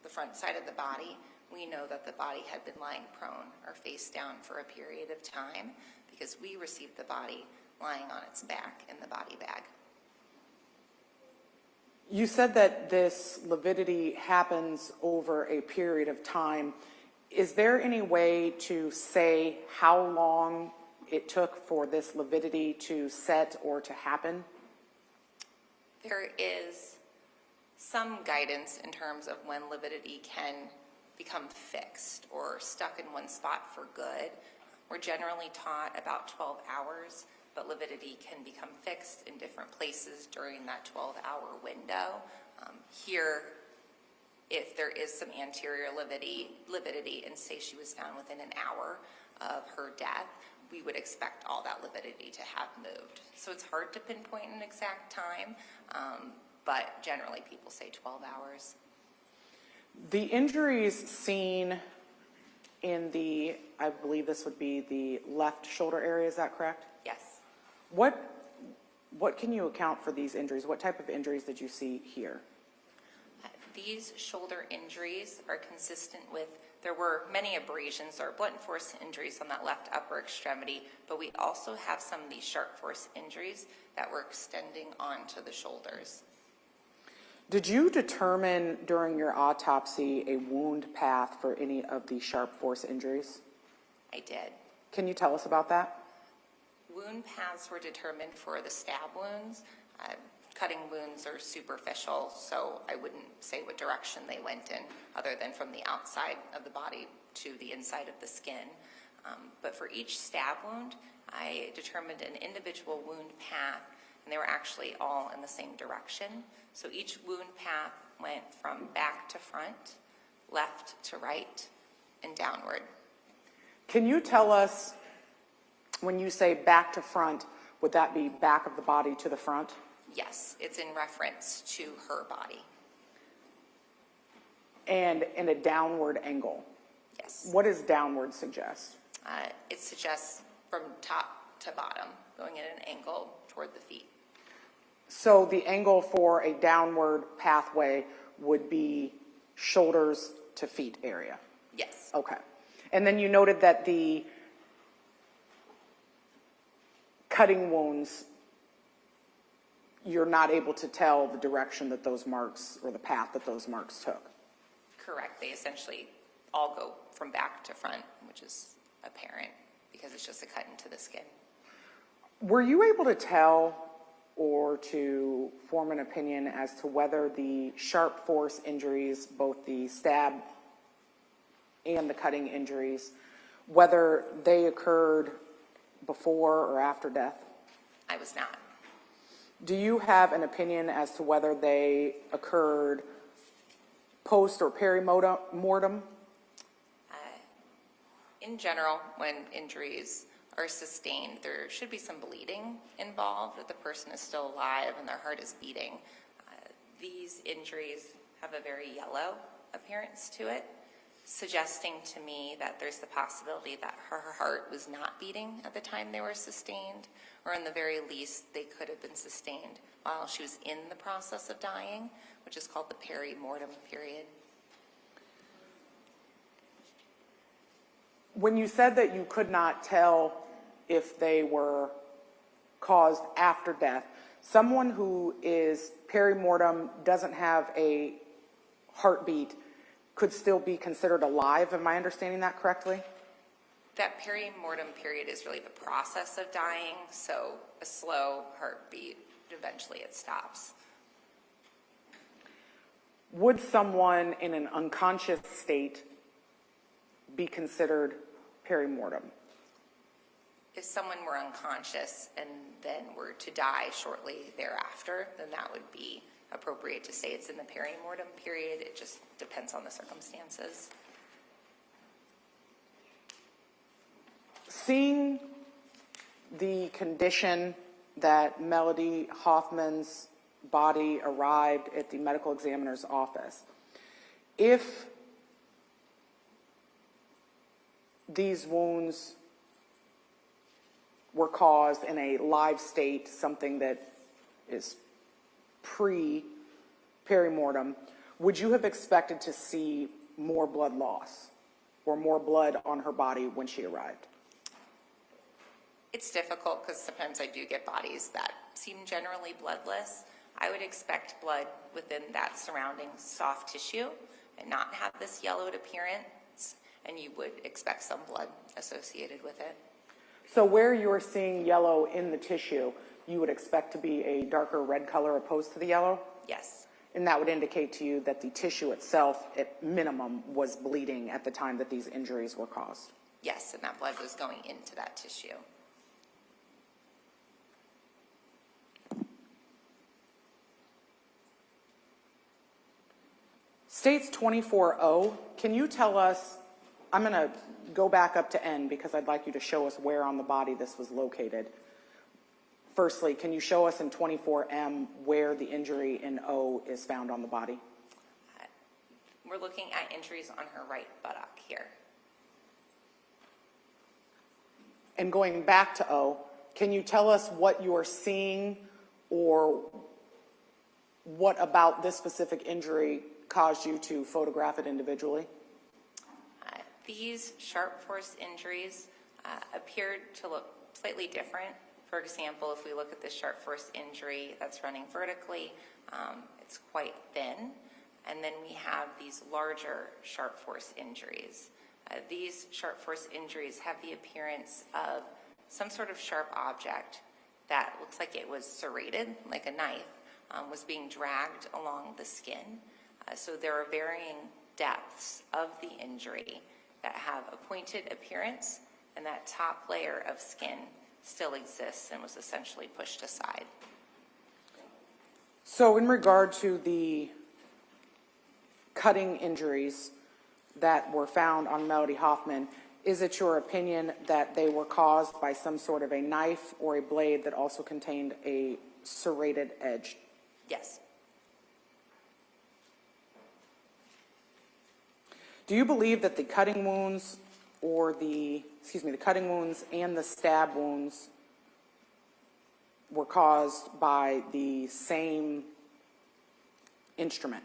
the front side of the body, we know that the body had been lying prone or face down for a period of time because we received the body lying on its back in the body bag. You said that this lividity happens over a period of time. Is there any way to say how long it took for this lividity to set or to happen? There is some guidance in terms of when lividity can become fixed or stuck in one spot for good. We're generally taught about 12 hours, but lividity can become fixed in different places during that 12-hour window. Here, if there is some anterior lividity, and say she was found within an hour of her death, we would expect all that lividity to have moved. So it's hard to pinpoint an exact time, but generally people say 12 hours. The injuries seen in the, I believe this would be the left shoulder area, is that correct? Yes. What can you account for these injuries? What type of injuries did you see here? These shoulder injuries are consistent with, there were many abrasions or blunt force injuries on that left upper extremity, but we also have some of these sharp force injuries that were extending onto the shoulders. Did you determine during your autopsy a wound path for any of the sharp force injuries? I did. Can you tell us about that? Wound paths were determined for the stab wounds. Cutting wounds are superficial, so I wouldn't say what direction they went in, other than from the outside of the body to the inside of the skin. But for each stab wound, I determined an individual wound path, and they were actually all in the same direction. So each wound path went from back to front, left to right, and downward. Can you tell us, when you say back to front, would that be back of the body to the front? Yes, it's in reference to her body. And in a downward angle? Yes. What does downward suggest? It suggests from top to bottom, going at an angle toward the feet. So the angle for a downward pathway would be shoulders to feet area? Yes. Okay. And then you noted that the cutting wounds, you're not able to tell the direction that those marks, or the path that those marks took. Correct. They essentially all go from back to front, which is apparent because it's just a cut into the skin. Were you able to tell or to form an opinion as to whether the sharp force injuries, both the stab and the cutting injuries, whether they occurred before or after death? I was not. Do you have an opinion as to whether they occurred post or peri-mortem? In general, when injuries are sustained, there should be some bleeding involved, that the person is still alive and their heart is beating. These injuries have a very yellow appearance to it, suggesting to me that there's the possibility that her heart was not beating at the time they were sustained, or in the very least, they could have been sustained while she was in the process of dying, which is called the peri-mortem period. When you said that you could not tell if they were caused after death, someone who is peri-mortem, doesn't have a heartbeat, could still be considered alive. Am I understanding that correctly? That peri-mortem period is really the process of dying, so a slow heartbeat, eventually it stops. Would someone in an unconscious state be considered peri-mortem? If someone were unconscious and then were to die shortly thereafter, then that would be appropriate to say it's in the peri-mortem period. It just depends on the circumstances. Seeing the condition that Melody Hoffman's body arrived at the medical examiner's office, if these wounds were caused in a live state, something that is pre-peri-mortem, would you have expected to see more blood loss or more blood on her body when she arrived? It's difficult because sometimes I do get bodies that seem generally bloodless. I would expect blood within that surrounding soft tissue and not have this yellowed appearance, and you would expect some blood associated with it. So where you're seeing yellow in the tissue, you would expect to be a darker red color opposed to the yellow? Yes. And that would indicate to you that the tissue itself, at minimum, was bleeding at the time that these injuries were caused. Yes, and that blood was going into that tissue. States 24O, can you tell us, I'm going to go back up to N because I'd like you to show us where on the body this was located. Firstly, can you show us in 24M where the injury in O is found on the body? We're looking at injuries on her right buttock here. And going back to O, can you tell us what you're seeing or what about this specific injury caused you to photograph it individually? These sharp force injuries appeared to look slightly different. For example, if we look at this sharp force injury that's running vertically, it's quite thin. And then we have these larger sharp force injuries. These sharp force injuries have the appearance of some sort of sharp object that looks like it was serrated, like a knife, was being dragged along the skin. So there are varying depths of the injury that have a pointed appearance, and that top layer of skin still exists and was essentially pushed aside. So in regard to the cutting injuries that were found on Melody Hoffman, is it your opinion that they were caused by some sort of a knife or a blade that also contained a serrated edge? Yes. Do you believe that the cutting wounds or the cutting wounds and the stab wounds were caused by the same instrument?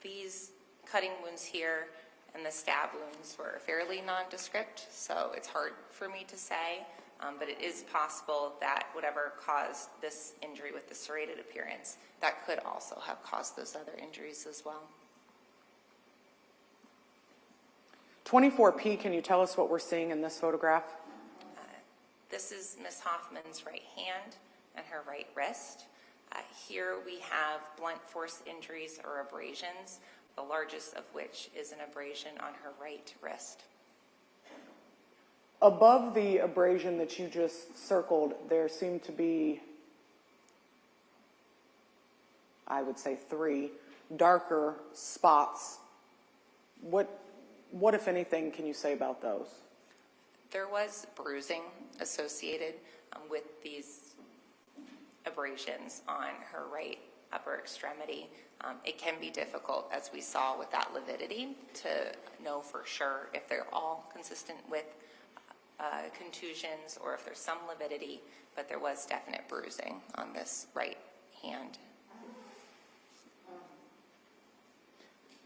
These cutting wounds here and the stab wounds were fairly nondescript, so it's hard for me to say, but it is possible that whatever caused this injury with the serrated appearance, that could also have caused those other injuries as well. 24P, can you tell us what we're seeing in this photograph? This is Ms. Hoffman's right hand and her right wrist. Here we have blunt force injuries or abrasions, the largest of which is an abrasion on her right wrist. Above the abrasion that you just circled, there seem to be, I would say, 3 darker spots. What, if anything, can you say about those? There was bruising associated with these abrasions on her right upper extremity. It can be difficult, as we saw with that lividity, to know for sure if they're all consistent with contusions or if there's some lividity, but there was definite bruising on this right hand.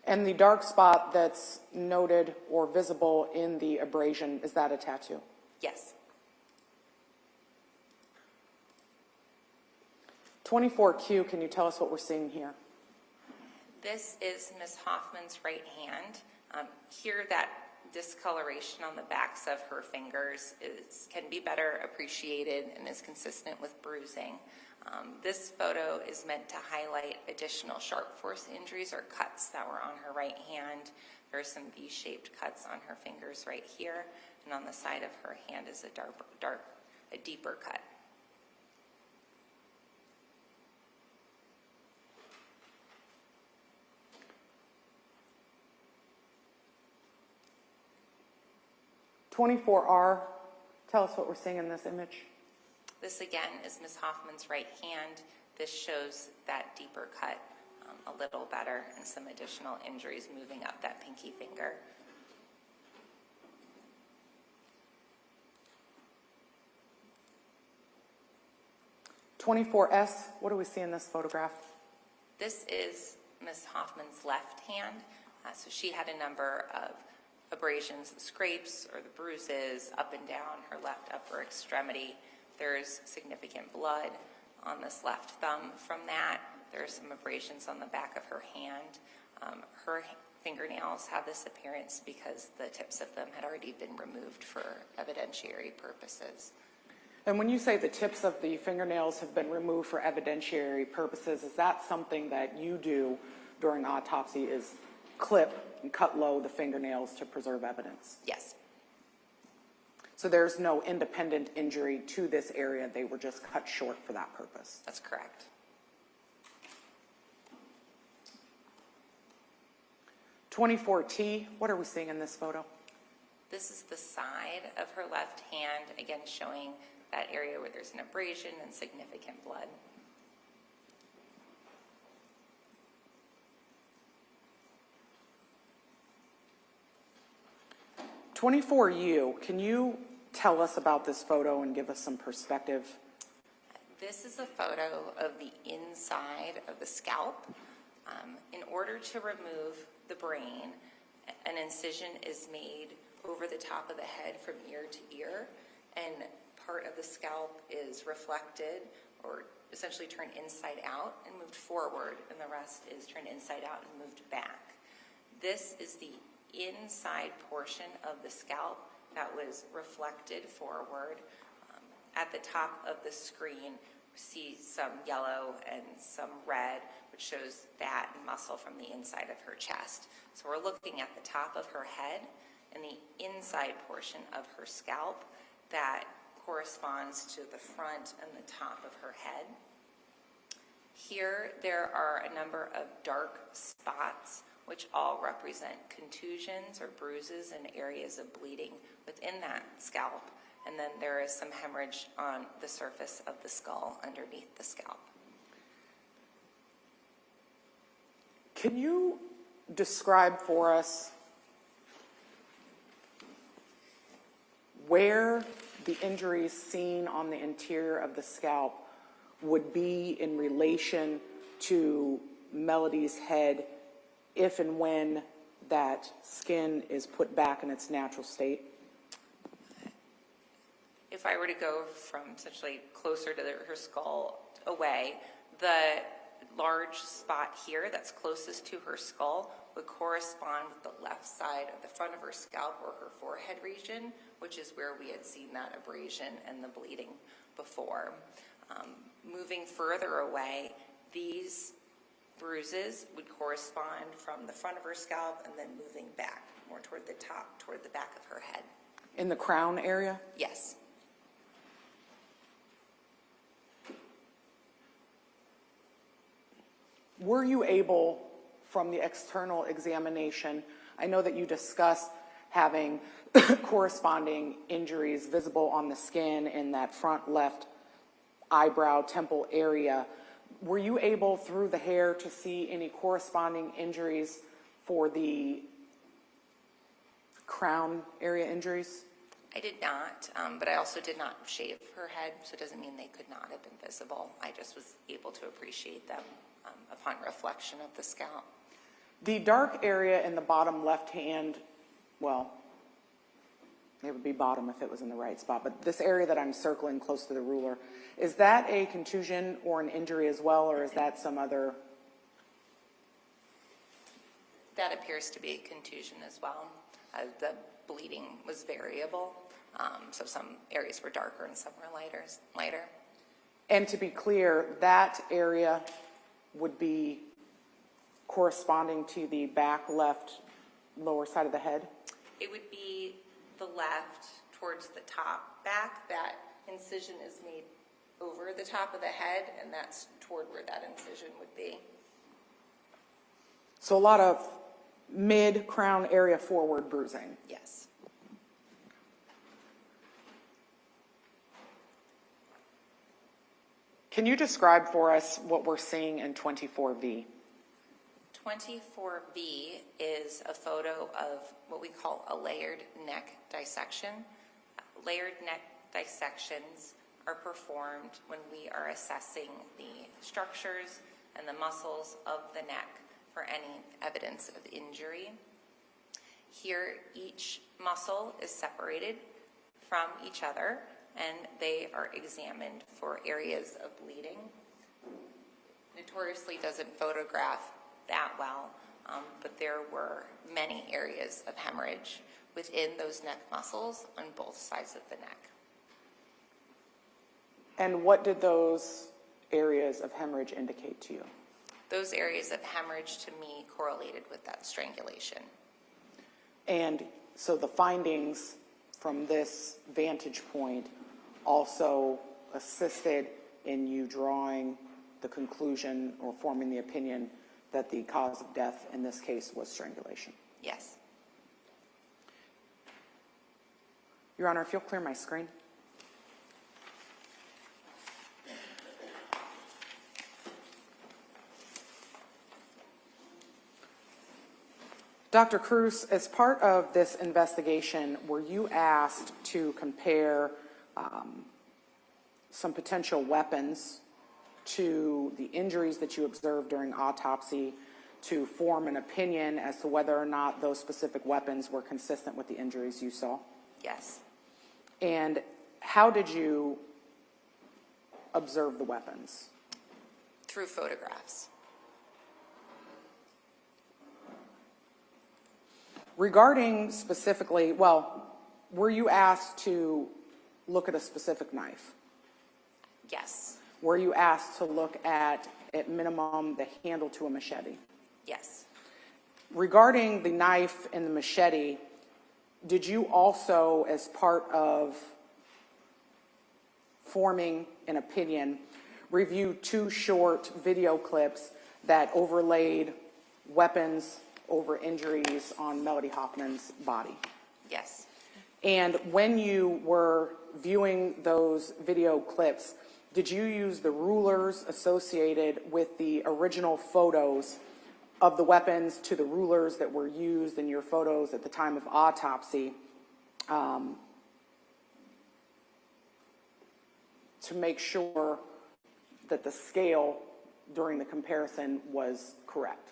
And the dark spot that's noted or visible in the abrasion, is that a tattoo? Yes. 24Q, can you tell us what we're seeing here? This is Ms. Hoffman's right hand. Here, that discoloration on the backs of her fingers can be better appreciated and is consistent with bruising. This photo is meant to highlight additional sharp force injuries or cuts that were on her right hand. There are some V-shaped cuts on her fingers right here, and on the side of her hand is a deeper cut. R, tell us what we're seeing in this image. This again is Ms. Hoffman's right hand. This shows that deeper cut a little better and some additional injuries moving up that pinky finger. S, what do we see in this photograph? This is Ms. Hoffman's left hand. So she had a number of abrasions, the scrapes or the bruises up and down her left upper extremity. There's significant blood on this left thumb from that. There's some abrasions on the back of her hand. Her fingernails have this appearance because the tips of them had already been removed for evidentiary purposes. And when you say the tips of the fingernails have been removed for evidentiary purposes, is that something that you do during autopsy, is clip and cut low the fingernails to preserve evidence? Yes. So there's no independent injury to this area, they were just cut short for that purpose? That's correct. 24T, what are we seeing in this photo? This is the side of her left hand, again showing that area where there's an abrasion and significant blood. "24U, can you tell us about this photo and give us some perspective? This is a photo of the inside of the scalp. In order to remove the brain, an incision is made over the top of the head from ear to ear, and part of the scalp is reflected or essentially turned inside out and moved forward, and the rest is turned inside out and moved back. This is the inside portion of the scalp that was reflected forward. At the top of the screen, we see some yellow and some red, which shows fat and muscle from the inside of her chest. So we're looking at the top of her head and the inside portion of her scalp that corresponds to the front and the top of her head. Here, there are a number of dark spots which all represent contusions or bruises and areas of bleeding within that scalp. And then there is some hemorrhage on the surface of the skull underneath the scalp. Can you describe for us where the injuries seen on the interior of the scalp would be in relation to Melody's head if and when that skin is put back in its natural state? If I were to go from essentially closer to her skull away, the large spot here that's closest to her skull would correspond with the left side of the front of her scalp or her forehead region, which is where we had seen that abrasion and the bleeding before. Moving further away, these bruises would correspond from the front of her scalp and then moving back more toward the top, toward the back of her head. In the crown area? Yes. Were you able, from the external examination, I know that you discussed having corresponding injuries visible on the skin in that front left eyebrow temple area. Were you able, through the hair, to see any corresponding injuries for the crown area injuries? I did not, but I also did not shave her head, so it doesn't mean they could not have been visible. I just was able to appreciate them upon reflection of the scalp. The dark area in the bottom left hand, well, it would be bottom if it was in the right spot, but this area that I'm circling close to the ruler, is that a contusion or an injury as well, or is that some other? That appears to be a contusion as well. The bleeding was variable, so some areas were darker and some were lighter. And to be clear, that area would be corresponding to the back left lower side of the head? It would be the left towards the top back. That incision is made over the top of the head, and that's toward where that incision would be. So a lot of mid-crown area forward bruising. Yes. Can you describe for us what we're seeing in 24V? 24B is a photo of what we call a layered neck dissection. Layered neck dissections are performed when we are assessing the structures and the muscles of the neck for any evidence of injury. Here, each muscle is separated from each other, and they are examined for areas of bleeding. Notoriously doesn't photograph that well, but there were many areas of hemorrhage within those neck muscles on both sides of the neck. And what did those areas of hemorrhage indicate to you? Those areas of hemorrhage to me correlated with that strangulation. And so the findings from this vantage point also assisted in you drawing the conclusion or forming the opinion that the cause of death in this case was strangulation. Yes. Your Honor, if you'll clear my screen. Dr. Cruz, as part of this investigation, were you asked to compare some potential weapons to the injuries that you observed during autopsy to form an opinion as to whether or not those specific weapons were consistent with the injuries you saw? Yes. And how did you observe the weapons? Through photographs. Regarding specifically, well, were you asked to look at a specific knife? Yes. Were you asked to look at minimum, the handle to a machete? Yes. Regarding the knife and the machete, did you also, as part of forming an opinion, review 2 short video clips that overlaid weapons over injuries on Melody Hoffmanin's body? Yes. And when you were viewing those video clips, did you use the rulers associated with the original photos of the weapons to the rulers that were used in your photos at the time of autopsy to make sure that the scale during the comparison was correct?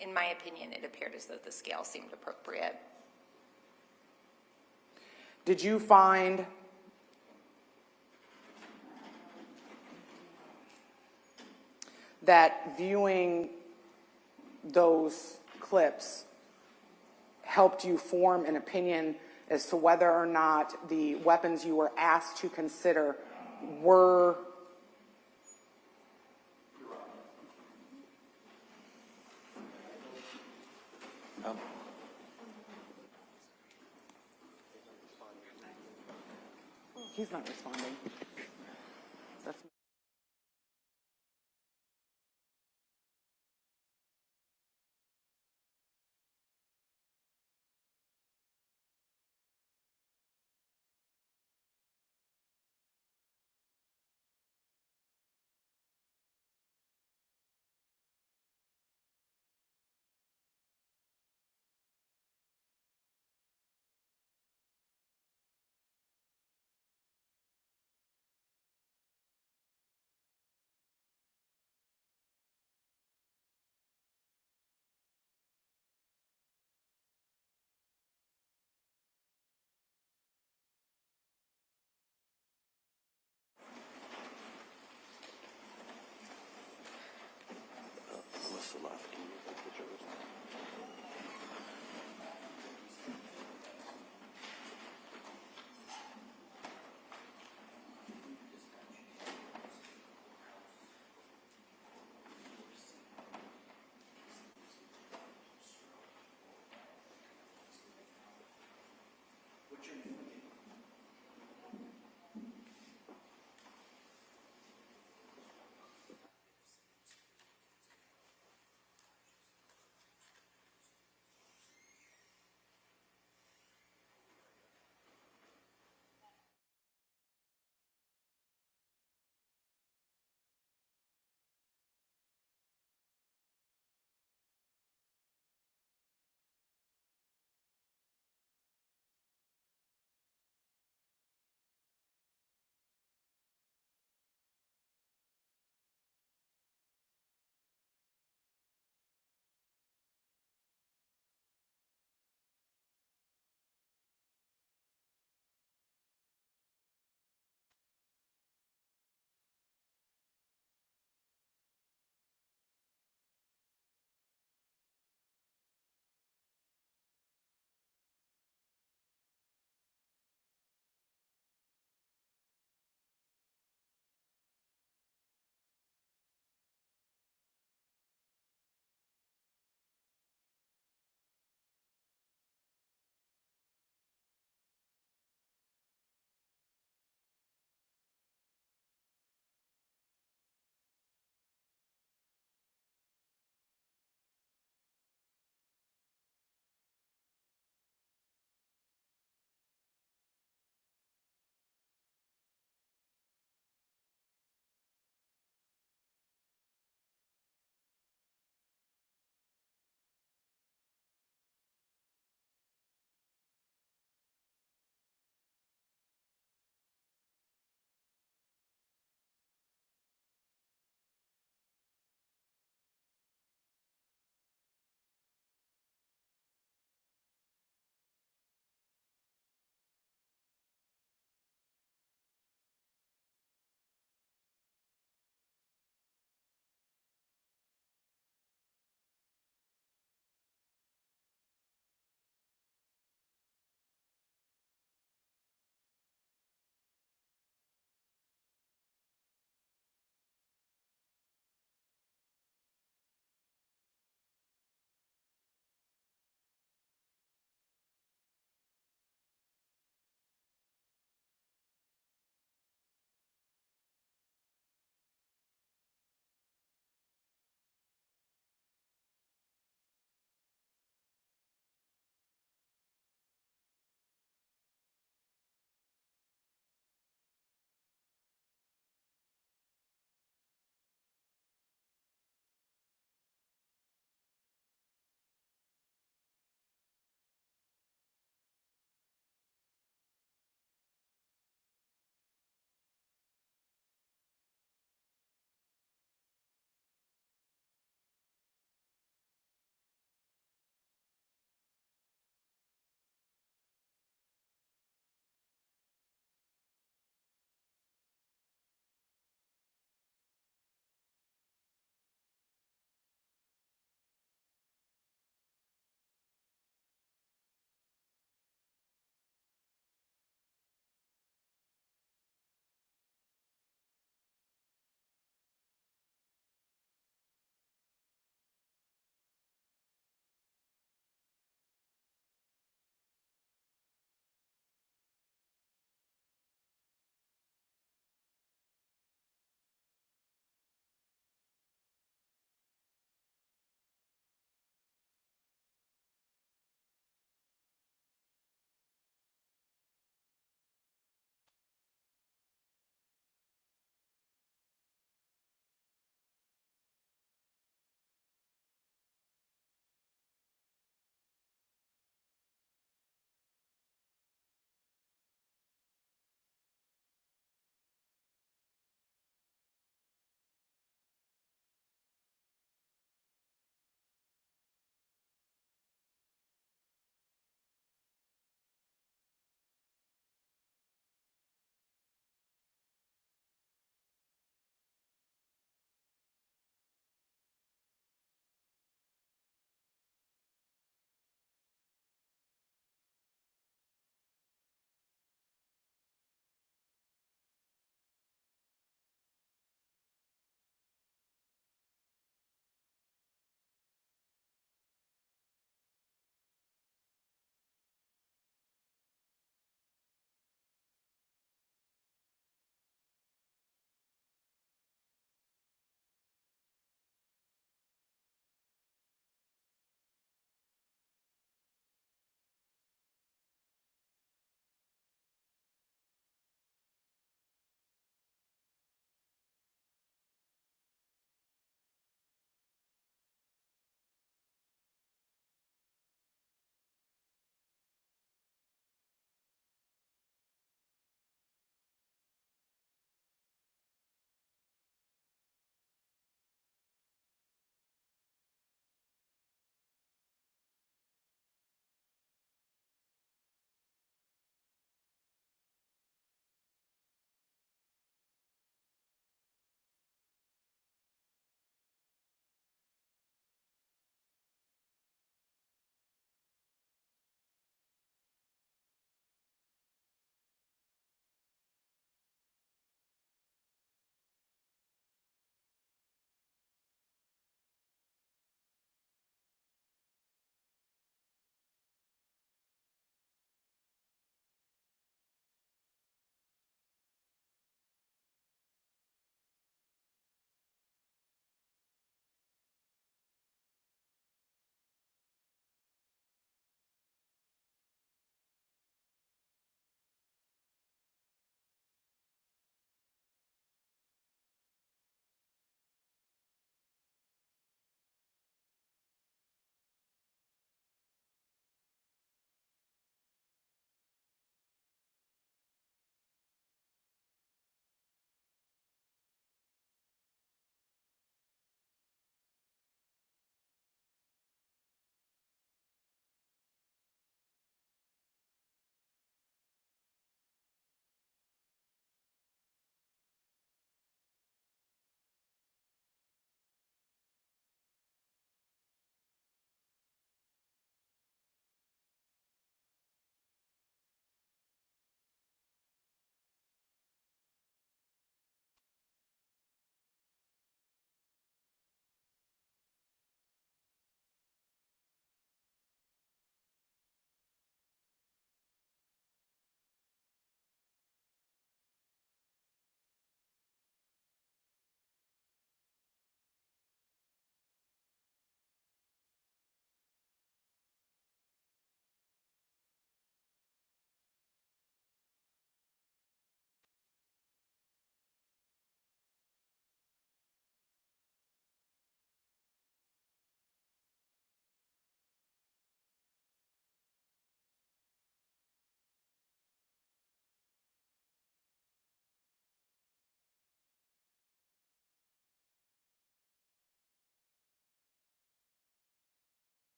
In my opinion, it appeared as though the scale seemed appropriate. Did you find that viewing those clips helped you form an opinion as to whether or not the weapons you were asked to consider were He's not responding. That's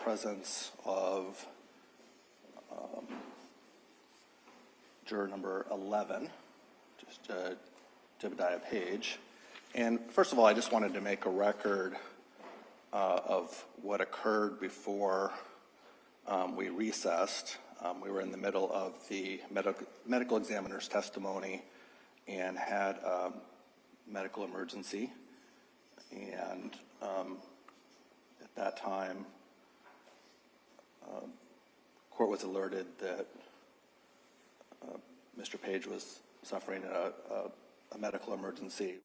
presence of juror number 11, just Jebediah Page. And first of all, I just wanted to make a record of what occurred before we recessed. We were in the middle of the medical examiner's testimony and had a medical emergency. And at that time, court was alerted that Mr. Page was suffering a medical emergency.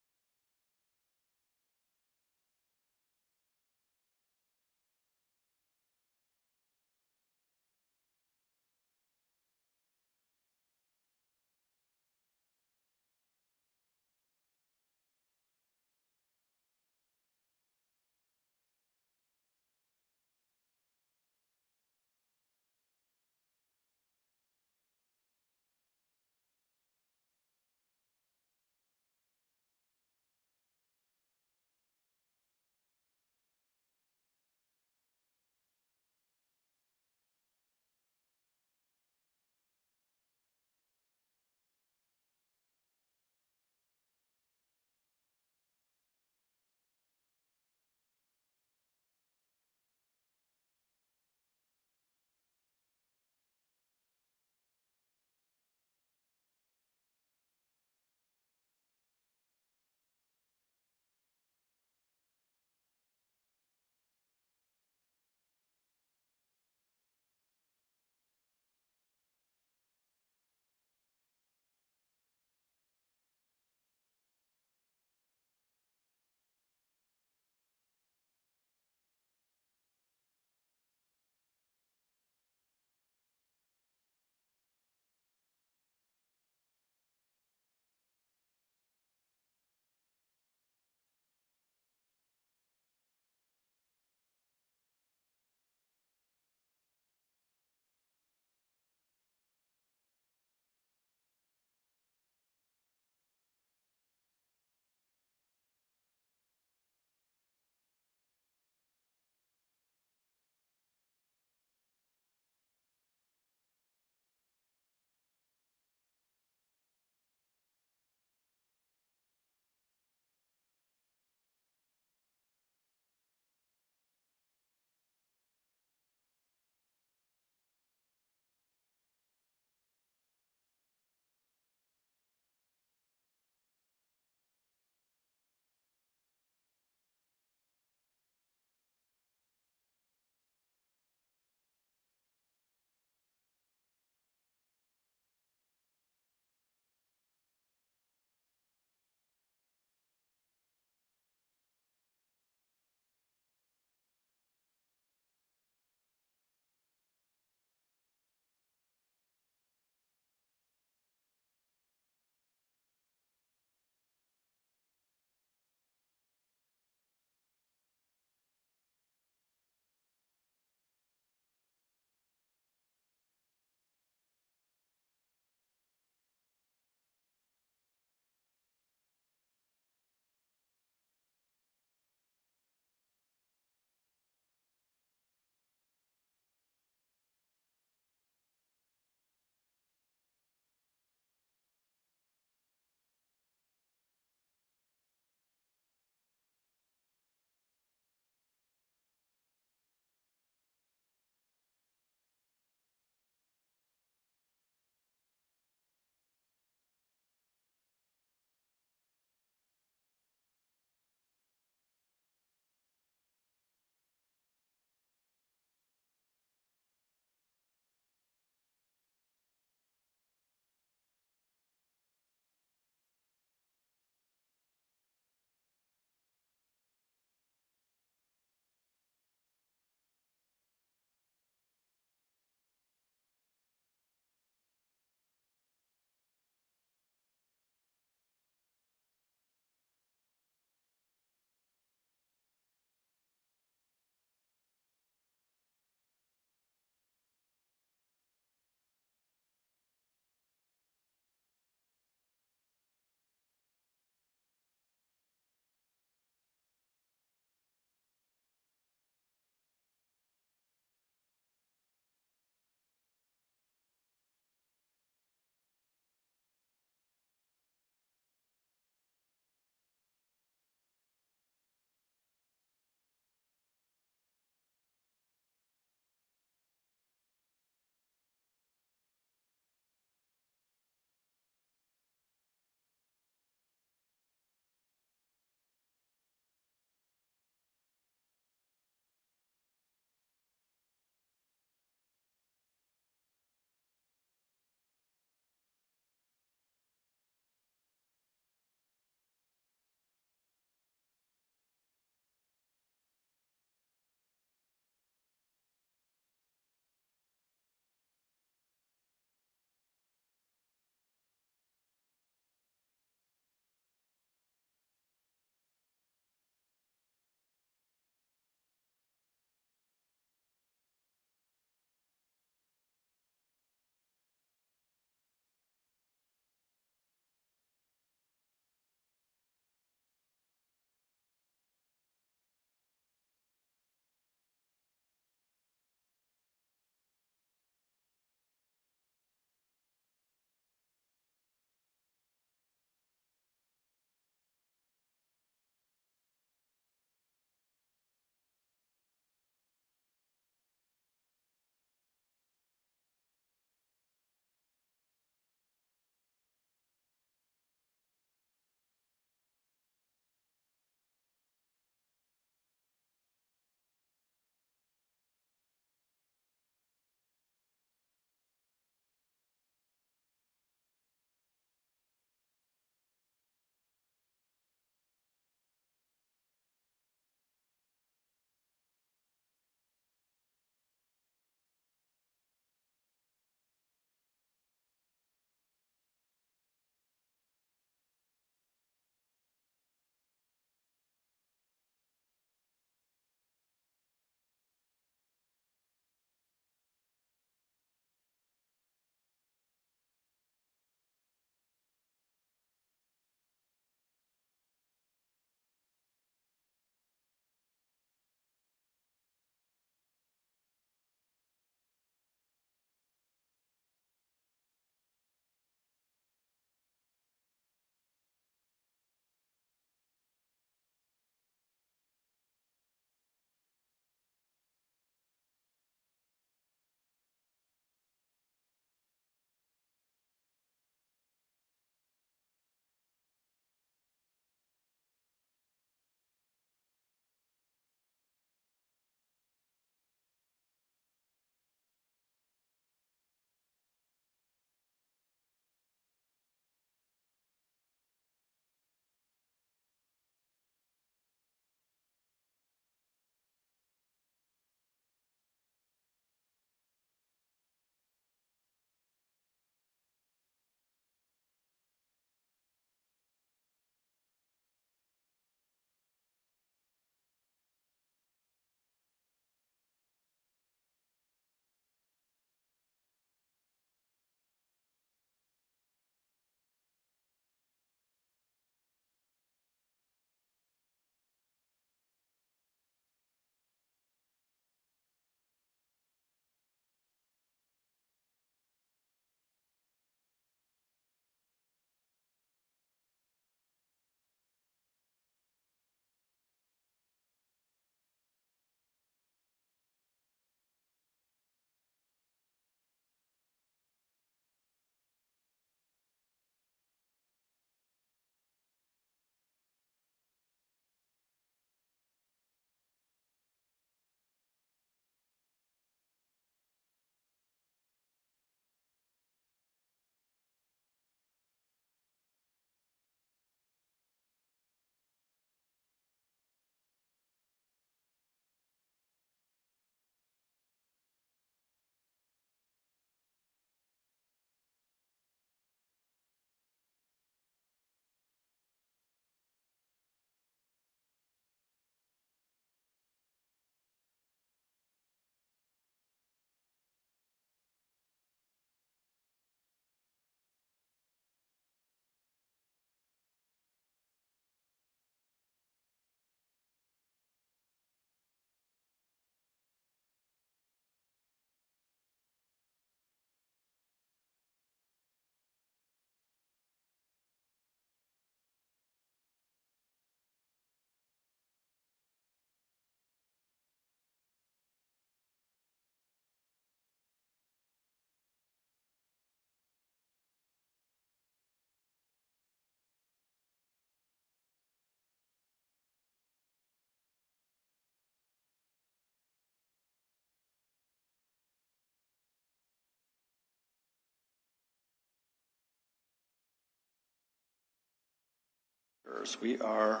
Honors, we are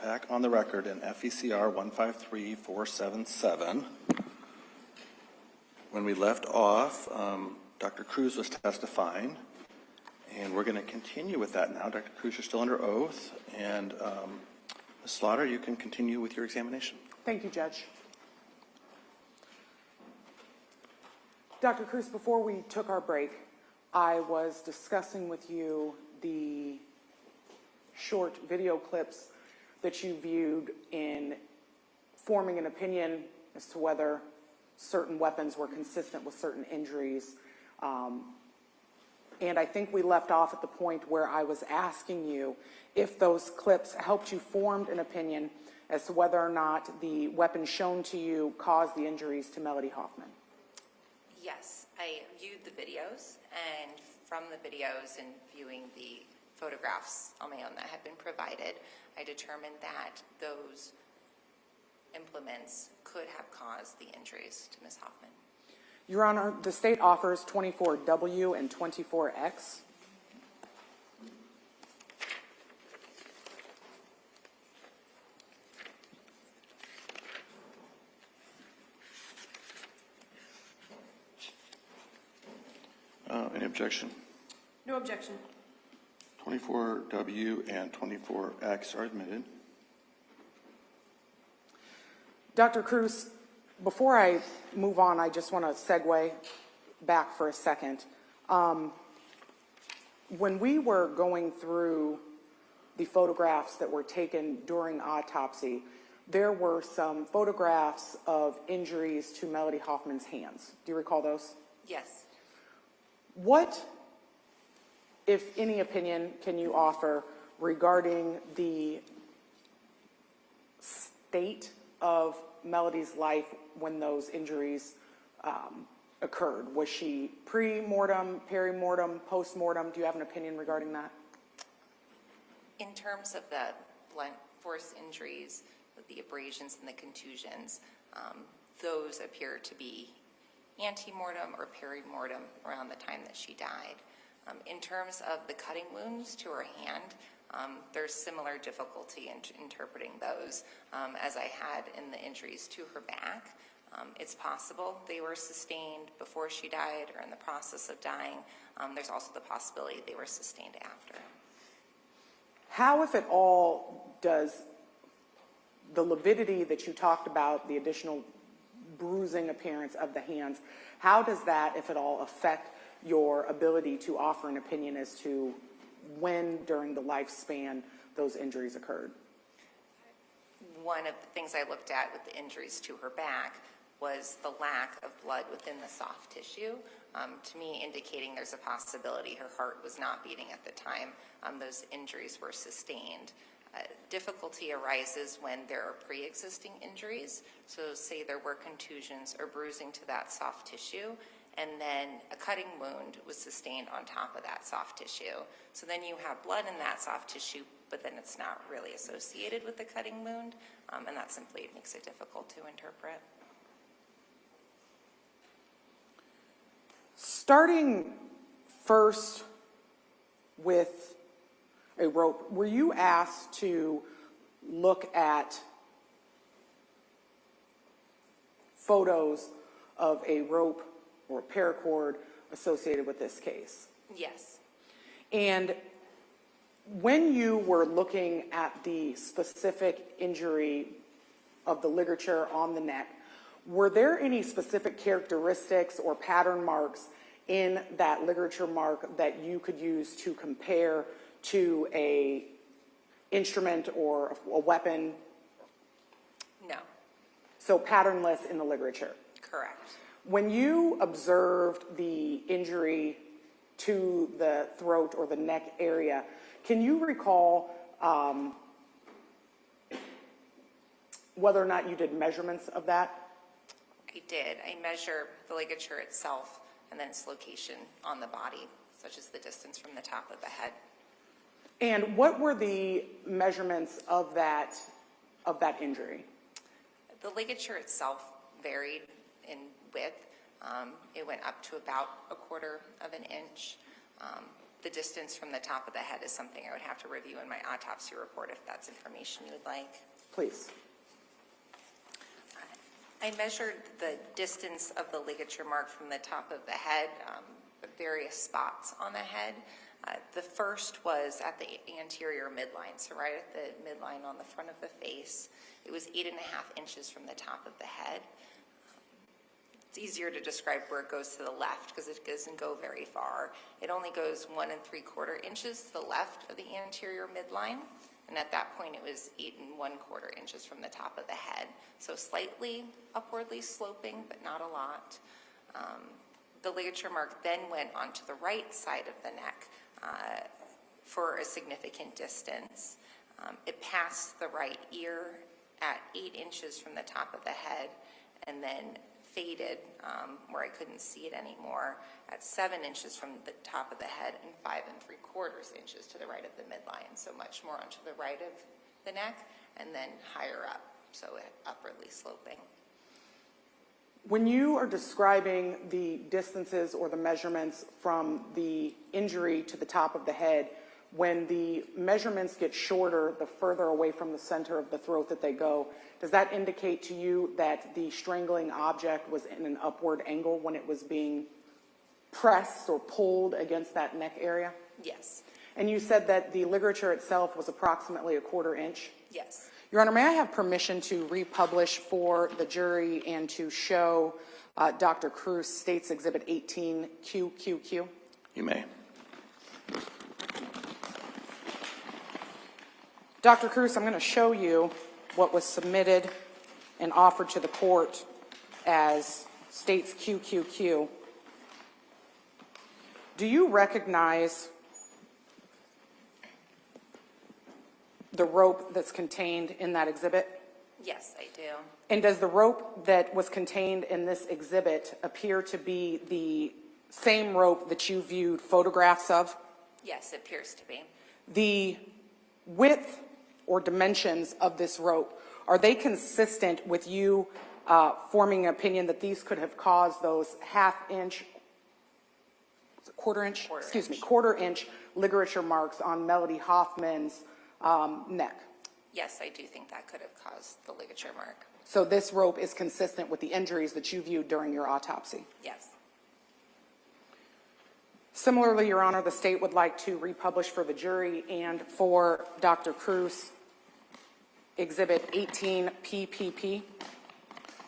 back on the record in FECR 153477. When we left off, Dr. Cruz was testifying, and we're going to continue with that now. Dr. Cruz, you're still under oath, and Ms. Slaughter, you can continue with your examination. Thank you, Judge. Dr. Cruz, before we took our break, I was discussing with you the short video clips that you viewed in forming an opinion as to whether certain weapons were consistent with certain injuries. And I think we left off at the point where I was asking you if those clips helped you form an opinion as to whether or not the weapon shown to you caused the injuries to Melody Hoffman. Yes, I viewed the videos, and from the videos and viewing the photographs on my own that had been provided, I determined that those implements could have caused the injuries to Ms. Hoffman. Your Honor, the state offers 24W and 24X. Any objection? No objection. 24W and 24X are admitted. Dr. Cruz, before I move on, I just want to segue back for a second. When we were going through the photographs that were taken during autopsy, there were some photographs of injuries to Melody Hoffman's hands. Do you recall those? Yes. What, if any, opinion can you offer regarding the state of Melody's life when those injuries occurred? Was she pre-mortem, peri-mortem, post-mortem? Do you have an opinion regarding that? In terms of the blunt force injuries, the abrasions and the contusions, those appear to be ante-mortem or peri-mortem around the time that she died. In terms of the cutting wounds to her hand, there's similar difficulty in interpreting those as I had in the injuries to her back. It's possible they were sustained before she died or in the process of dying. There's also the possibility they were sustained after. How, if at all, does the lividity that you talked about, the additional bruising appearance of the hands, how does that, if at all, affect your ability to offer an opinion as to when during the lifespan those injuries occurred? One of the things I looked at with the injuries to her back was the lack of blood within the soft tissue, to me indicating there's a possibility her heart was not beating at the time those injuries were sustained. Difficulty arises when there are pre-existing injuries, so say there were contusions or bruising to that soft tissue, and then a cutting wound was sustained on top of that soft tissue. So then you have blood in that soft tissue, but then it's not really associated with the cutting wound, and that simply makes it difficult to interpret. Starting first with a rope, were you asked to look at photos of a rope or a paracord associated with this case? Yes. And when you were looking at the specific injury of the ligature on the neck, were there any specific characteristics or pattern marks in that ligature mark that you could use to compare to a instrument or a weapon? No. So patternless in the ligature. Correct. When you observed the injury to the throat or the neck area, can you recall whether or not you did measurements of that? I did. I measure the ligature itself and then its location on the body, such as the distance from the top of the head. And what were the measurements of that injury? The ligature itself varied in width. It went up to about 1/4 of an inch. The distance from the top of the head is something I would have to review in my autopsy report if that's information you would like. Please. I measured the distance of the ligature mark from the top of the head, various spots on the head. The first was at the anterior midline, so right at the midline on the front of the face. It was 8.5 inches from the top of the head. It's easier to describe where it goes to the left because it doesn't go very far. It only goes 1 3/4 inches to the left of the anterior midline. And at that point, it was 8 1/4 inches from the top of the head. So slightly upwardly sloping, but not a lot. The ligature mark then went onto the right side of the neck for a significant distance. It passed the right ear at 8 inches from the top of the head and then faded where I couldn't see it anymore at 7 inches from the top of the head and 5 3/4 inches to the right of the midline. So much more onto the right of the neck and then higher up, so upwardly sloping. When you are describing the distances or the measurements from the injury to the top of the head, when the measurements get shorter, the further away from the center of the throat that they go, does that indicate to you that the strangling object was in an upward angle when it was being pressed or pulled against that neck area? Yes. And you said that the ligature itself was approximately 1/4 inch? Yes. Your Honor, may I have permission to republish for the jury and to show Dr. Cruz State's Exhibit 18QQQ? You may. Dr. Cruz, I'm going to show you what was submitted and offered to the court as State's QQQ. Do you recognize the rope that's contained in that exhibit? Yes, I do. And does the rope that was contained in this exhibit appear to be the same rope that you viewed photographs of? Yes, it appears to be. The width or dimensions of this rope, are they consistent with you forming an opinion that these could have caused those quarter inch ligature marks on Melody Hoffman's neck? Yes, I do think that could have caused the ligature mark. So this rope is consistent with the injuries that you viewed during your autopsy? Yes. Similarly, Your Honor, the state would like to republish for the jury and for Dr. Cruz Exhibit 18PPP.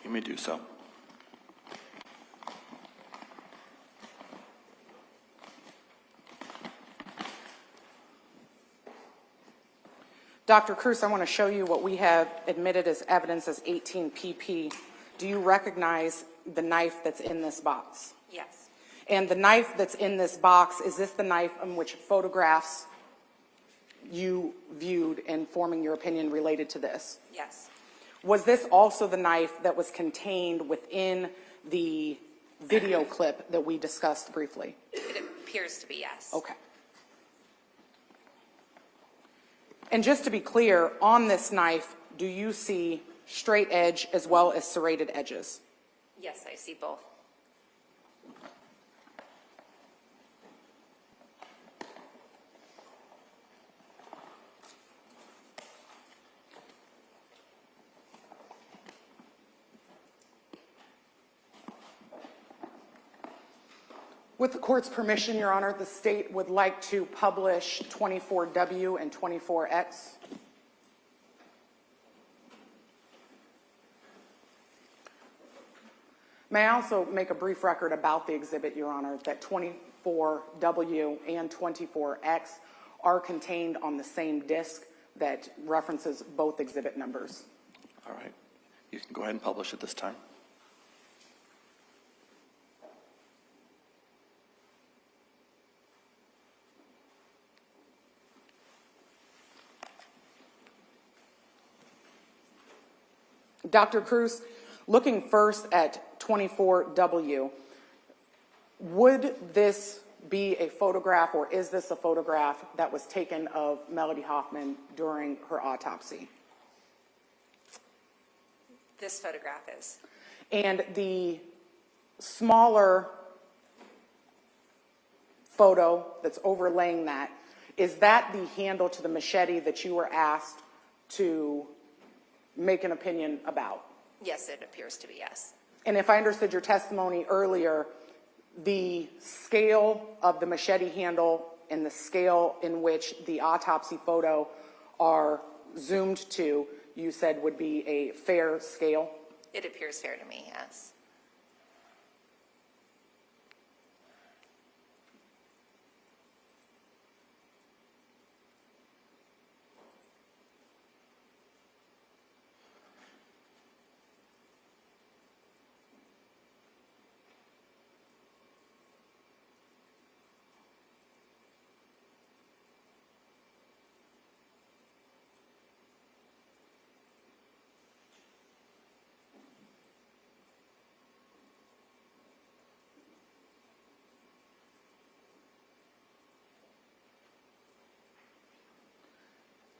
You may do so. Dr. Cruz, I want to show you what we have admitted as evidence as 18PP. Do you recognize the knife that's in this box? Yes. And the knife that's in this box, is this the knife in which photographs you viewed in forming your opinion related to this? Yes. Was this also the knife that was contained within the video clip that we discussed briefly? It appears to be yes. Okay. And just to be clear, on this knife, do you see straight edge as well as serrated edges? Yes, I see both. With the court's permission, Your Honor, the state would like to publish 24W and 24X. May I also make a brief record about the exhibit, Your Honor, that 24W and 24X are contained on the same disc that references both exhibit numbers. All right. You can go ahead and publish at this time. Dr. Cruz, looking first at 24W, would this be a photograph or is this a photograph that was taken of Melody Hoffman during her autopsy? This photograph is. And the smaller photo that's overlaying that, is that the handle to the machete that you were asked to make an opinion about? Yes, it appears to be, yes. And if I understood your testimony earlier, the scale of the machete handle and the scale in which the autopsy photo are zoomed to, you said would be a fair scale? It appears fair to me, yes.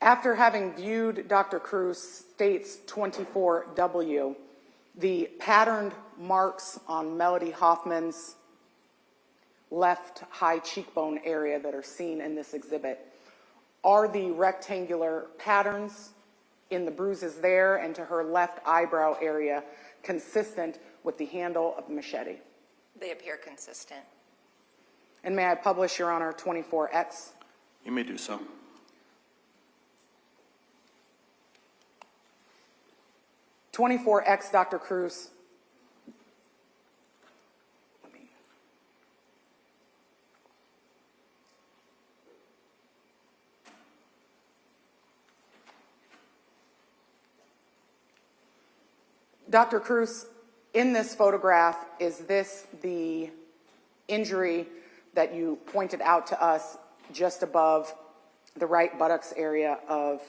After having viewed Dr. Cruz State's 24W, the patterned marks on Melody Hoffman's left high cheekbone area that are seen in this exhibit, are the rectangular patterns in the bruises there and to her left eyebrow area consistent with the handle of the machete? They appear consistent. And may I publish, Your Honor, 24X? You may do so. Dr. Cruz. Dr. Cruz, in this photograph, is this the injury that you pointed out to us just above the right buttocks area of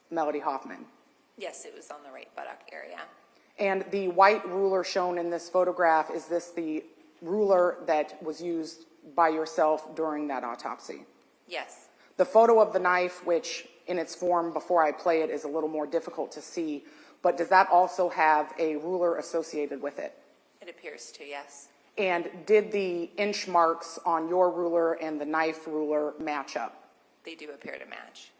Melody Hoffman? Yes, it was on the right buttock area. And the white ruler shown in this photograph, is this the ruler that was used by yourself during that autopsy? Yes. The photo of the knife, which in its form before I play it is a little more difficult to see, but does that also have a ruler associated with it? It appears to, yes. And did the inch marks on your ruler and the knife ruler match up? They do appear to match.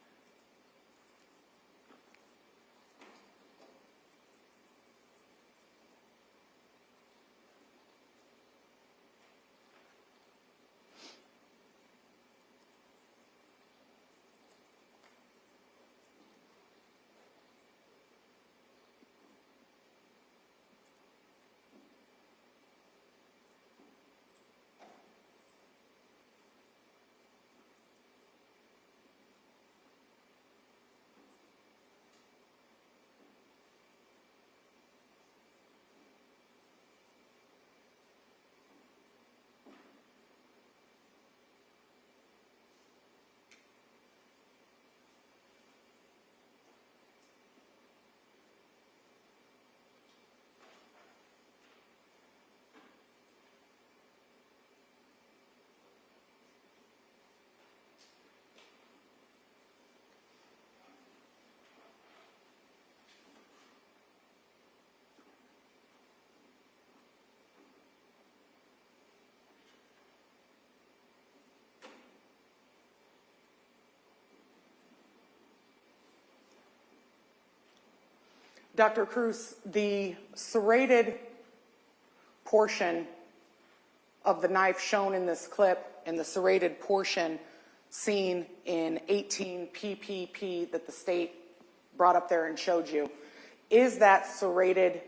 Dr. Cruz, the serrated portion of the knife shown in this clip and the serrated portion seen in 18 PPP that the state brought up there and showed you, is that serrated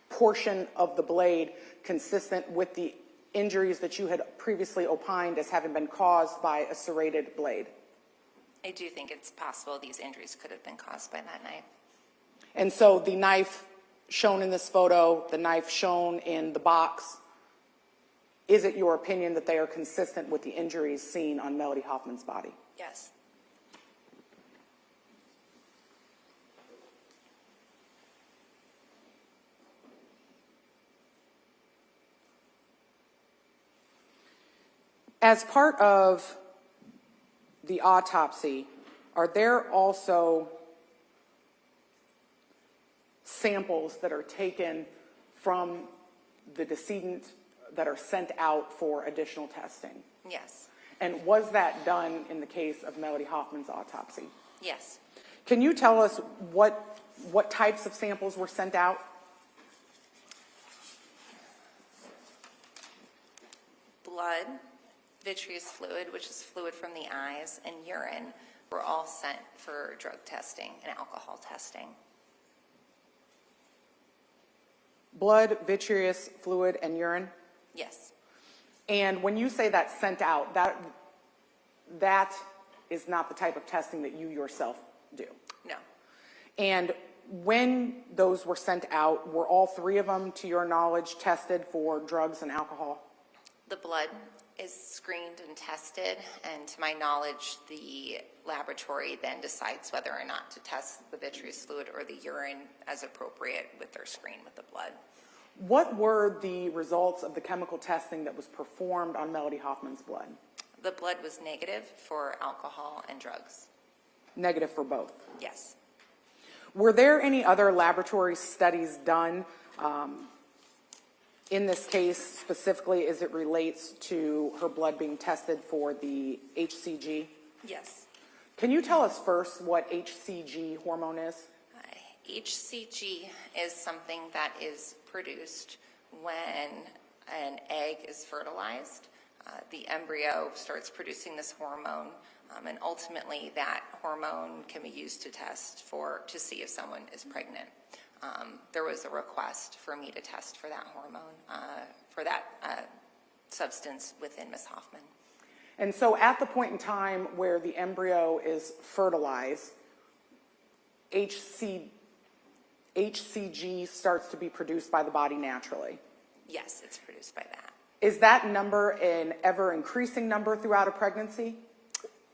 portion of the blade consistent with the injuries that you had previously opined as having been caused by a serrated blade? I do think it's possible these injuries could have been caused by that knife. And so the knife shown in this photo, the knife shown in the box, is it your opinion that they are consistent with the injuries seen on Melody Hoffman's body? Yes. As part of the autopsy, are there also samples that are taken from the decedent that are sent out for additional testing? Yes. And was that done in the case of Melody Hoffman's autopsy? Yes. Can you tell us what types of samples were sent out? Blood, vitreous fluid, which is fluid from the eyes, and urine were all sent for drug testing and alcohol testing. Blood, vitreous fluid, and urine? Yes. And when you say that's sent out, that is not the type of testing that you yourself do. No. And when those were sent out, were all three of them, to your knowledge, tested for drugs and alcohol? The blood is screened and tested, and to my knowledge, the laboratory then decides whether or not to test the vitreous fluid or the urine as appropriate with their screen with the blood. What were the results of the chemical testing that was performed on Melody Hoffman's blood? The blood was negative for alcohol and drugs. Negative for both. Yes. Were there any other laboratory studies done in this case, specifically as it relates to her blood being tested for the HCG? Yes. Can you tell us first what HCG hormone is? HCG is something that is produced when an egg is fertilized. The embryo starts producing this hormone, and ultimately that hormone can be used to test to see if someone is pregnant. There was a request for me to test for that hormone, for that substance within Ms. Hoffman. And so at the point in time where the embryo is fertilized, HCG starts to be produced by the body naturally. Yes, it's produced by that. Is that number an ever-increasing number throughout a pregnancy?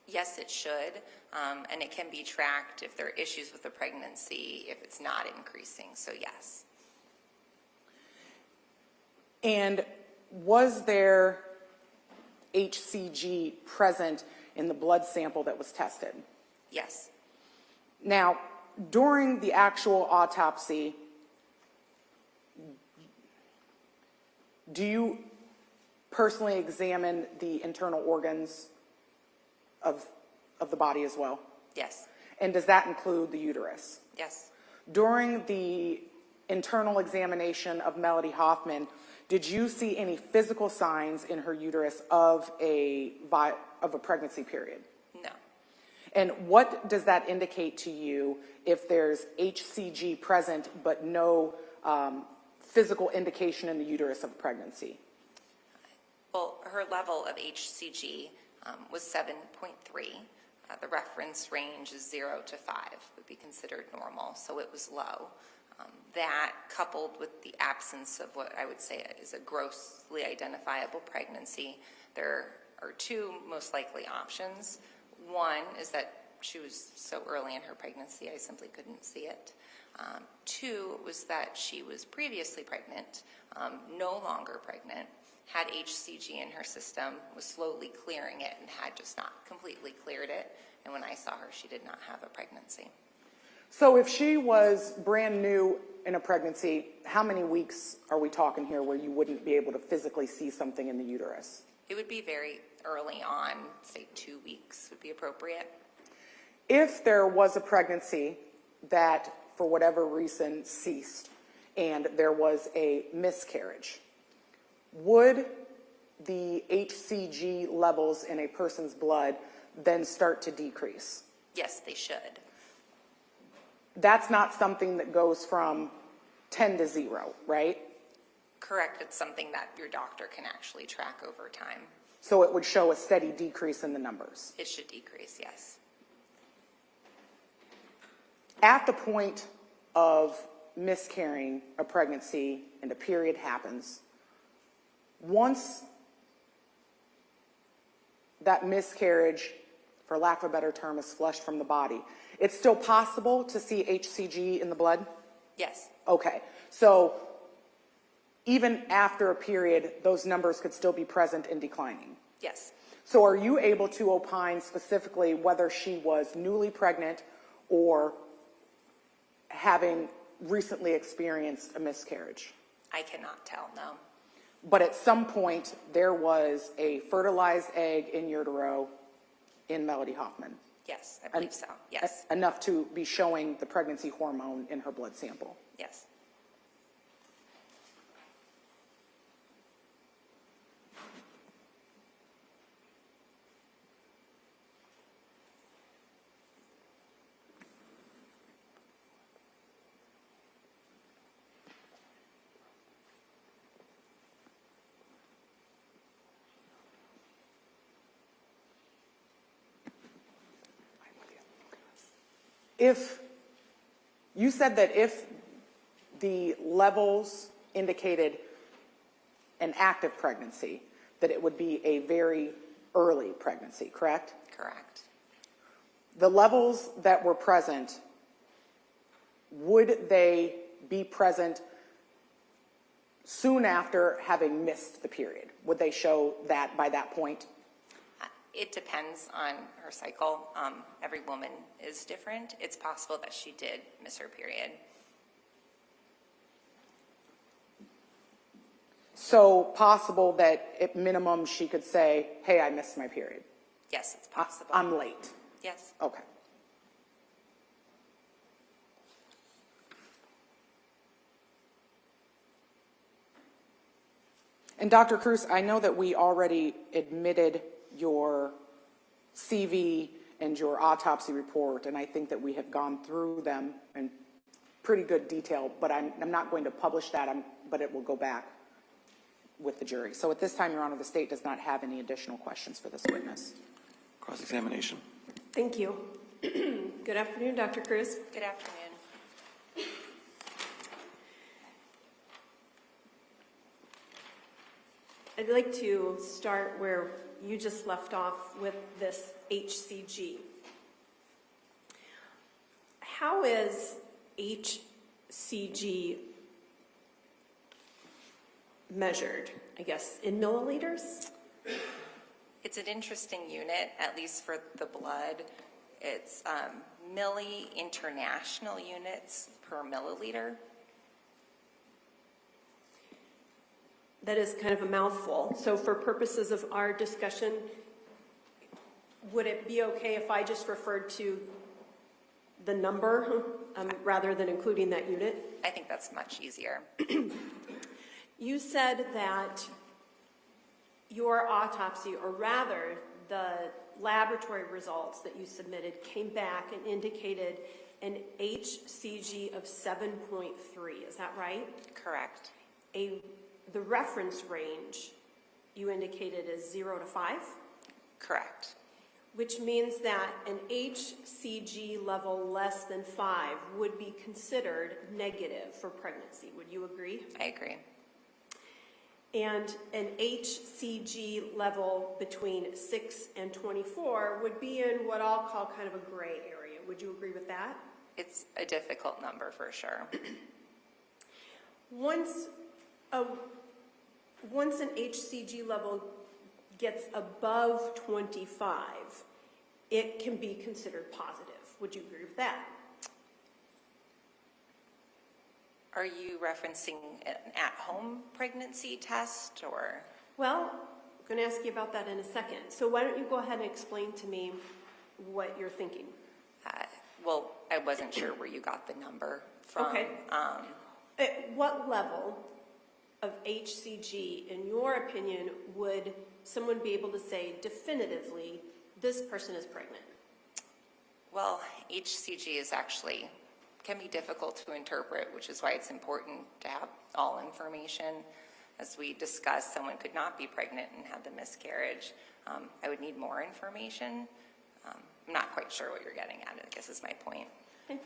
Yes, it should, and it can be tracked if there are issues with the pregnancy, if it's not increasing, so yes. And was there HCG present in the blood sample that was tested? Yes. Now, during the actual autopsy, do you personally examine the internal organs of the body as well? Yes. And does that include the uterus? Yes. During the internal examination of Melody Hoffman, did you see any physical signs in her uterus of a pregnancy period? No. And what does that indicate to you if there's HCG present but no physical indication in the uterus of pregnancy? Well, her level of HCG was 7.3. The reference range is 0 to 5 would be considered normal, so it was low. That, coupled with the absence of what I would say is a grossly identifiable pregnancy, there are two most likely options. One is that she was so early in her pregnancy, I simply couldn't see it. Two was that she was previously pregnant, no longer pregnant, had HCG in her system, was slowly clearing it, and had just not completely cleared it. And when I saw her, she did not have a pregnancy. So if she was brand new in a pregnancy, how many weeks are we talking here where you wouldn't be able to physically see something in the uterus? It would be very early on, say 2 weeks would be appropriate. If there was a pregnancy that, for whatever reason, ceased and there was a miscarriage, would the HCG levels in a person's blood then start to decrease? Yes, they should. That's not something that goes from 10 to 0, right? Correct. It's something that your doctor can actually track over time. So it would show a steady decrease in the numbers. It should decrease, yes. At the point of miscarrying a pregnancy and a period happens, once that miscarriage, for lack of a better term, is flushed from the body, it's still possible to see HCG in the blood? Yes. Okay, so even after a period, those numbers could still be present and declining? Yes. So are you able to opine specifically whether she was newly pregnant or having recently experienced a miscarriage? I cannot tell, no. but at some point there was a fertilized egg in utero in Melody Hoffman. Yes, I believe so. Yes, Enough to be showing the pregnancy hormone in her blood sample. yes. If you said that if the levels indicated an active pregnancy, that it would be a very early pregnancy, correct? Correct. The levels that were present, would they be present soon after having missed the period? Would they show that by that point? It depends on her cycle. Every woman is different. It's possible that she did miss her period. So possible that at minimum she could say, hey, I missed my period. Yes, it's possible. I'm late. Yes. Okay. And Dr. Cruz, I know that we already admitted your CV and your autopsy report, and I think that we have gone through them in pretty good detail, but I'm not going to publish that, but it will go back with the jury. So at this time, Your Honor, the state does not have any additional questions for this witness. Cross-examination. Thank you. Good afternoon, Dr. Cruz. Good afternoon. I'd like to start where you just left off with this HCG. How is HCG measured, I guess, in milliliters? It's an interesting unit, at least for the blood. It's milli-international units per milliliter. That is kind of a mouthful. So for purposes of our discussion, would it be okay if I just referred to the number rather than including that unit? I think that's much easier. You said that your autopsy, or rather the laboratory results that you submitted, came back and indicated an HCG of 7.3. Is that right? Correct. The reference range you indicated is 0 to 5? Correct. Which means that an HCG level less than 5 would be considered negative for pregnancy. Would you agree? I agree. And an HCG level between 6 and 24 would be in what I'll call kind of a gray area. Would you agree with that? It's a difficult number for sure. Once an HCG level gets above 25, it can be considered positive. Would you agree with that? Are you referencing an at-home pregnancy test or? Well, I'm going to ask you about that in a second. So why don't you go ahead and explain to me what you're thinking? Well, I wasn't sure where you got the number from. Okay. At what level of HCG, in your opinion, would someone be able to say definitively, this person is pregnant? Well, HCG is actually, can be difficult to interpret, which is why it's important to have all information. As we discussed, someone could not be pregnant and have the miscarriage. I would need more information. I'm not quite sure what you're getting at, I guess is my point. Okay.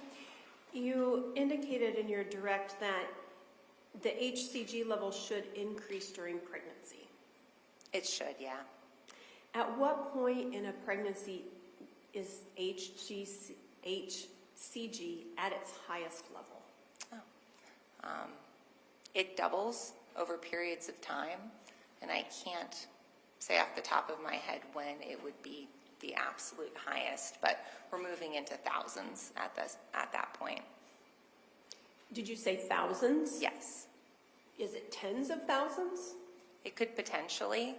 You indicated in your direct that the HCG level should increase during pregnancy. It should, yeah. At what point in a pregnancy is HCG at its highest level? It doubles over periods of time, and I can't say off the top of my head when it would be the absolute highest, but we're moving into thousands at that point. Did you say thousands? Yes. Is it tens of thousands? It could potentially.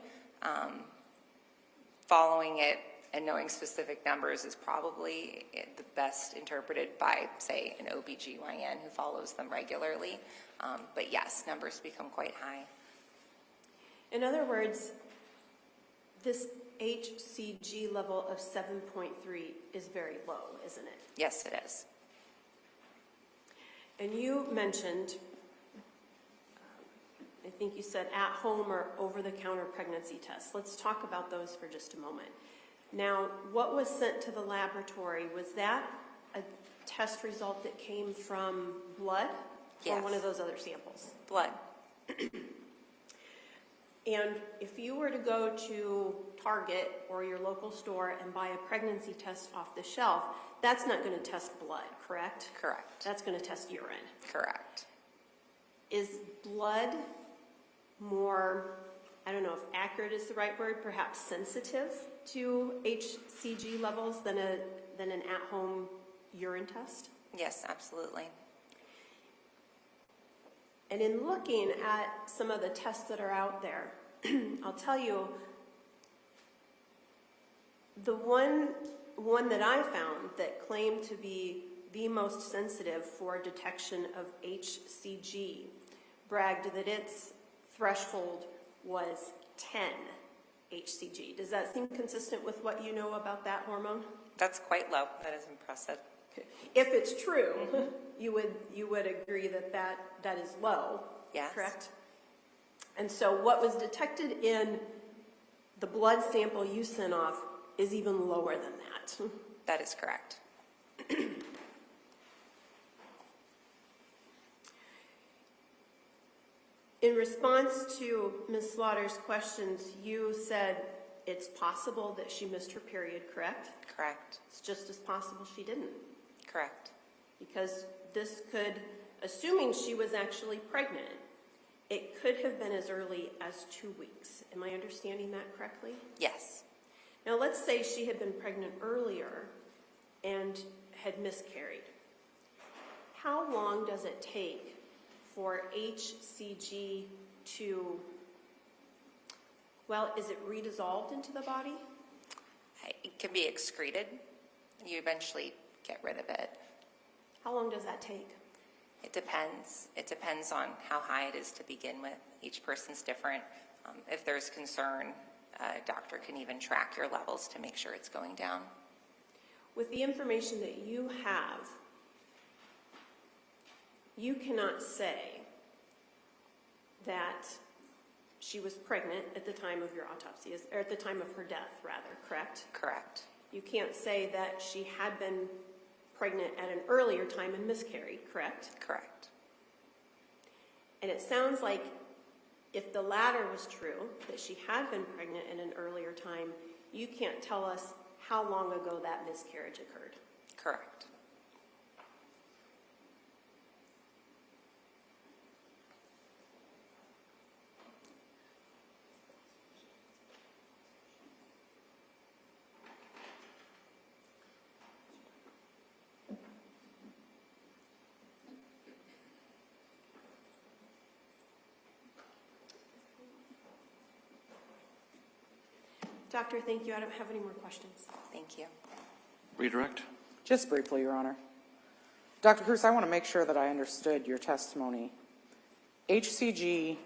Following it and knowing specific numbers is probably the best interpreted by, say, an OBGYN who follows them regularly. But yes, numbers become quite high. In other words, this HCG level of 7.3 is very low, isn't it? Yes, it is. And you mentioned, I think you said at-home or over-the-counter pregnancy tests. Let's talk about those for just a moment. Now, what was sent to the laboratory, was that a test result that came from blood? Or Yes. one of those other samples? Blood. And if you were to go to Target or your local store and buy a pregnancy test off the shelf, that's not going to test blood, correct? Correct. That's going to test urine. Correct. Is blood more, I don't know if accurate is the right word, perhaps sensitive to HCG levels than an at-home urine test? Yes, absolutely. And in looking at some of the tests that are out there, I'll tell you, the one that I found that claimed to be the most sensitive for detection of HCG bragged that its threshold was 10 HCG. Does that seem consistent with what you know about that hormone? That's quite low. That is impressive. If it's true, you would agree that is low, Yes. correct? And so what was detected in the blood sample you sent off is even lower than that. That is correct. In response to Ms. Slaughter's questions, you said it's possible that she missed her period, correct? Correct. It's just as possible she didn't. Correct. Because this could, assuming she was actually pregnant, it could have been as early as 2 weeks. Am I understanding that correctly? Yes. Now, let's say she had been pregnant earlier and had miscarried. How long does it take for HCG to, well, is it redissolved into the body? It can be excreted. You eventually get rid of it. How long does that take? It depends. It depends on how high it is to begin with. Each person's different. If there's concern, a doctor can even track your levels to make sure it's going down. With the information that you have, you cannot say that she was pregnant at the time of your autopsy, or at the time of her death, rather, correct? Correct. You can't say that she had been pregnant at an earlier time and miscarried, correct? Correct. And it sounds like if the latter was true, that she had been pregnant at an earlier time, you can't tell us how long ago that miscarriage occurred. Correct. Doctor, thank you. I don't have any more questions. Thank you. Redirect? Just briefly, Your Honor. Dr. Cruz, I want to make sure that I understood your testimony. HCG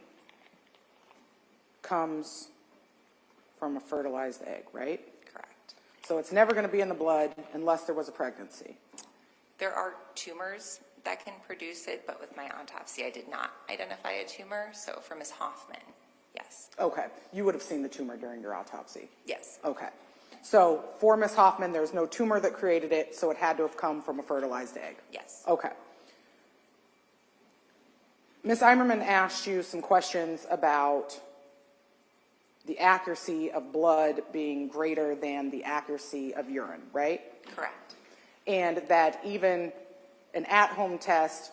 comes from a fertilized egg, right? Correct. So it's never going to be in the blood unless there was a pregnancy. There are tumors that can produce it, but with my autopsy, I did not identify a tumor. So for Ms. Hoffman, yes. Okay. You would have seen the tumor during your autopsy. Yes. Okay. So for Ms. Hoffman, there's no tumor that created it, so it had to have come from a fertilized egg. Yes. Okay. Ms. Eimerman asked you some questions about the accuracy of blood being greater than the accuracy of urine, right? Correct. And that even an at-home test,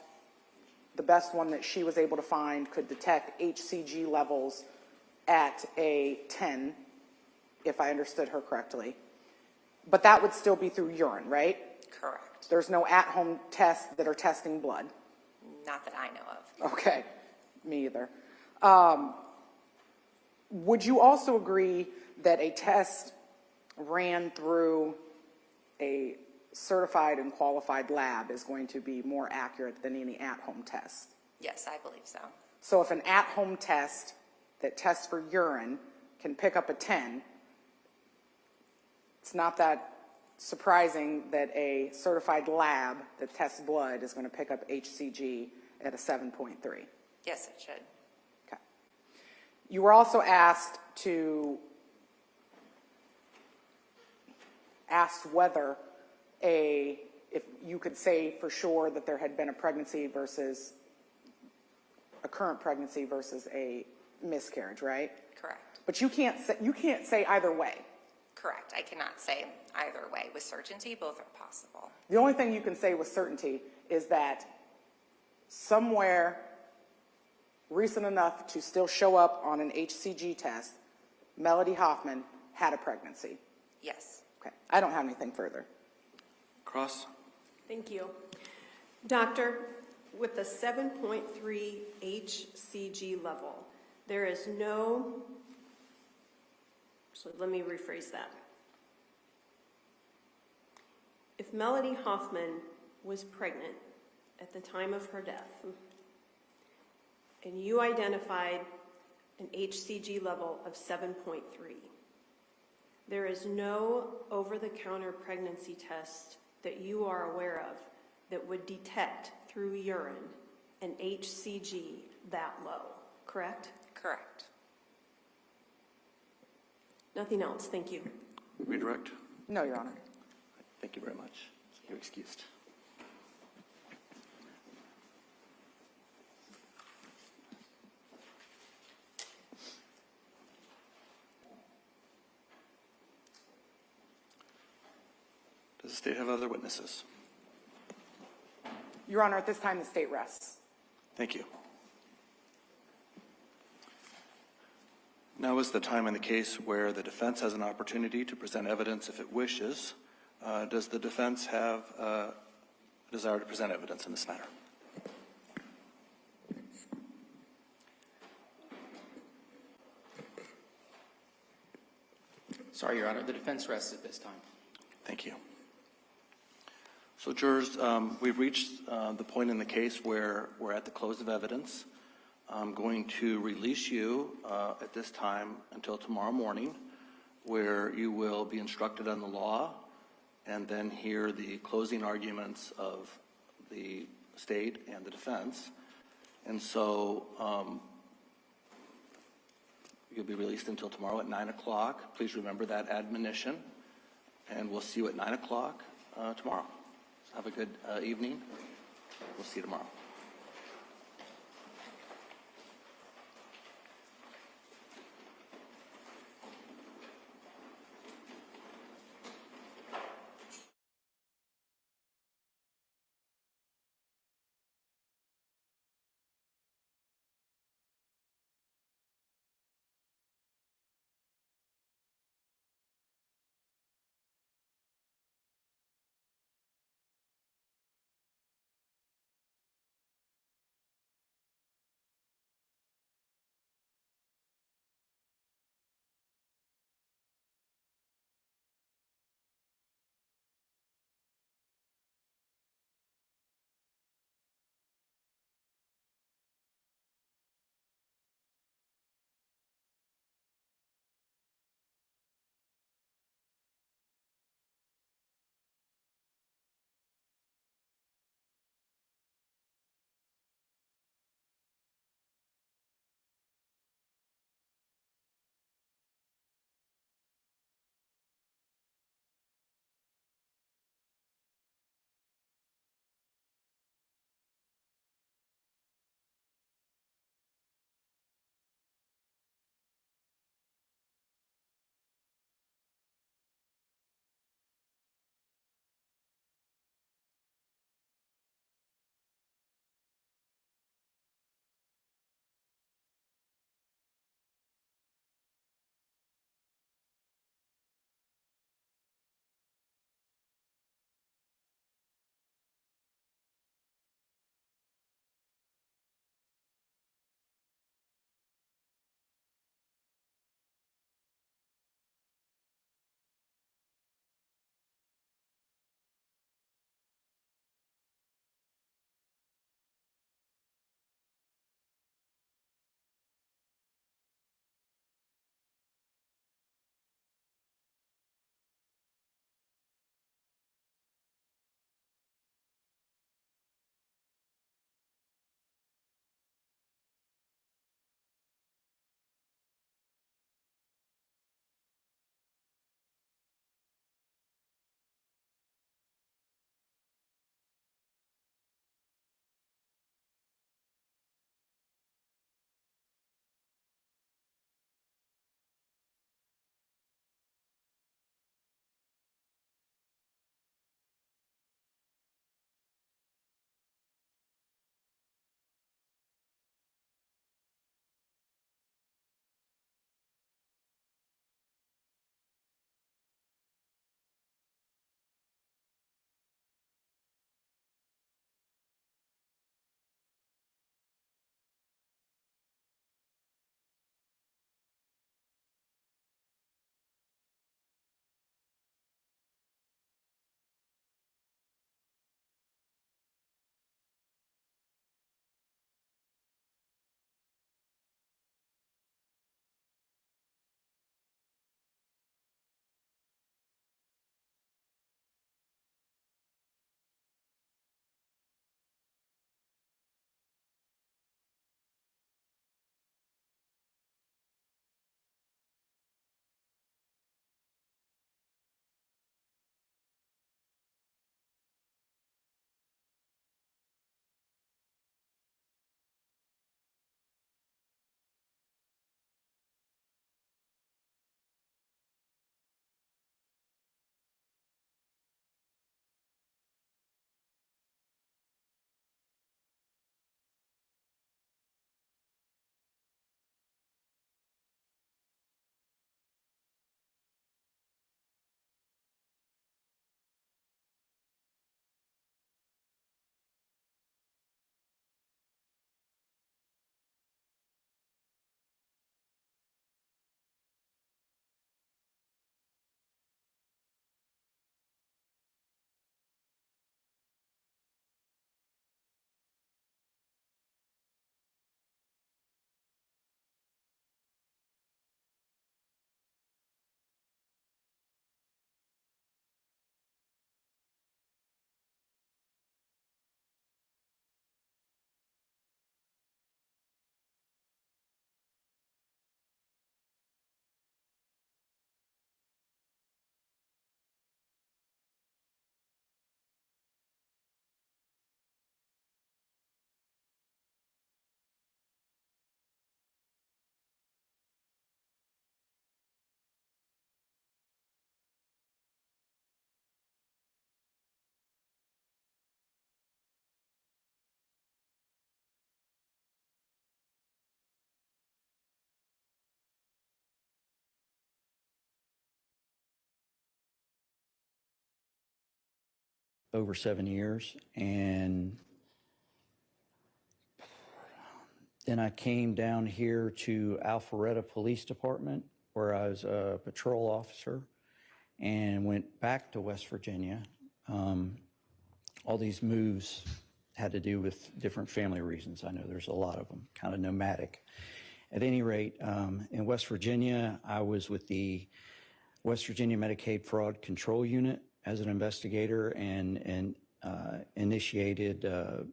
the best one that she was able to find, could detect HCG levels at a 10, if I understood her correctly. But that would still be through urine, right? Correct. There's no at-home tests that are testing blood. Not that I know of. Okay, me either. Would you also agree that a test ran through a certified and qualified lab is going to be more accurate than any at-home test? Yes, I believe so. So if an at-home test that tests for urine can pick up a 10, it's not that surprising that a certified lab that tests blood is going to pick up HCG at a 7.3. Yes, it should. Okay. You were also asked whether if you could say for sure that there had been a pregnancy versus a current pregnancy versus a miscarriage, right? Correct. But you can't say either way. Correct. I cannot say either way. With certainty, both are possible. The only thing you can say with certainty is that somewhere recent enough to still show up on an HCG test, Melody Hoffman had a pregnancy. Yes. Okay. I don't have anything further. Cross? Thank you. Doctor, with the 7.3 HCG level, there is no, so let me rephrase that. If Melody Hoffman was pregnant at the time of her death, and you identified an HCG level of 7.3, there is no over-the-counter pregnancy test that you are aware of that would detect through urine an HCG that low, correct? Correct. Nothing else, thank you. Redirect? No, Your Honor. Thank you very much. You're excused. Does the state have other witnesses? Your Honor, at this time, the state rests. Thank you. Now is the time in the case where the defense has an opportunity to present evidence if it wishes. Does the defense have a desire to present evidence in this matter? Sorry, Your Honor, the defense rests at this time. Thank you. So jurors, we've reached the point in the case where we're at the close of evidence. I'm going to release you at this time until tomorrow morning, where you will be instructed on the law and then hear the closing arguments of the state and the defense. And so you'll be released until tomorrow at 9 o'clock. Please remember that admonition, and we'll see you at 9 o'clock tomorrow. So have a good evening. We'll see you tomorrow. over 7 years, and then I came down here to Alpharetta Police Department, where I was a patrol officer, and went back to West Virginia. All these moves had to do with different family reasons. I know there's a lot of them, kind of nomadic. At any rate, in West Virginia, I was with the West Virginia Medicaid Fraud Control Unit as an investigator, and initiated a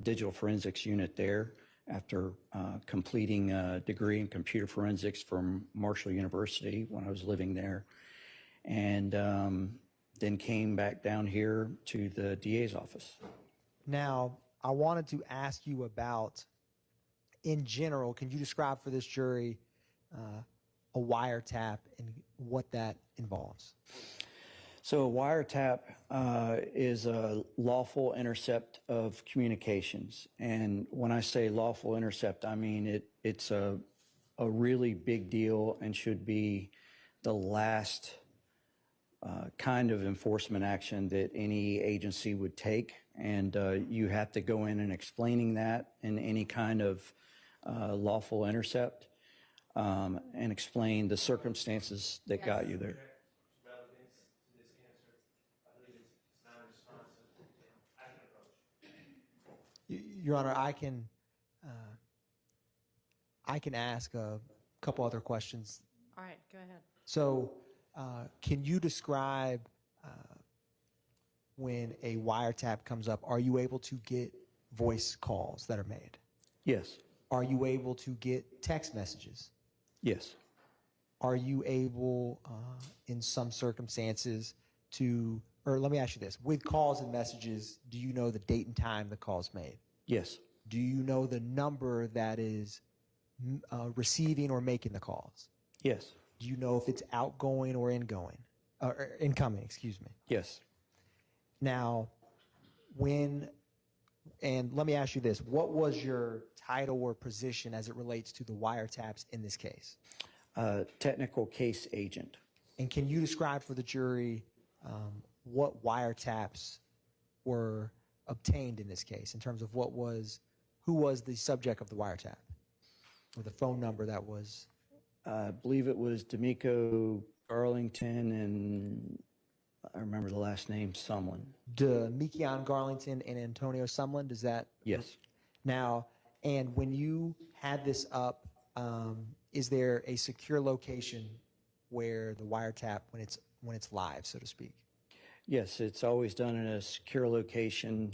digital forensics unit there after completing a degree in computer forensics from Marshall University when I was living there. And then came back down here to the DA's office. Now, I wanted to ask you about, in general, can you describe for this jury a wiretap and what that involves? So a wiretap is a lawful intercept of communications. And when I say lawful intercept, I mean it's a really big deal and should be the last kind of enforcement action that any agency would take. And you have to go in and explaining that in any kind of lawful intercept and explain the circumstances that got you there. Your Honor, I can ask a couple other questions. All right, go ahead. So, can you describe when a wiretap comes up, are you able to get voice calls that are made? Yes. Are you able to get text messages? Yes. Are you able, in some circumstances, to, or let me ask you this, with calls and messages, do you know the date and time the call's made? Yes. Do you know the number that is receiving or making the calls? Yes. Do you know if it's outgoing or ingoing, or incoming, excuse me? Yes. Now, and let me ask you this, what was your title or position as it relates to the wiretaps in this case? Technical case agent. And can you describe for the jury what wiretaps were obtained in this case in terms of who was the subject of the wiretap, or the phone number that was? I believe it was D'Amico Garlington, and I remember the last name, Sumlin. D'Amico Garlington and Antonio Sumlin, does that? Yes. Now, and when you had this up, is there a secure location where the wiretap, when it's live, so to speak? Yes, it's always done in a secure location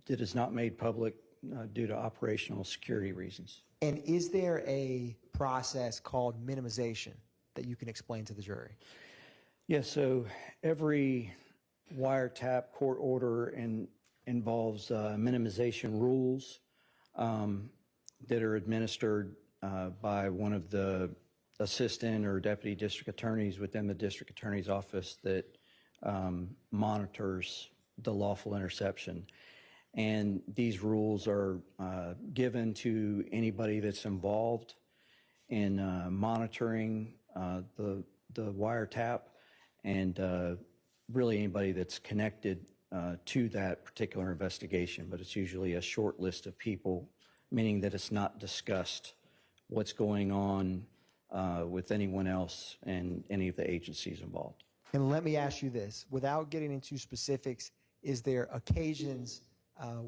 that is not made public due to operational security reasons. And is there a process called minimization that you can explain to the jury? Yes, so every wiretap court order involves minimization rules that are administered by one of the assistant or deputy district attorneys within the district attorney's office that monitors the lawful interception. And these rules are given to anybody that's involved in monitoring the wiretap, and really anybody that's connected to that particular investigation. But it's usually a short list of people, meaning that it's not discussed what's going on with anyone else and any of the agencies involved. And let me ask you this, without getting into specifics, is there occasions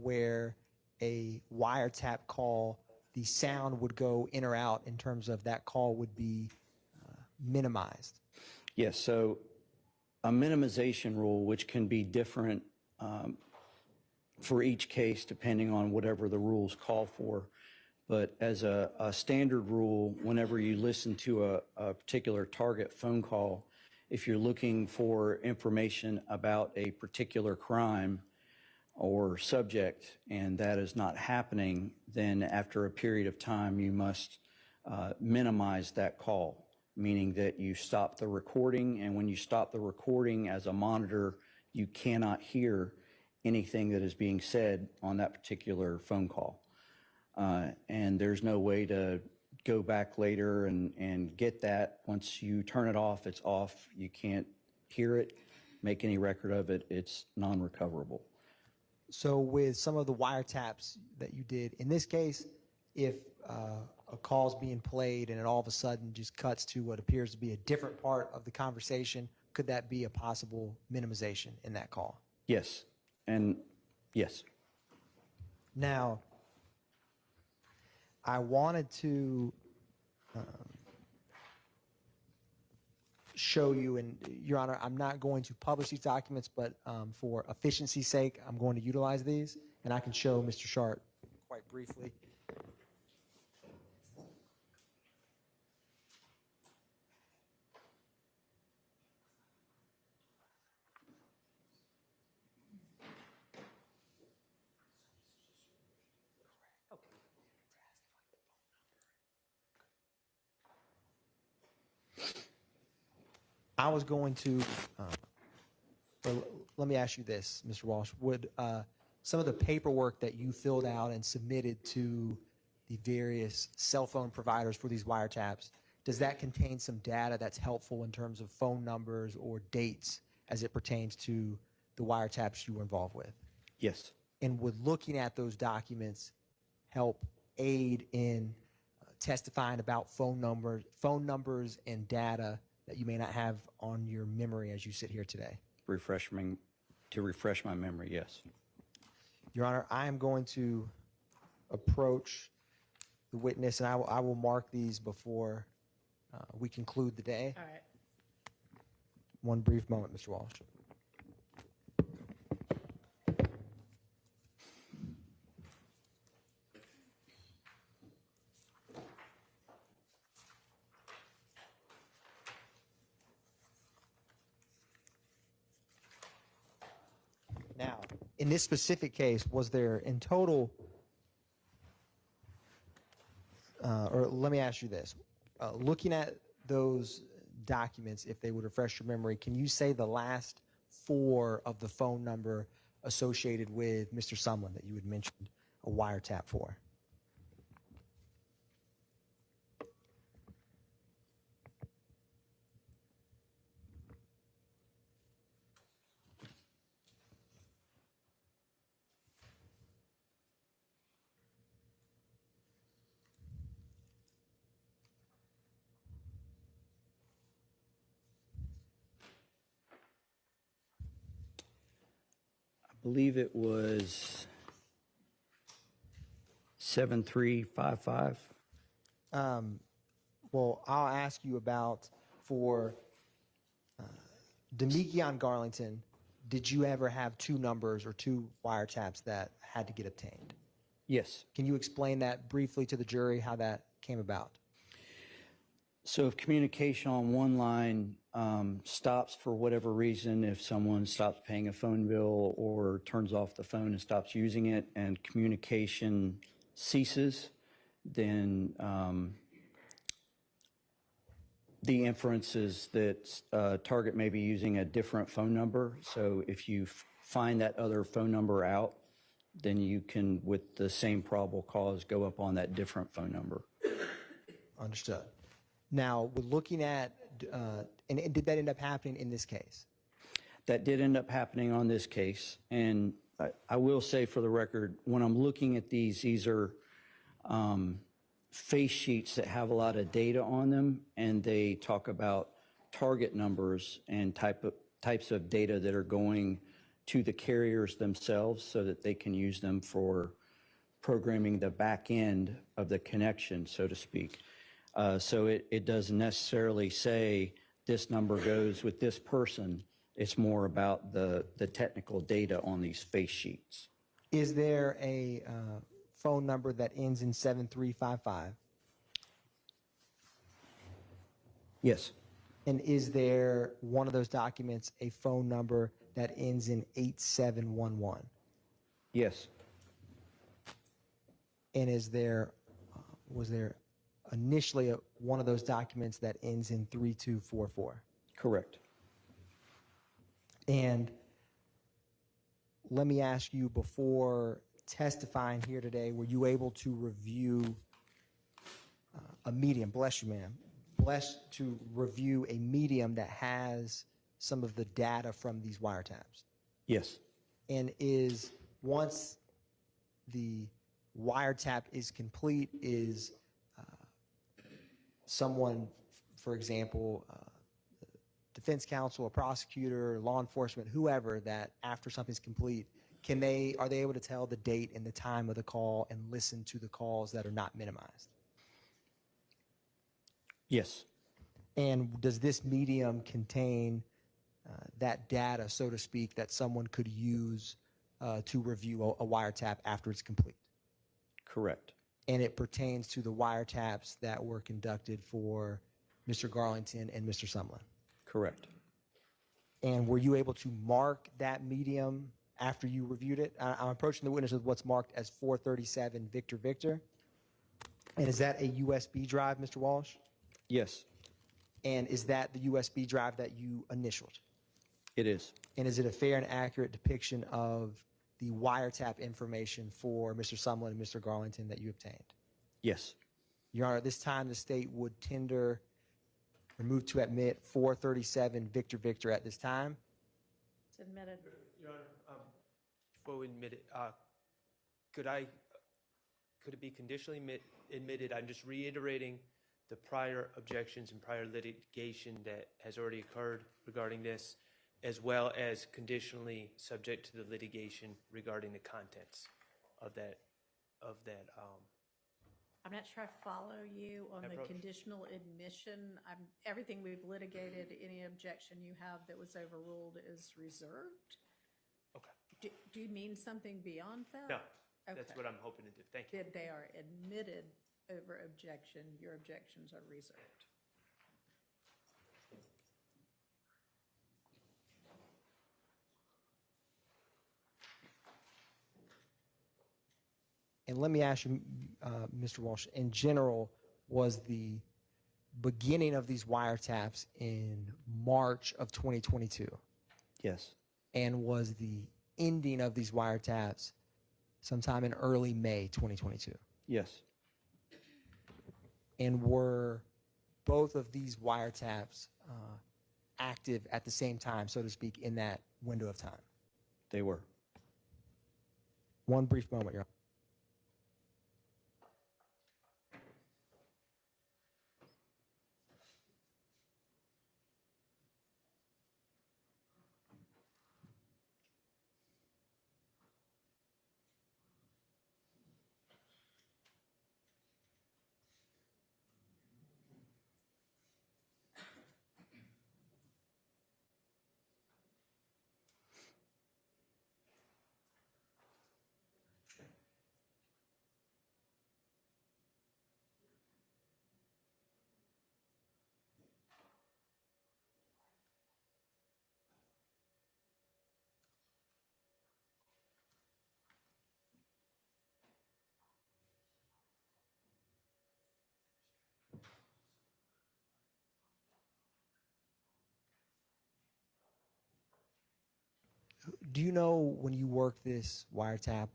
where a wiretap call, the sound would go in or out in terms of that call would be minimized? Yes, so a minimization rule, which can be different for each case depending on whatever the rules call for, but as a standard rule, whenever you listen to a particular target phone call, if you're looking for information about a particular crime or subject and that is not happening, then after a period of time you must minimize that call, meaning that you stop the recording, and when you stop the recording as a monitor, you cannot hear anything that is being said on that particular phone call. And there's no way to go back later and get that. Once you turn it off, it's off. You can't hear it. make any record of it, it's non-recoverable. So with some of the wiretaps that you did, in this case, if a call's being played and it all of a sudden just cuts to what appears to be a different part of the conversation, could that be a possible minimization in that call? Yes, and yes. Now, I wanted to show you, and Your Honor, I'm not going to publish these documents, but for efficiency's sake, I'm going to utilize these, and I can show Mr. Sharp quite briefly. I was going to, well, let me ask you this, Mr. Walsh. Would some of the paperwork that you filled out and submitted to the various cell phone providers for these wiretaps, does that contain some data that's helpful in terms of phone numbers or dates as it pertains to the wiretaps you were involved with? Yes. And would looking at those documents help aid in testifying about phone numbers and data that you may not have on your memory as you sit here today? To refresh my memory, yes. Your Honor, I am going to approach the witness, and I will mark these before we conclude the day. All right. One brief moment, Mr. Walsh. Now, in this specific case, was there in total, or let me ask you this, looking at those documents, if they would refresh your memory, can you say the last four of the phone number associated with Mr. Sumlin that you had mentioned a wiretap for? I believe it was 7355. Well, I'll ask you about for Demekion Garlington, did you ever have two numbers or two wiretaps that had to get obtained? Yes. Can you explain that briefly to the jury, how that came about? So if communication on one line stops for whatever reason, if someone stops paying a phone bill or turns off the phone and stops using it and communication ceases, then the inference is that target may be using a different phone number. So if you find that other phone number out, then you can, with the same probable cause, go up on that different phone number. Understood. Now, we're looking at, and did that end up happening in this case? That did end up happening on this case. And I will say for the record, when I'm looking at these are face sheets that have a lot of data on them, and they talk about target numbers and types of data that are going to the carriers themselves so that they can use them for programming the back end of the connection, so to speak. So it doesn't necessarily say this number goes with this person. It's more about the technical data on these face sheets. Is there a phone number that ends in 7355? Yes. And is there one of those documents a phone number that ends in 8711? Yes. And is there, was there initially one of those documents that ends in 3244? Correct. And let me ask you, before testifying here today, were you able to review a medium, bless you, ma'am, blessed to review a medium that has some of the data from these wiretaps? Yes. And is, once the wiretap is complete, is someone, for example, defense counsel, a prosecutor, law enforcement, whoever, that after something's complete, are they able to tell the date and the time of the call and listen to the calls that are not minimized? Yes. And does this medium contain that data, so to speak, that someone could use to review a wiretap after it's complete? Correct. And it pertains to the wiretaps that were conducted for Mr. Garlington and Mr. Sumlin? Correct. And were you able to mark that medium after you reviewed it? I'm approaching the witness with what's marked as 437 Victor Victor. And is that a USB drive, Mr. Walsh? Yes, And is that the USB drive that you initialed? it is. And is it a fair and accurate depiction of the wiretap information for Mr. Sumlin and Mr. Garlington that you obtained? Yes. Your Honor, at this time, the state would tender or move to admit 437 Victor Victor at this time. It's admitted. Your Honor, before we admit it, could it be conditionally admitted? I'm just reiterating the prior objections and prior litigation that has already occurred regarding this, as well as conditionally subject to the litigation regarding the contents of that. I'm not sure I follow you on the Approach. conditional admission. Everything we've litigated, any objection you have that was overruled is reserved. Okay. Do you mean something beyond that? No, that's Okay. what I'm hoping to do. Thank you. They are admitted over objection. Your objections are reserved. And let me ask you, Mr. Walsh, in general, was the beginning of these wiretaps in March of 2022? Yes. And was the ending of these wiretaps sometime in early May 2022? Yes. And were both of these wiretaps active at the same time, so to speak, in that window of time? They were. One brief moment, Your Honor. Do you know when you worked this wiretap,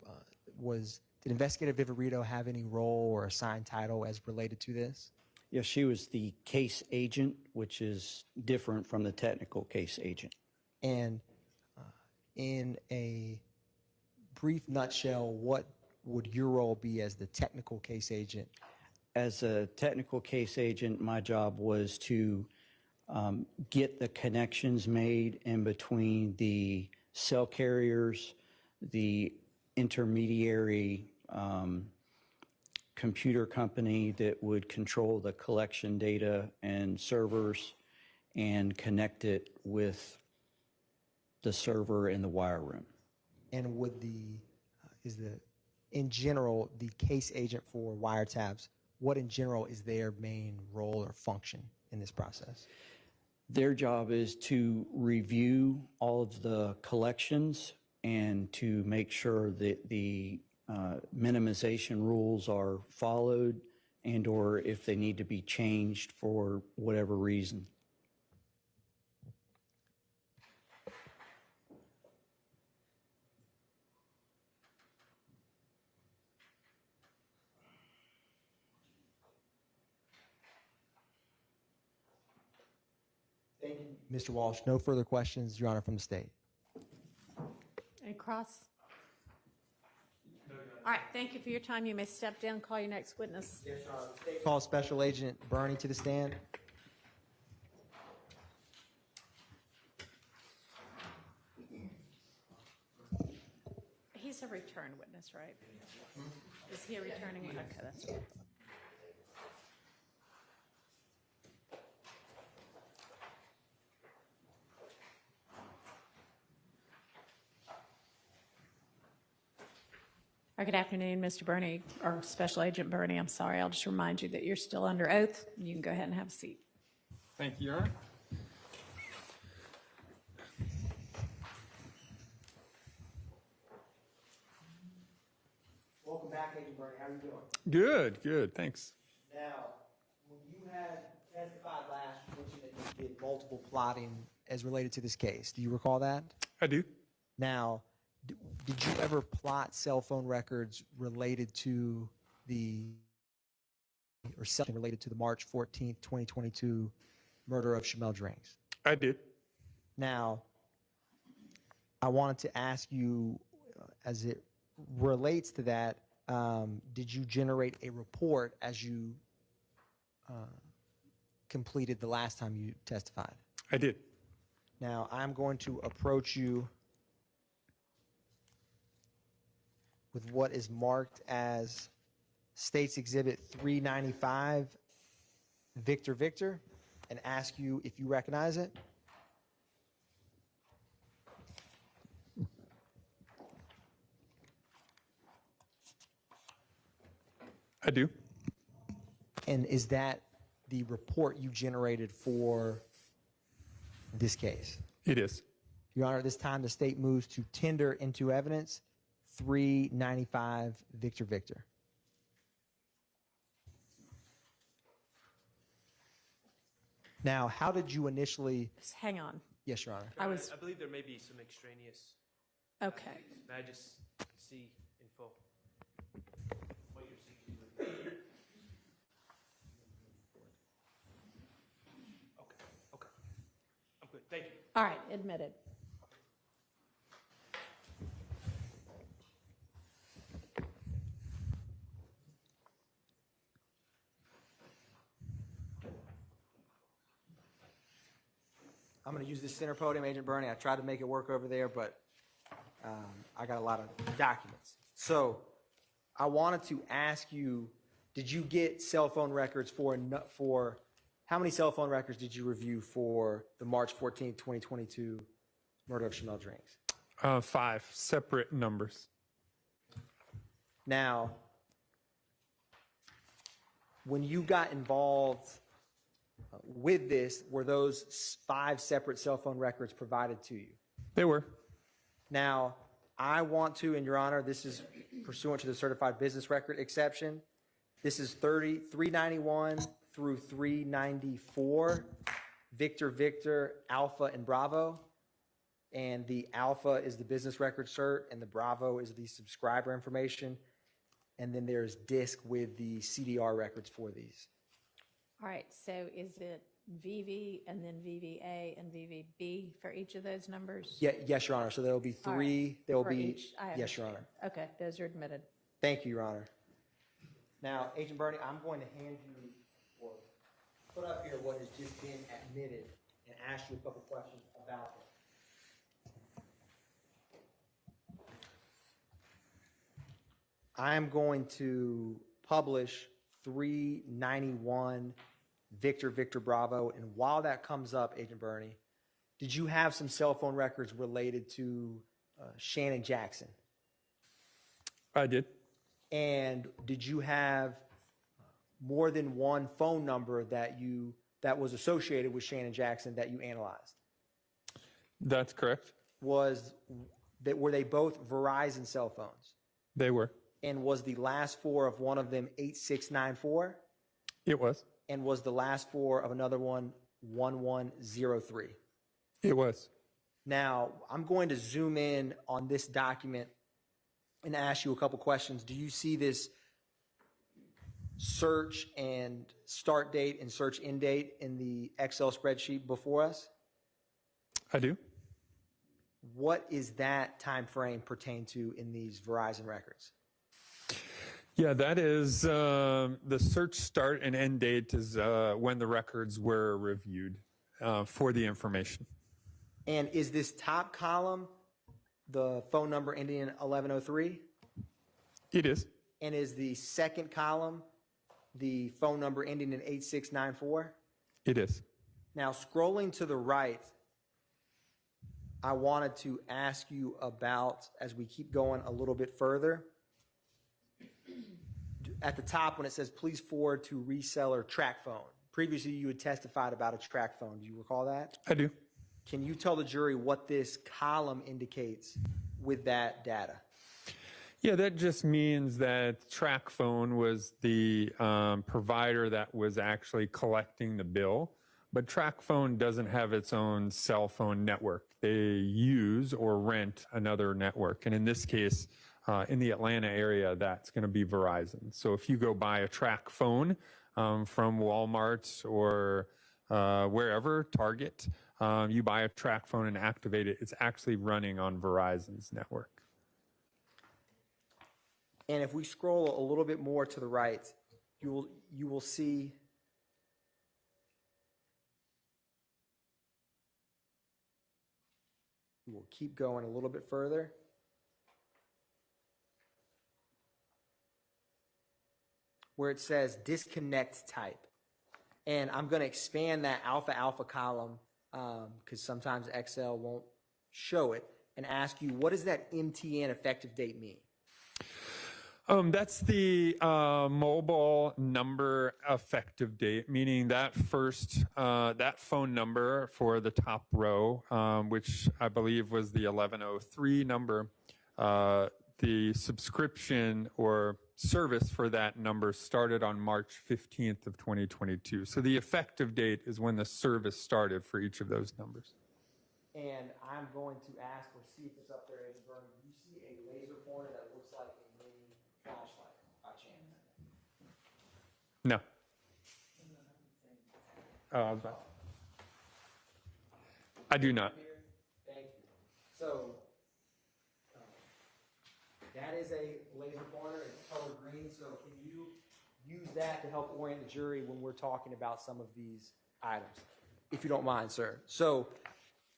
did Investigator Viverito have any role or assigned title as related to this? Yes, she was the case agent, which is different from the technical case agent. And in a brief nutshell, what would your role be as the technical case agent? As a technical case agent, my job was to get the connections made in between the cell carriers, the intermediary computer company that would control the collection data and servers, and connect it with the server in the wire room. And would in general, the case agent for wiretaps, what in general is their main role or function in this process? Their job is to review all of the collections and to make sure that the minimization rules are followed, and or if they need to be changed for whatever reason. Thank you, Mr. Walsh. No further questions, Your Honor, from the state. Any cross? All right, thank you for your time. You may step down, call your next witness. Yes, Your Honor. The state calls Special Agent Burney to the stand. He's a return witness, right? Is he a returning? Okay, that's right. Good afternoon, Mr. Burney, or Special Agent Burney. I'm sorry. I'll just remind you that you're still under oath. You can go ahead and have a seat. Thank you, Your Honor. Welcome back, Agent Burney. How are you doing? Good, good, thanks. Now, when you had testified last, you mentioned that you did multiple plotting as related to this case. Do you recall that? I do. Now, did you ever plot cell phone records related to something related to the March 14th, 2022 murder of Shamel Drinks? I did. Now, I wanted to ask you, as it relates to that, did you generate a report as you completed the last time you testified? I did. Now, I'm going to approach you with what is marked as State's Exhibit 395, Victor Victor, and ask you if you recognize it. I do. And is that the report you generated for this case? It is. Your Honor, this time the state moves to tender into evidence 395 Victor Victor. Now, how did you initially? Just hang on. Yes, Your Honor. I believe there may be some extraneous. Okay. May I just see in full what you're seeking? Okay. I'm good. Thank you. All right, admitted. I'm going to use this center podium, Agent Burney. I tried to make it work over there, but I got a lot of documents. So I wanted to ask you, did you get cell phone records for how many cell phone records did you review for the March 14, 2022 murder of Shamel Drinks? 5 separate numbers. Now, when you got involved with this, were those 5 separate cell phone records provided to you? They were. Now, I want to, in Your Honor, this is pursuant to the certified business record exception. This is 391 through 394, Victor, Victor, Alpha, and Bravo. And the Alpha is the business record cert, and the Bravo is the subscriber information. And then there's DISC with the CDR records for these. All right, so is it VV and then VVA and VVB for each of those numbers? Yeah, yes, Your Honor. So there'll be 3. All right. There'll For be each, I yes, Your understand. Honor. Okay, those are admitted. Thank you, Your Honor. Now, Agent Burney, I'm going to hand you or put up here what has just been admitted and ask you a couple questions about it. I'm going to publish 391 Victor, Victor, Bravo. And while that comes up, Agent Burney, did you have some cell phone records related to Shannon Jackson? I did. And did you have more than one phone number that was associated with Shannon Jackson that you analyzed? That's correct. Were they both Verizon cell phones? They were. And was the last 4 of one of them 8694? It was. And was the last 4 of another one 1103? It was. Now, I'm going to zoom in on this document and ask you a couple questions. Do you see this search and start date and search end date in the Excel spreadsheet before us? I do. What is that time frame pertain to in these Verizon records? Yeah, that is the search start and end date is when the records were reviewed for the information. And is this top column the phone number ending in 1103? It is. And is the second column the phone number ending in 8694? It is. Now, scrolling to the right, I wanted to ask you about, as we keep going a little bit further, at the top when it says, please forward to reseller track phone. Previously, you had testified about a track phone. Do you recall that? I do. Can you tell the jury what this column indicates with that data? Yeah, that just means that track phone was the provider that was actually collecting the bill, but track phone doesn't have its own cell phone network. They use or rent another network, and in this case, in the Atlanta area, that's going to be Verizon. So if you go buy a track phone from Walmart or wherever, Target, you buy a track phone and activate it, it's actually running on Verizon's network. And if we scroll a little bit more to the right, you will see we will keep going a little bit further. Where it says disconnect type. And I'm going to expand that alpha column because sometimes Excel won't show it, and ask you, what does that MTN effective date mean? That's the mobile number effective date, meaning that that phone number for the top row, which I believe was the 1103 number, the subscription or service for that number started on March 15th of 2022. So the effective date is when the service started for each of those numbers. And I'm going to ask or see if it's up there, Agent Bernie. Do you see a laser pointer that looks like a mini flashlight by chance? No. Oh, I was about. I do not. Thank you. So that is a laser pointer. It's color green. So can you use that to help orient the jury when we're talking about some of these items, if you don't mind, sir? So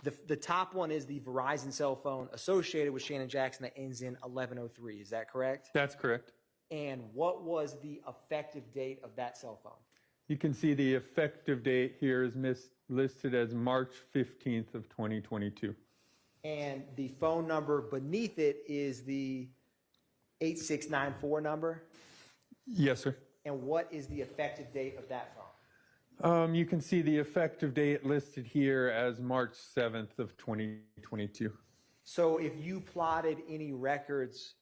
the top one is the Verizon cell phone associated with Shannon Jackson that ends in 1103. Is that correct? That's correct. And what was the effective date of that cell phone? You can see the effective date here is listed as March 15th of 2022. And the phone number beneath it is the 8694 number? Yes, sir. And what is the effective date of that phone? You can see the effective date listed here as March 7th of 2022. So if you plotted any records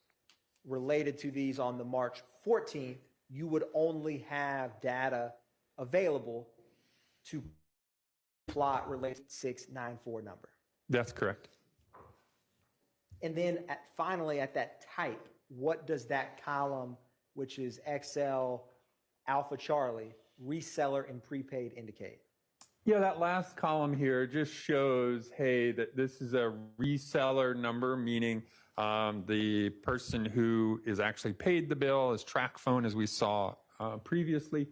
related to these on the March 14th, you would only have data available to plot related 694 number. That's correct. And then finally at that type, what does that column, which is XL Alpha Charlie, reseller and prepaid, indicate? Yeah, that last column here just shows, hey, that this is a reseller number, meaning the person who is actually paid the bill is track phone, as we saw previously.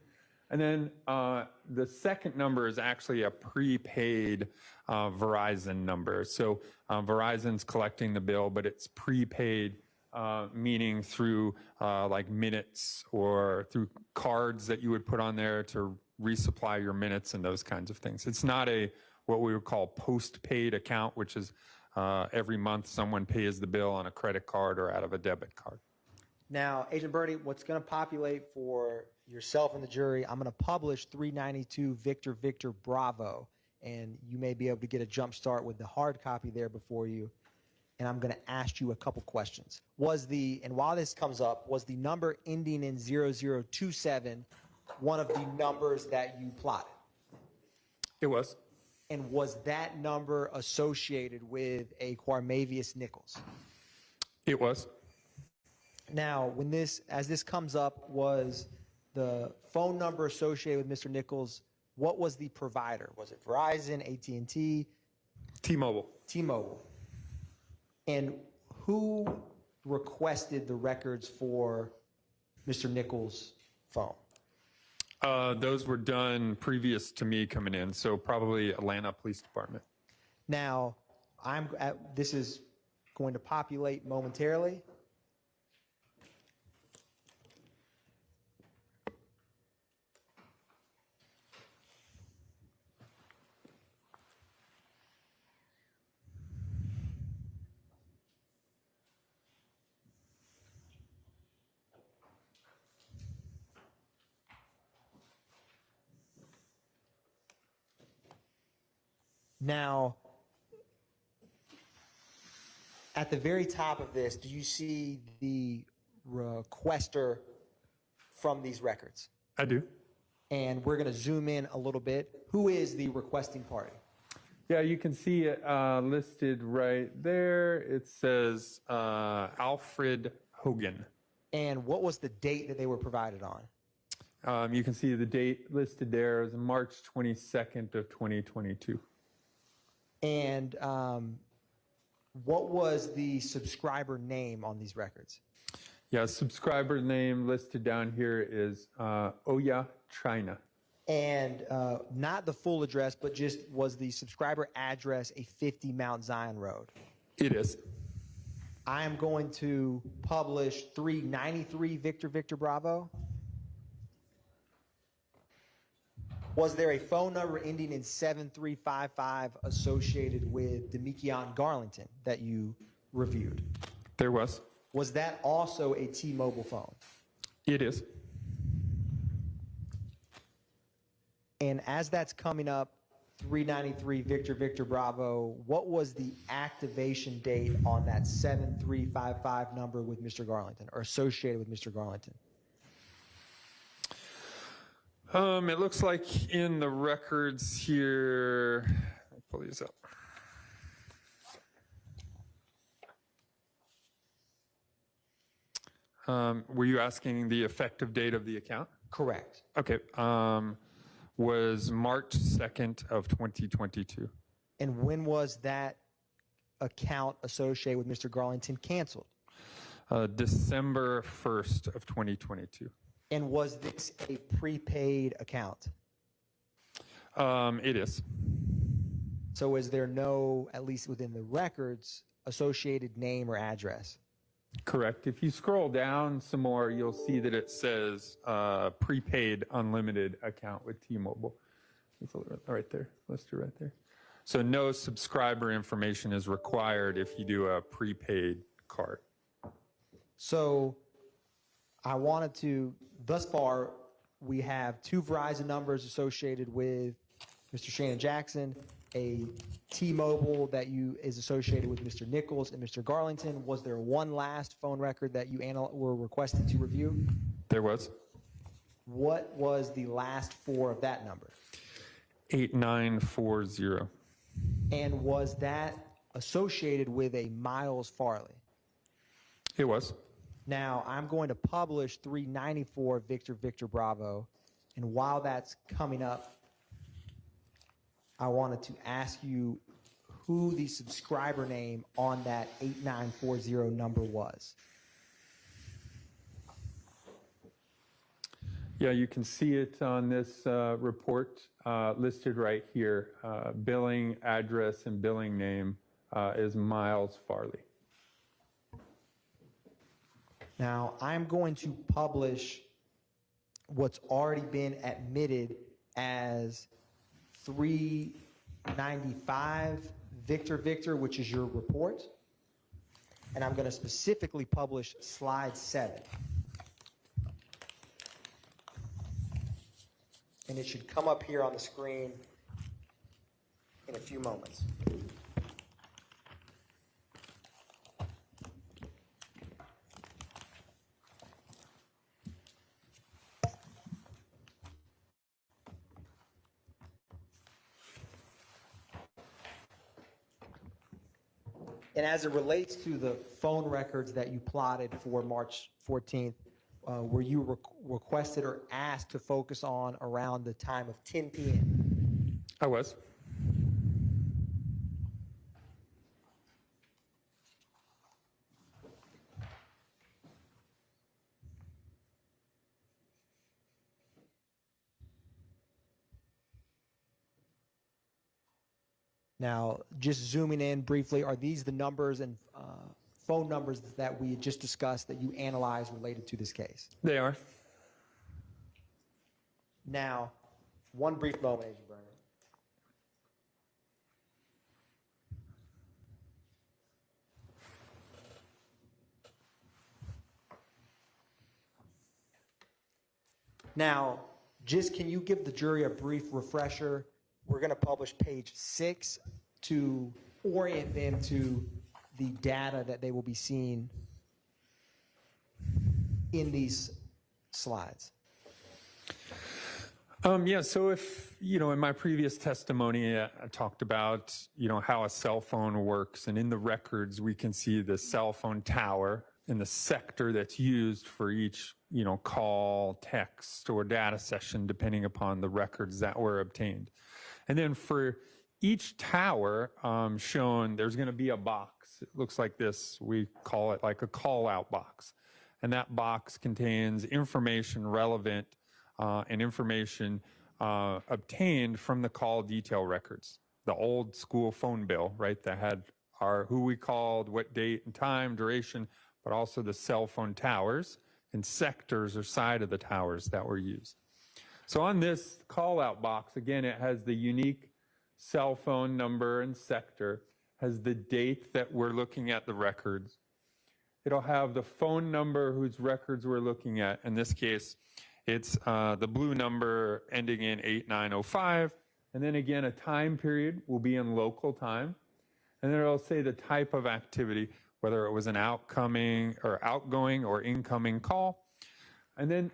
And then the second number is actually a prepaid Verizon number. So Verizon's collecting the bill, but it's prepaid, meaning through like minutes or through cards that you would put on there to resupply your minutes and those kinds of things. It's not a what we would call postpaid account, which is every month someone pays the bill on a credit card or out of a debit card. Now, Agent Bernie, what's going to populate for yourself and the jury, I'm going to publish 392 Victor Victor Bravo, and you may be able to get a jump start with the hard copy there before you. And I'm going to ask you a couple questions. And while this comes up, was the number ending in 0027 one of the numbers that you plotted? It was. And was that number associated with a Quarmavius Nichols? It was. Now, as this comes up, was the phone number associated with Mr. Nichols, what was the provider? Was it Verizon, AT&T? T-Mobile. T-Mobile. And who requested the records for Mr. Nichols' phone? Those were done previous to me coming in, so probably Atlanta Police Department. Now, this is going to populate momentarily. Now, at the very top of this, do you see the requester from these records? I do. And we're going to zoom in a little bit. Who is the requesting party? Yeah, you can see it listed right there. It says Alfred Hogan. And what was the date that they were provided on? You can see the date listed there is March 22nd of 2022. And what was the subscriber name on these records? Yeah, subscriber name listed down here is Oya China. And not the full address, but just was the subscriber address a 50 Mount Zion Road? It is. I am going to publish 393 Victor Victor Bravo. Was there a phone number ending in 7355 associated with Demikion Garlington that you reviewed? There was. Was that also a T-Mobile phone? It is. And as that's coming up, 393 Victor Victor Bravo, what was the activation date on that 7355 number with Mr. Garlington or associated with Mr. Garlington? It looks like in the records here, let me pull these up. Were you asking the effective date of the account? Correct. Okay. Was March 2nd of 2022. And when was that account associated with Mr. Garlington canceled? December 1st of 2022. And was this a prepaid account? It is. So is there no, at least within the records, associated name or address? Correct. If you scroll down some more, you'll see that it says prepaid unlimited account with T-Mobile. It's right there, listed right there. So no subscriber information is required if you do a prepaid card. So I wanted to, thus far, we have 2 Verizon numbers associated with Mr. Shannon Jackson, a T-Mobile that is associated with Mr. Nichols and Mr. Garlington. Was there one last phone record that you were requested to review? There was. What was the last 4 of that number? 8940. And was that associated with a Miles Farley? It was. Now, I'm going to publish 394 Victor Victor Bravo, and while that's coming up, I wanted to ask you who the subscriber name on that 8940 number was. Yeah, you can see it on this report listed right here. Billing address and billing name is Miles Farley. Now, I'm going to publish what's already been admitted as 395 Victor Victor, which is your report. And I'm going to specifically publish slide 7. And it should come up here on the screen in a few moments. And as it relates to the phone records that you plotted for March 14th, were you requested or asked to focus on around the time of 10 p.m.? I was. Now, just zooming in briefly, are these the numbers and phone numbers that we just discussed that you analyzed related to this case? They are. Now, one brief moment, Agent Berner. Now, just can you give the jury a brief refresher? We're going to publish page 6 to orient them to the data that they will be seeing in these slides. Yeah, so if, in my previous testimony, I talked about, how a cell phone works. And in the records, we can see the cell phone tower and the sector that's used for each, call, text, or data session, depending upon the records that were obtained. And then for each tower shown, there's going to be a box. It looks like this. We call it like a call-out box. And that box contains information relevant and information obtained from the call detail records. The old school phone bill, right, that had who we called, what date and time, duration, but also the cell phone towers and sectors or side of the towers that were used. So on this call-out box, again, it has the unique cell phone number and sector, has the date that we're looking at the records. It'll have the phone number whose records we're looking at. In this case, it's the blue number ending in 8905. And then again, a time period will be in local time. And then it'll say the type of activity, whether it was an outgoing or incoming call. And then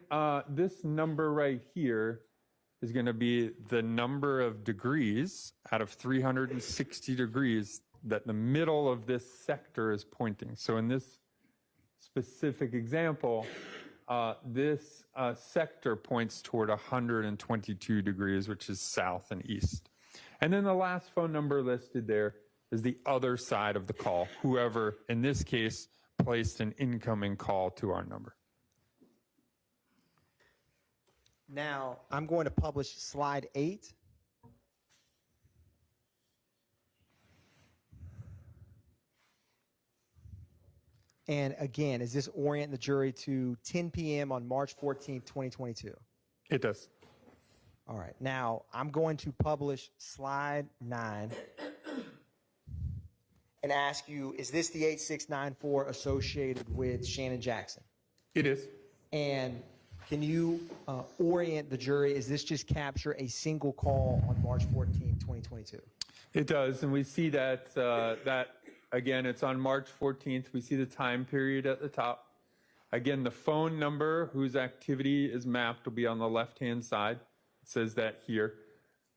this number right here is going to be the number of degrees out of 360 degrees that the middle of this sector is pointing. So in this specific example, this sector points toward 122 degrees, which is south and east. And then the last phone number listed there is the other side of the call, whoever, in this case, placed an incoming call to our number. Now, I'm going to publish slide 8. And again, is this orient the jury to 10 p.m. on March 14th, 2022? It does. All right. Now, I'm going to publish slide 9 and ask you, is this the 8694 associated with Shannon Jackson? It is. And can you orient the jury? Is this just capture a single call on March 14th, 2022? It does. And we see that, again, it's on March 14th. We see the time period at the top. Again, the phone number whose activity is mapped will be on the left-hand side. It says that here.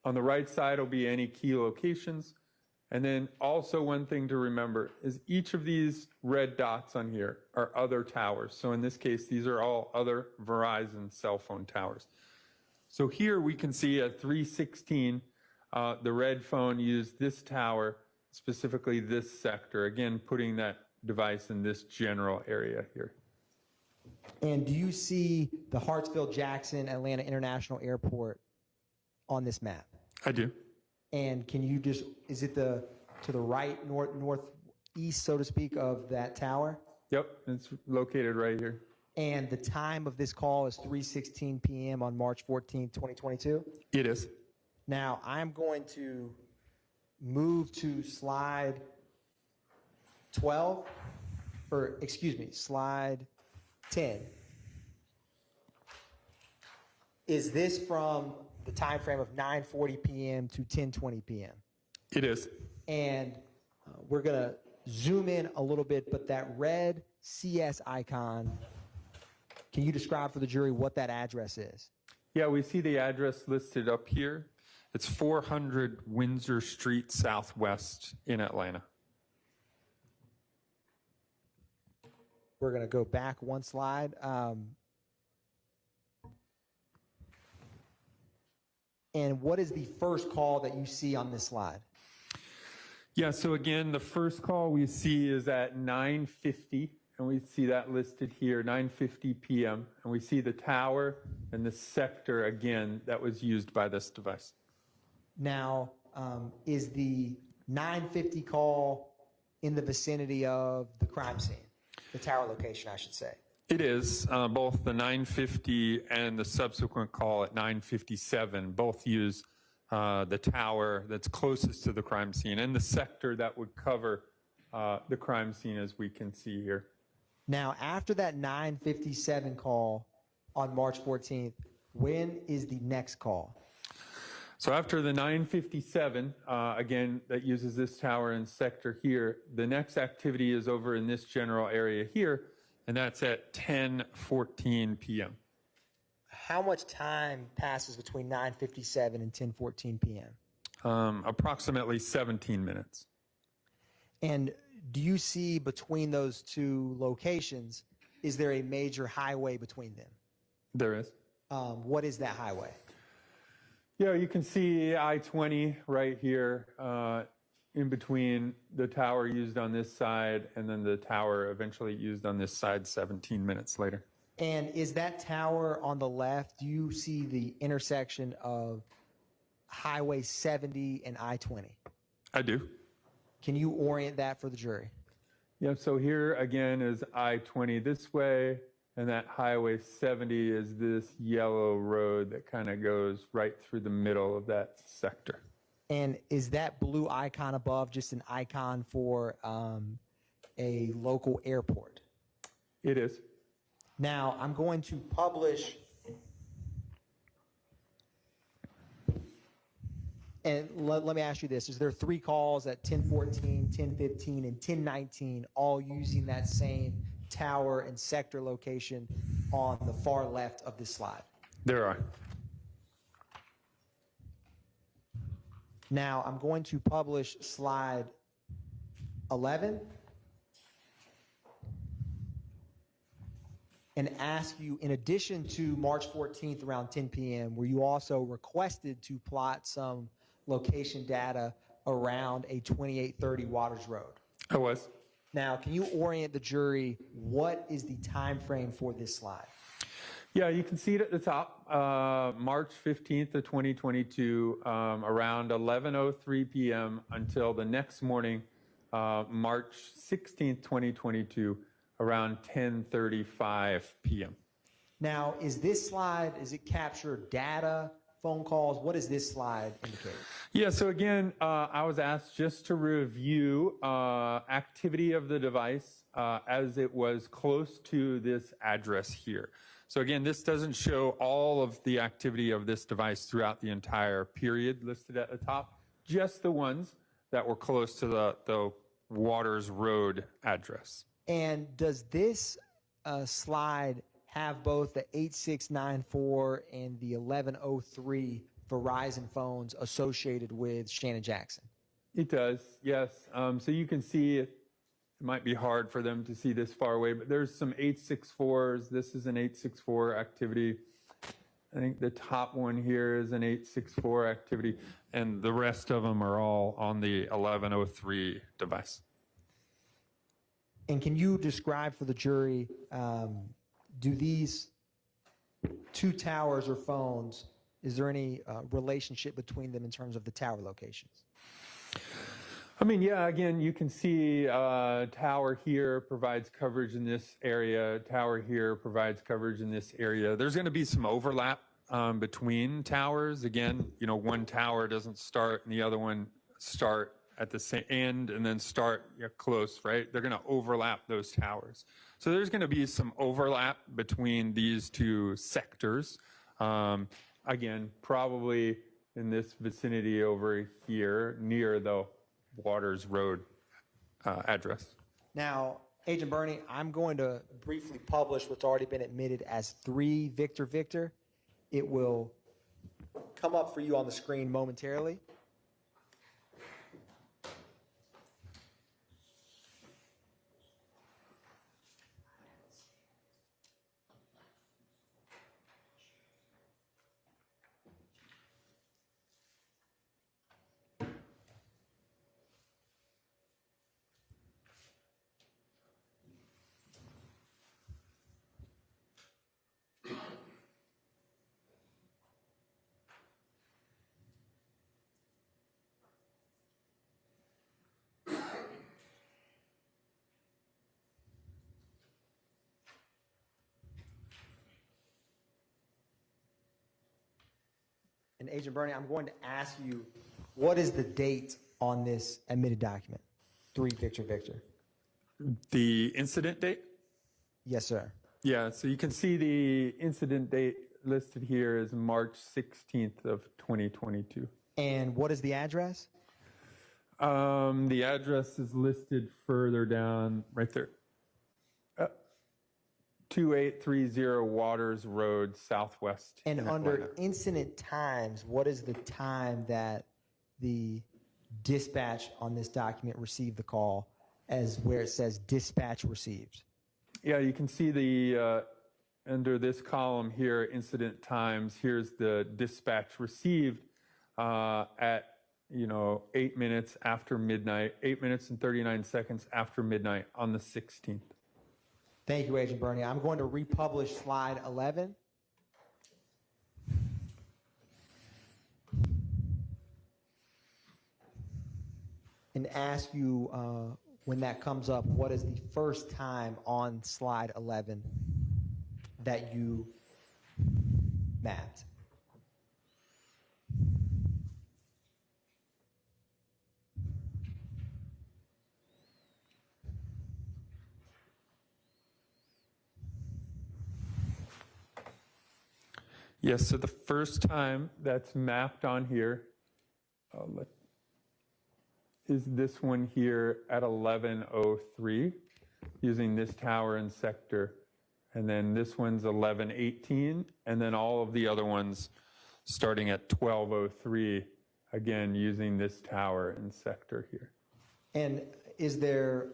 On the right side will be any key locations. And then also one thing to remember is each of these red dots on here are other towers. So in this case, these are all other Verizon cell phone towers. So here we can see at 316, the red phone used this tower, specifically this sector, again, putting that device in this general area here. And do you see the Hartsfield-Jackson Atlanta International Airport on this map? I do. And can you just, is it to the right, northeast, so to speak, of that tower? Yep, it's located right here. And the time of this call is 3:16 p.m. on March 14th, 2022? It is. Now, I'm going to move to slide 12, or excuse me, slide 10. Is this from the time frame of 9:40 p.m. to 10:20 p.m.? It is. And we're going to zoom in a little bit, but that red CS icon, can you describe for the jury what that address is? Yeah, we see the address listed up here. It's 400 Windsor Street Southwest in Atlanta. We're going to go back one slide. And what is the first call that you see on this slide? Yeah, so again, the first call we see is at 9:50, and we see that listed here, 9:50 p.m., and we see the tower and the sector, again, that was used by this device. Now, is the 950 call in the vicinity of the crime scene, the tower location, I should say. It is. Both the 950 and the subsequent call at 957 both use the tower that's closest to the crime scene and the sector that would cover the crime scene, as we can see here. Now, after that 957 call on March 14th, when is the next call? So after the 957, again, that uses this tower and sector here, the next activity is over in this general area here, and that's at 10:14 p.m. How much time passes between 957 and 10:14 p.m.? Approximately 17 minutes. And do you see between those two locations, is there a major highway between them? There is. What is that highway? Yeah, you can see I-20 right here in between the tower used on this side and then the tower eventually used on this side 17 minutes later. And is that tower on the left, do you see the intersection of Highway 70 and I-20? I do. Can you orient that for the jury? Yeah, so here again is I-20 this way, and that Highway 70 is this yellow road that kind of goes right through the middle of that sector. And is that blue icon above just an icon for a local airport? It is. Now, I'm going to publish, and let me ask you this. Is there 3 calls at 10:14, 10:15, and 10:19, all using that same tower and sector location on the far left of this slide? There are. Now, I'm going to publish slide 11 and ask you, in addition to March 14th around 10 p.m., were you also requested to plot some location data around a 2830 Waters Road? I was. Now, can you orient the jury? What is the time frame for this slide? Yeah, you can see it at the top, March 15th of 2022, around 11:03 p.m. until the next morning, March 16th, 2022, around 10:35 p.m. Now, is this slide, does it capture data, phone calls? What does this slide indicate? Yeah, so again, I was asked just to review activity of the device as it was close to this address here. So again, this doesn't show all of the activity of this device throughout the entire period listed at the top, just the ones that were close to the Waters Road address. And does this slide have both the 8694 and the 1103 Verizon phones associated with Shannon Jackson? It does, yes. So you can see it. It might be hard for them to see this far away, but there's some 864s. This is an 864 activity. I think the top one here is an 864 activity, and the rest of them are all on the 1103 device. And can you describe for the jury, do these 2 towers or phones, is there any relationship between them in terms of the tower locations? I mean, yeah, again, you can see tower here provides coverage in this area. Tower here provides coverage in this area. There's going to be some overlap between towers. Again, you know, one tower doesn't start and the other one start at the same end and then start close, right? They're going to overlap those towers. So there's going to be some overlap between these 2 sectors. Again, probably in this vicinity over here near the Waters Road address. Now, Agent Burney, I'm going to briefly publish what's already been admitted as 3 Victor Victor. It will come up for you on the screen momentarily. And Agent Bernie, I'm going to ask you, what is the date on this admitted document? 3 Victor Victor. The incident date? Yes, sir. Yeah, so you can see the incident date listed here is March 16th of 2022. And what is the address? The address is listed further down, right there. 2830 Waters Road, Southwest. And in under Atlanta. incident times, what is the time that the dispatch on this document received the call, as where it says dispatch received? Yeah, you can see the under this column here, incident times. Here's the dispatch received at 8 minutes after midnight, 8 minutes and 39 seconds after midnight on the 16th. Thank you, Agent Bernie. I'm going to republish slide 11. And ask you, when that comes up, what is the first time on slide 11 that you mapped? Yes, so the first time that's mapped on here is this one here at 11:03 using this tower and sector. And then this one's 11:18, and then all of the other ones starting at 12:03, again using this tower and sector here. And is there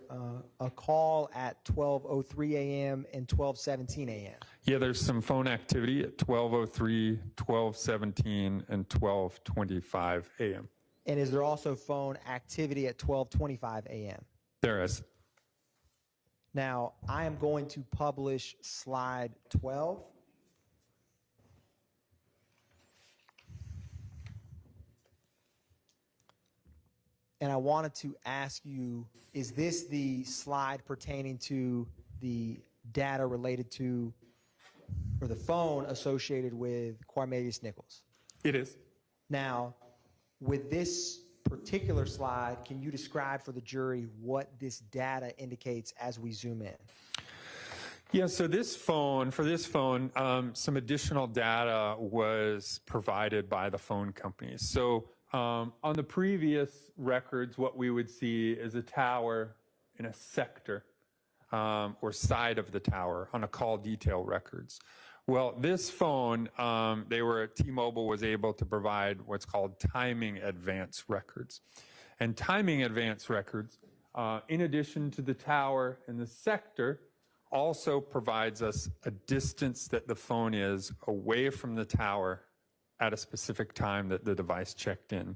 a call at 12:03 a.m. and 12:17 a.m.? Yeah, there's some phone activity at 12:03, 12:17, and 12:25 a.m. And is there also phone activity at 12:25 a.m.? There is. Now, I am going to publish slide 12. And I wanted to ask you, is this the slide pertaining to the data related to, or the phone associated with Cornelius Nichols? It is. Now, with this particular slide, can you describe for the jury what this data indicates as we zoom in? Yeah, so for this phone, some additional data was provided by the phone companies. So on the previous records, what we would see is a tower in a sector or side of the tower on a call detail records. Well, this phone, T-Mobile was able to provide what's called timing advance records. And timing advance records, in addition to the tower and the sector, also provides us a distance that the phone is away from the tower at a specific time that the device checked in.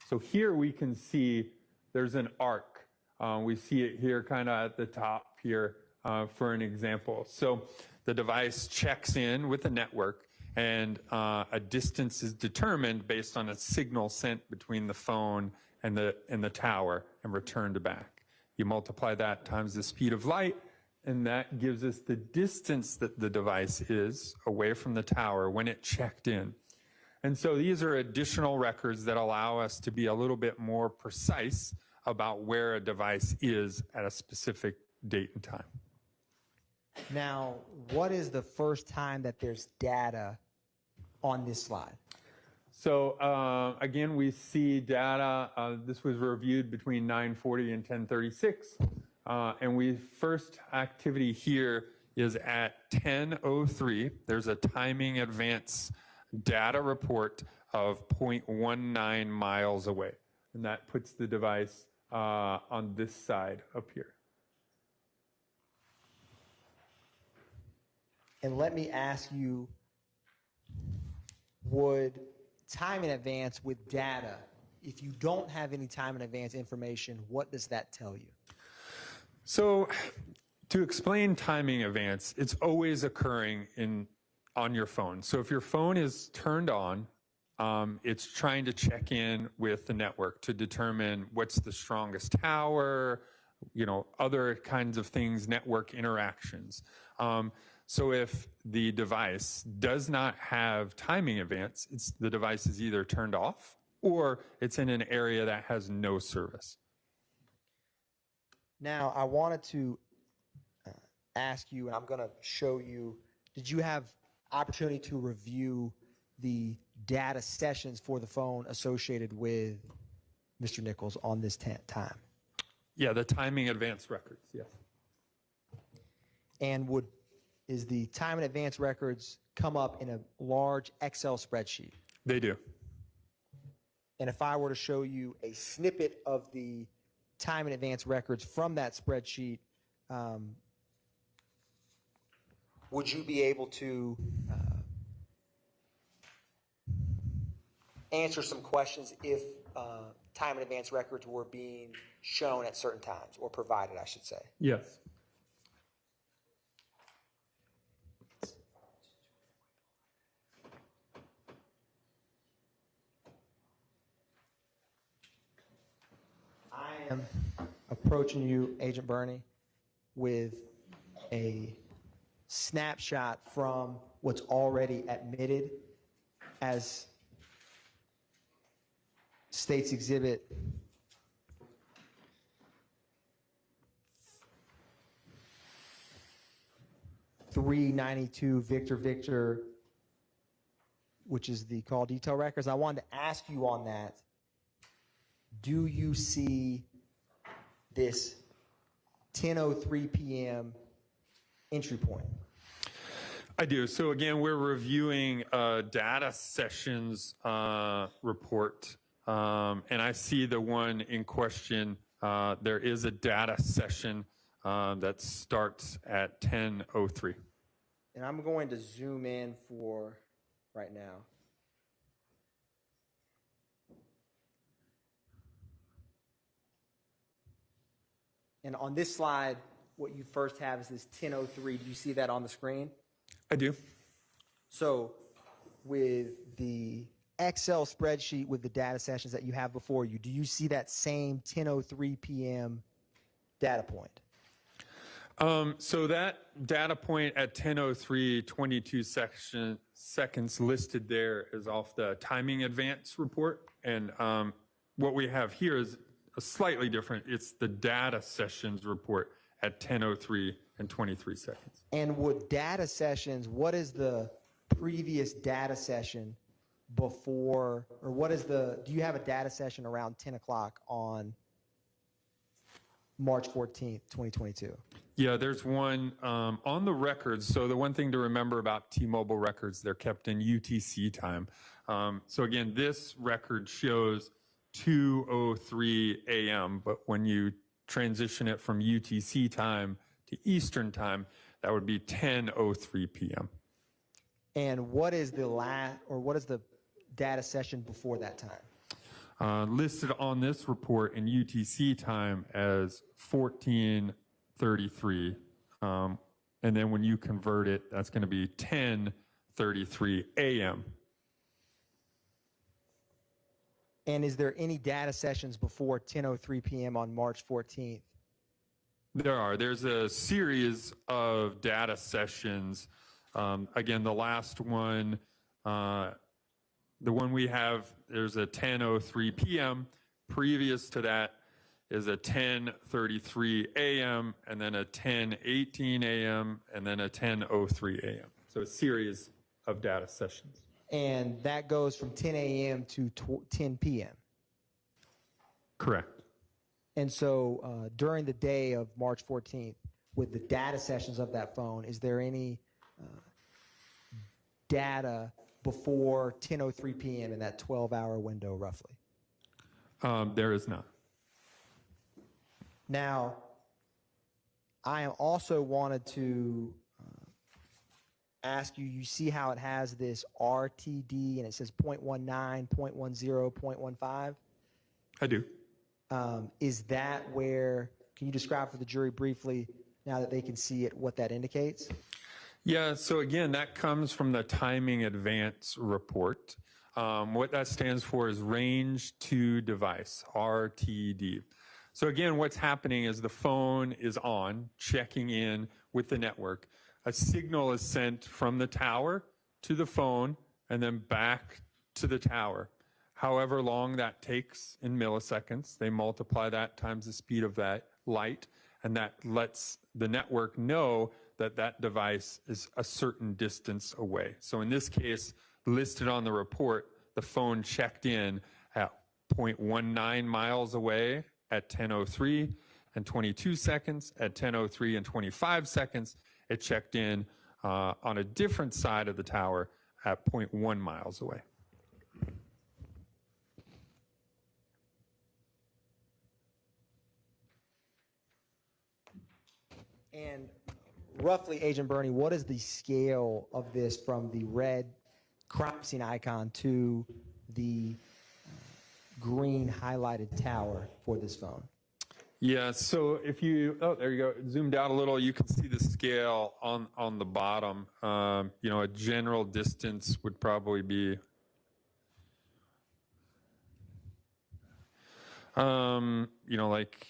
So here we can see there's an arc. We see it here kind of at the top here for an example. So the device checks in with the network, and a distance is determined based on a signal sent between the phone and the tower and returned back. You multiply that times the speed of light, and that gives us the distance that the device is away from the tower when it checked in. And so these are additional records that allow us to be a little bit more precise about where a device is at a specific date and time. Now, what is the first time that there's data on this slide? So again, we see data. This was reviewed between 9:40 and 10:36. And first activity here is at 10:03. There's a timing advance data report of 0.19 miles away. And that puts the device on this side up here. And let me ask you, would time in advance with data, if you don't have any time in advance information, what does that tell you? So to explain timing advance, it's always occurring on your phone. So if your phone is turned on, it's trying to check in with the network to determine what's the strongest tower, other kinds of things, network interactions. So if the device does not have timing advance, the device is either turned off or it's in an area that has no service. Now, I wanted to ask you, and I'm going to show you, did you have opportunity to review the data sessions for the phone associated with Mr. Nichols on this time? Yeah, the timing advance records, yes. And is the time in advance records come up in a large Excel spreadsheet? They do. And if I were to show you a snippet of the time in advance records from that spreadsheet, would you be able to answer some questions if time in advance records were being shown at certain times, or provided, I should say? Yes. I am approaching you, Agent Burney, with a snapshot from what's already admitted as State's Exhibit 392 Victor, which is the call detail records. I wanted to ask you on that, do you see this 10:03 p.m. entry point? I do. So again, we're reviewing a data sessions report, and I see the one in question. There is a data session that starts at 10:03. And I'm going to zoom in for right now. And on this slide, what you first have is this 10:03. Do you see that on the screen? I do. So with the Excel spreadsheet with the data sessions that you have before you, do you see that same 10:03 p.m. data point? So that data point at 10:03, 22 seconds listed there is off the timing advance report. And what we have here is a slightly different. It's the data sessions report at 10:03 and 23 seconds. And would data sessions, what is the previous data session before, or what is the, do you have a data session around 10 o'clock on March 14th, 2022? Yeah, there's one on the records. So the one thing to remember about T-Mobile records, they're kept in UTC time. So again, this record shows 2:03 a.m., but when you transition it from UTC time to Eastern time, that would be 10:03 p.m. And what is the what is the data session before that time? Listed on this report in UTC time as 14:33, and then when you convert it, that's going to be 10:33 a.m. And is there any data sessions before 10:03 p.m. on March 14th? There are. There's a series of data sessions. Again, the last one, the one we have, there's a 10:03 p.m. Previous to that is a 10:33 a.m. and then a 10:18 a.m. and then a 10:03 a.m. So a series of data sessions. And that goes from 10 a.m. to 10 p.m. Correct. And so during the day of March 14th, with the data sessions of that phone, is there any data before 10:03 p.m. in that 12-hour window, roughly? There is not. Now, I also wanted to ask you, you see how it has this RTD and it says 0.19, 0.10, 0.15? I do. Is that where, can you describe for the jury briefly, now that they can see it, what that indicates? Yeah, so again, that comes from the timing advance report. What that stands for is range to device, RTD. So again, what's happening is the phone is on, checking in with the network. a signal is sent from the tower to the phone and then back to the tower. However long that takes in milliseconds, they multiply that times the speed of that light, and that lets the network know that that device is a certain distance away. So in this case, listed on the report, the phone checked in at 0.19 miles away at 10:03 and 22 seconds. At 10:03 and 25 seconds, it checked in on a different side of the tower at 0.1 miles away. And roughly, Agent Bernie, what is the scale of this from the red crime scene icon to the green highlighted tower for this phone? Yeah, so if you, oh, there you go, zoomed out a little, you can see the scale on the bottom. You know, a general distance would probably be, you know, like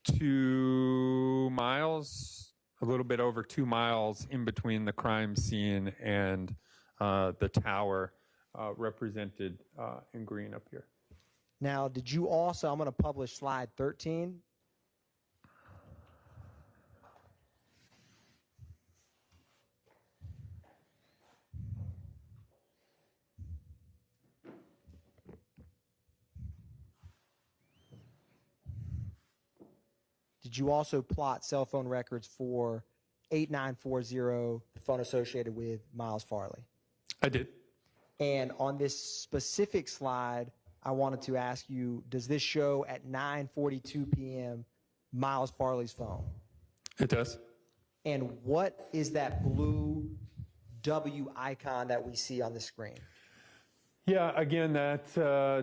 2 miles, a little bit over 2 miles in between the crime scene and the tower represented in green up here. Now, did you also, I'm going to publish slide 13. Did you also plot cell phone records for 8940, the phone associated with Miles Farley? I did. And on this specific slide, I wanted to ask you, does this show at 9:42 p.m. Miles Farley's phone? It does. And what is that blue W icon that we see on the screen? Yeah, again, that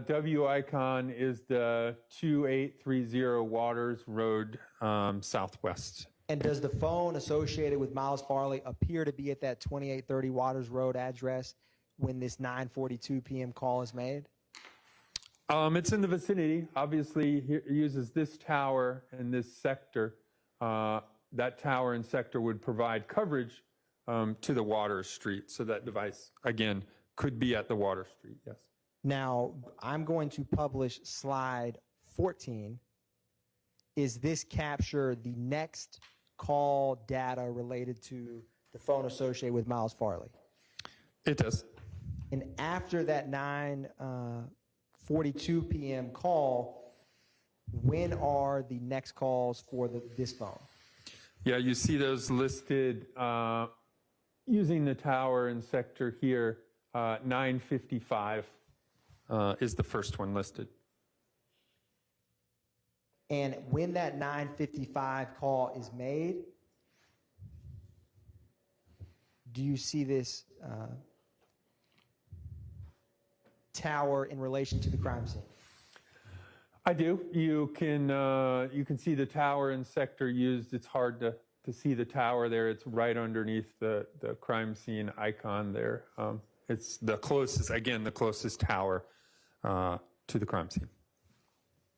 W icon is the 2830 Waters Road Southwest. And does the phone associated with Miles Farley appear to be at that 2830 Waters Road address when this 9:42 p.m. call is made? It's in the vicinity. Obviously, it uses this tower and this sector. That tower and sector would provide coverage to the Waters Street. So that device, again, could be at the Water Street, yes. Now, I'm going to publish slide 14. Is this capture the next call data related to the phone associated with Miles Farley? It does. And after that 9:42 p.m. call, when are the next calls for this phone? Yeah, you see those listed using the tower and sector here. 9:55 is the first one listed. And when that 9:55 call is made, do you see this tower in relation to the crime scene? I do. You can see the tower and sector used. It's hard to see the tower there. It's right underneath the crime scene icon there. It's the closest, again, the closest tower to the crime scene.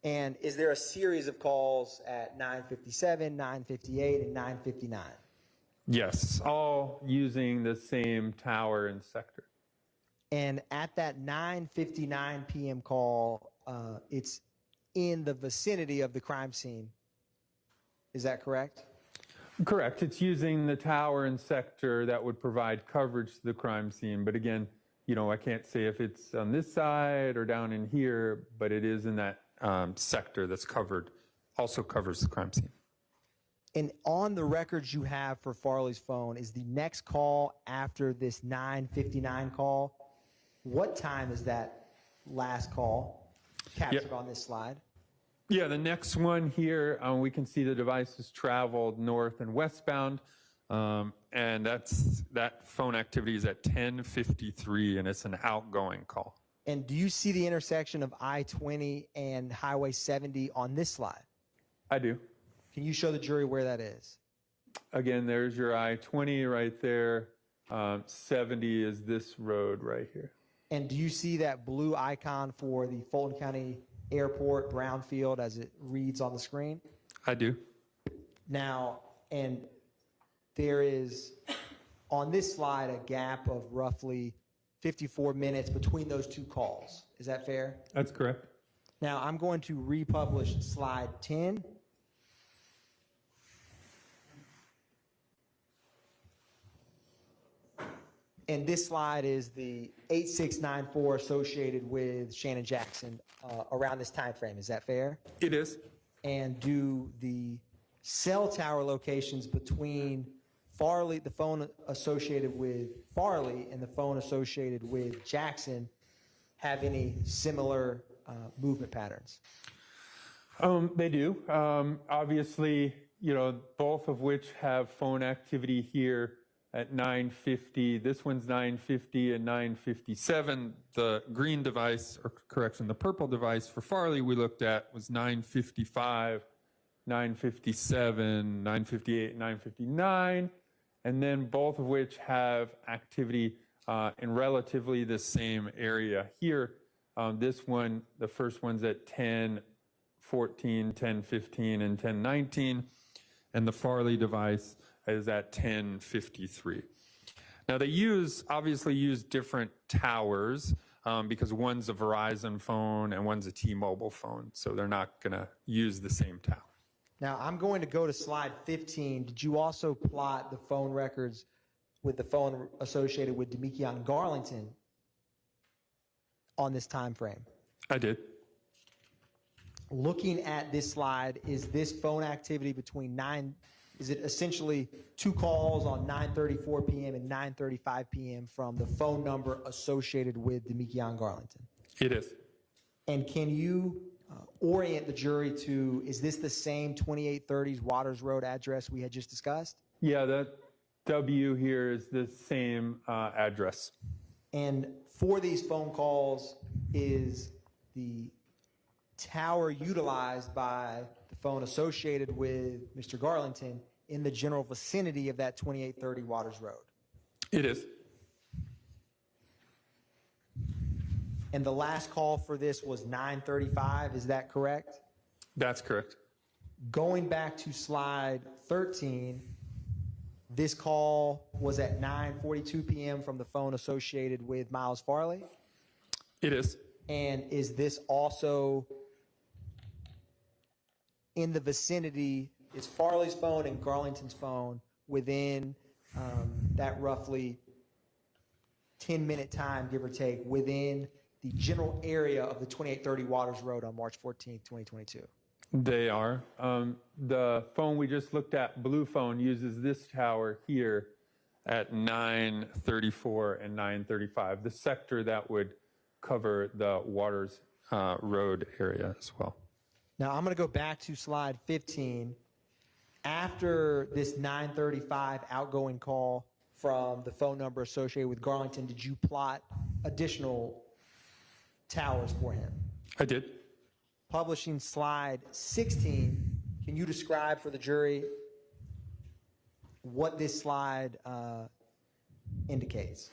And is there a series of calls at 9:57, 9:58, and 9:59? Yes, all using the same tower and sector. And at that 9:59 p.m. call, it's in the vicinity of the crime scene. Is that correct? Correct. It's using the tower and sector that would provide coverage to the crime scene. But again, you know, I can't say if it's on this side or down in here, but it is in that sector that's covered, also covers the crime scene. And on the records you have for Farley's phone, is the next call after this 9:59 call? What time is that last call captured on this slide? Yeah, the next one here, we can see the device has traveled north and westbound, and that phone activity is at 10:53, and it's an outgoing call. And do you see the intersection of I-20 and Highway 70 on this slide? I do. Can you show the jury where that is? Again, there's your I-20 right there. 70 is this road right here. And do you see that blue icon for the Fulton County Airport Brownfield as it reads on the screen? I do. Now, and there is on this slide a gap of roughly 54 minutes between those two calls. Is that fair? That's correct. Now I'm going to republish slide 10. And this slide is the 8694 associated with Shannon Jackson around this time frame. Is that fair? It is. And do the cell tower locations between Farley, the phone associated with Farley, and the phone associated with Jackson have any similar movement patterns? They do. Obviously, both of which have phone activity here at 9:50. This one's 9:50 and 9:57. The green device, or correction, the purple device for Farley we looked at was 9:55, 9:57, 9:58, 9:59, and then both of which have activity in relatively the same area here. This one, the first one's at 10:14, 10:15, and 10:19, and the Farley device is at 10:53. Now they obviously use different towers because one's a Verizon phone and one's a T-Mobile phone, so they're not going to use the same tower. Now I'm going to go to slide 15. Did you also plot the phone records with the phone associated with Demekion Garlington on this time frame? I did. Looking at this slide, is this phone activity between is it essentially two calls on 9:34 p.m. and 9:35 p.m. from the phone number associated with Demekion Garlington? It is. And can you orient the jury to, is this the same 2830s Waters Road address we had just discussed? Yeah, that W here is the same address. And for these phone calls, is the tower utilized by the phone associated with Mr. Garlington in the general vicinity of that 2830 Waters Road? It is. And the last call for this was 9:35, is that correct? That's correct. Going back to slide 13, this call was at 9:42 p.m. from the phone associated with Miles Farley? It is. And is this also in the vicinity, is Farley's phone and Garlington's phone within that roughly 10-minute time, give or take, within the general area of the 2830 Waters Road on March 14th, 2022? They are. The phone we just looked at, Blue Phone, uses this tower here at 9:34 and 9:35, the sector that would cover the Waters Road area as well. Now, I'm going to go back to slide 15. After this 9:35 outgoing call from the phone number associated with Garlington, did you plot additional towers for him? I did. Publishing slide 16, can you describe for the jury what this slide indicates?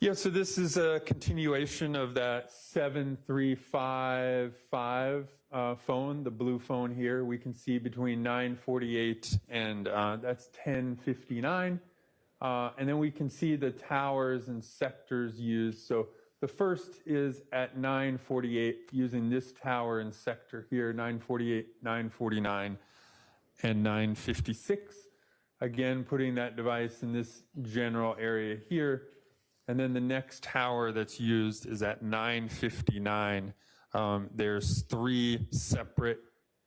Yeah, so this is a continuation of that 7355 phone, the Blue Phone here. We can see between 9:48 and that's 10:59. And then we can see the towers and sectors used. So the first is at 9:48 using this tower and sector here, 9:48, 9:49, and 9:56. Again, putting that device in this general area here. And then the next tower that's used is at 9:59. There's 3 separate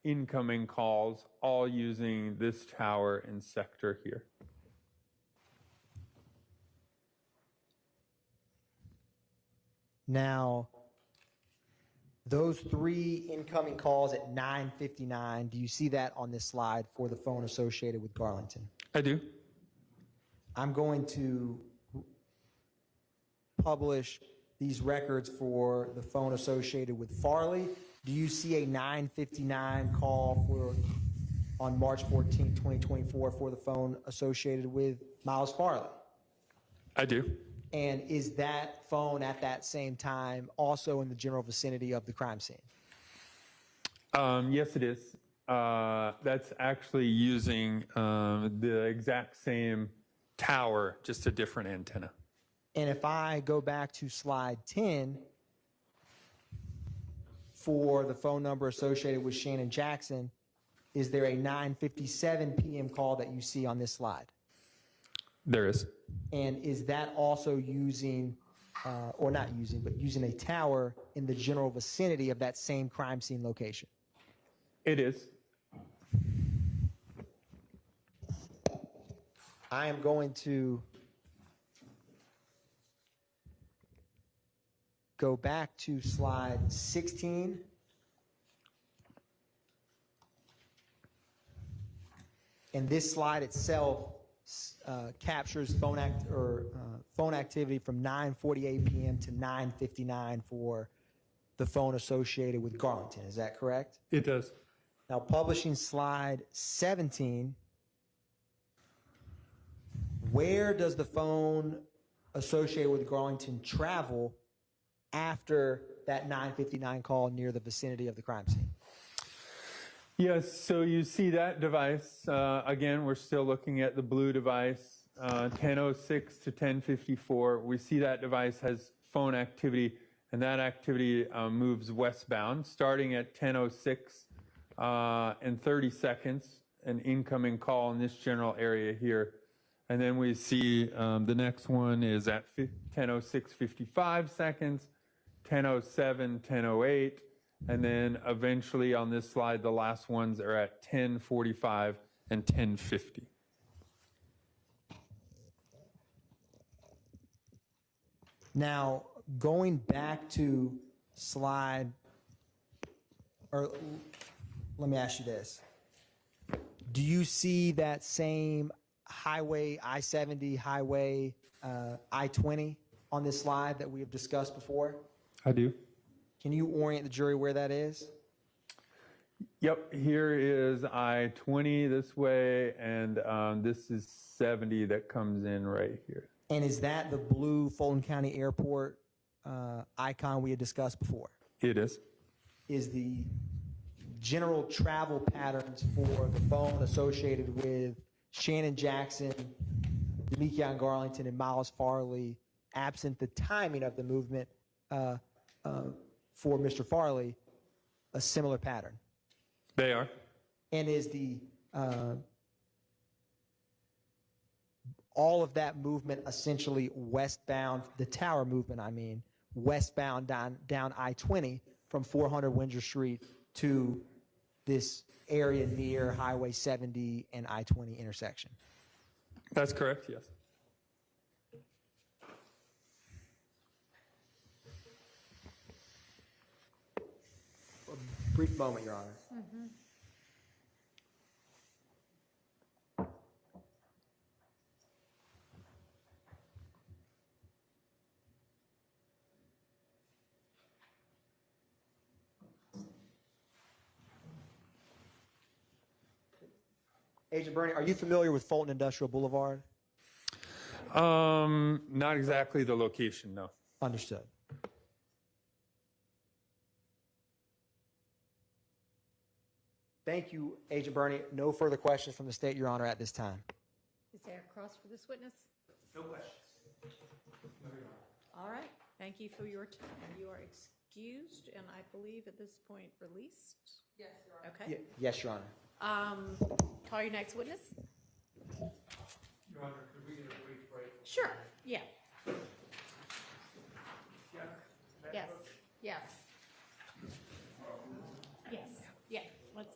incoming calls, all using this tower and sector here. Now, those 3 incoming calls at 9:59, do you see that on this slide for the phone associated with Garlington? I do. I'm going to publish these records for the phone associated with Farley. Do you see a 9:59 call on March 14, 2024 for the phone associated with Miles Farley? I do. And is that phone at that same time also in the general vicinity of the crime scene? Yes, it is. That's actually using the exact same tower, just a different antenna. And if I go back to slide 10 for the phone number associated with Shannon Jackson, is there a 9:57 p.m. call that you see on this slide? There is. And is that also using, or not using, but using a tower in the general vicinity of that same crime scene location? It is. I am going to go back to slide 16. And this slide itself captures phone activity from 9:48 p.m. to 9:59 for the phone associated with Garlington. Is that correct? It does. Now, publishing slide 17, where does the phone associated with Garlington travel after that 9:59 call near the vicinity of the crime scene? Yes, so you see that device. Again, we're still looking at the blue device, 10:06 to 10:54. We see that device has phone activity, and that activity moves westbound, starting at 10:06 and 30 seconds, an incoming call in this general area here. And then we see the next one is at 10:06, 55 seconds, 10:07, 10:08. And then eventually on this slide, the last ones are at 10:45 and 10:50. Now, going back to slide, or let me ask you this. Do you see that same highway, I-70, highway, I-20 on this slide that we have discussed before? I do. Can you orient the jury where that is? Yep, here is I-20 this way, and this is 70 that comes in right here. And is that the blue Fulton County Airport icon we had discussed before? It is. Is the general travel patterns for the phone associated with Shannon Jackson, Demekion Garlington, and Miles Farley, absent the timing of the movement for Mr. Farley, a similar pattern? They are. And is the all of that movement essentially westbound, the tower movement, I mean, westbound down I-20 from 400 Windsor Street to this area near Highway 70 and I-20 intersection? That's correct, yes. A brief moment, Your Honor. Mm-hmm. Agent Bernie, are you familiar with Fulton Industrial Boulevard? Not exactly the location, no. Understood. Thank you, Agent Bernie. No further questions from the state, Your Honor, at this time. Is there a cross for this witness? No questions. All right. Thank you for your time. You are excused and I believe at this point released? Yes, Your Honor. Okay. Yes, Your Honor. Call your next witness. Your Honor, could we get a brief break? Sure. Yeah. Yes. Yes. Yes. Yeah. Let's.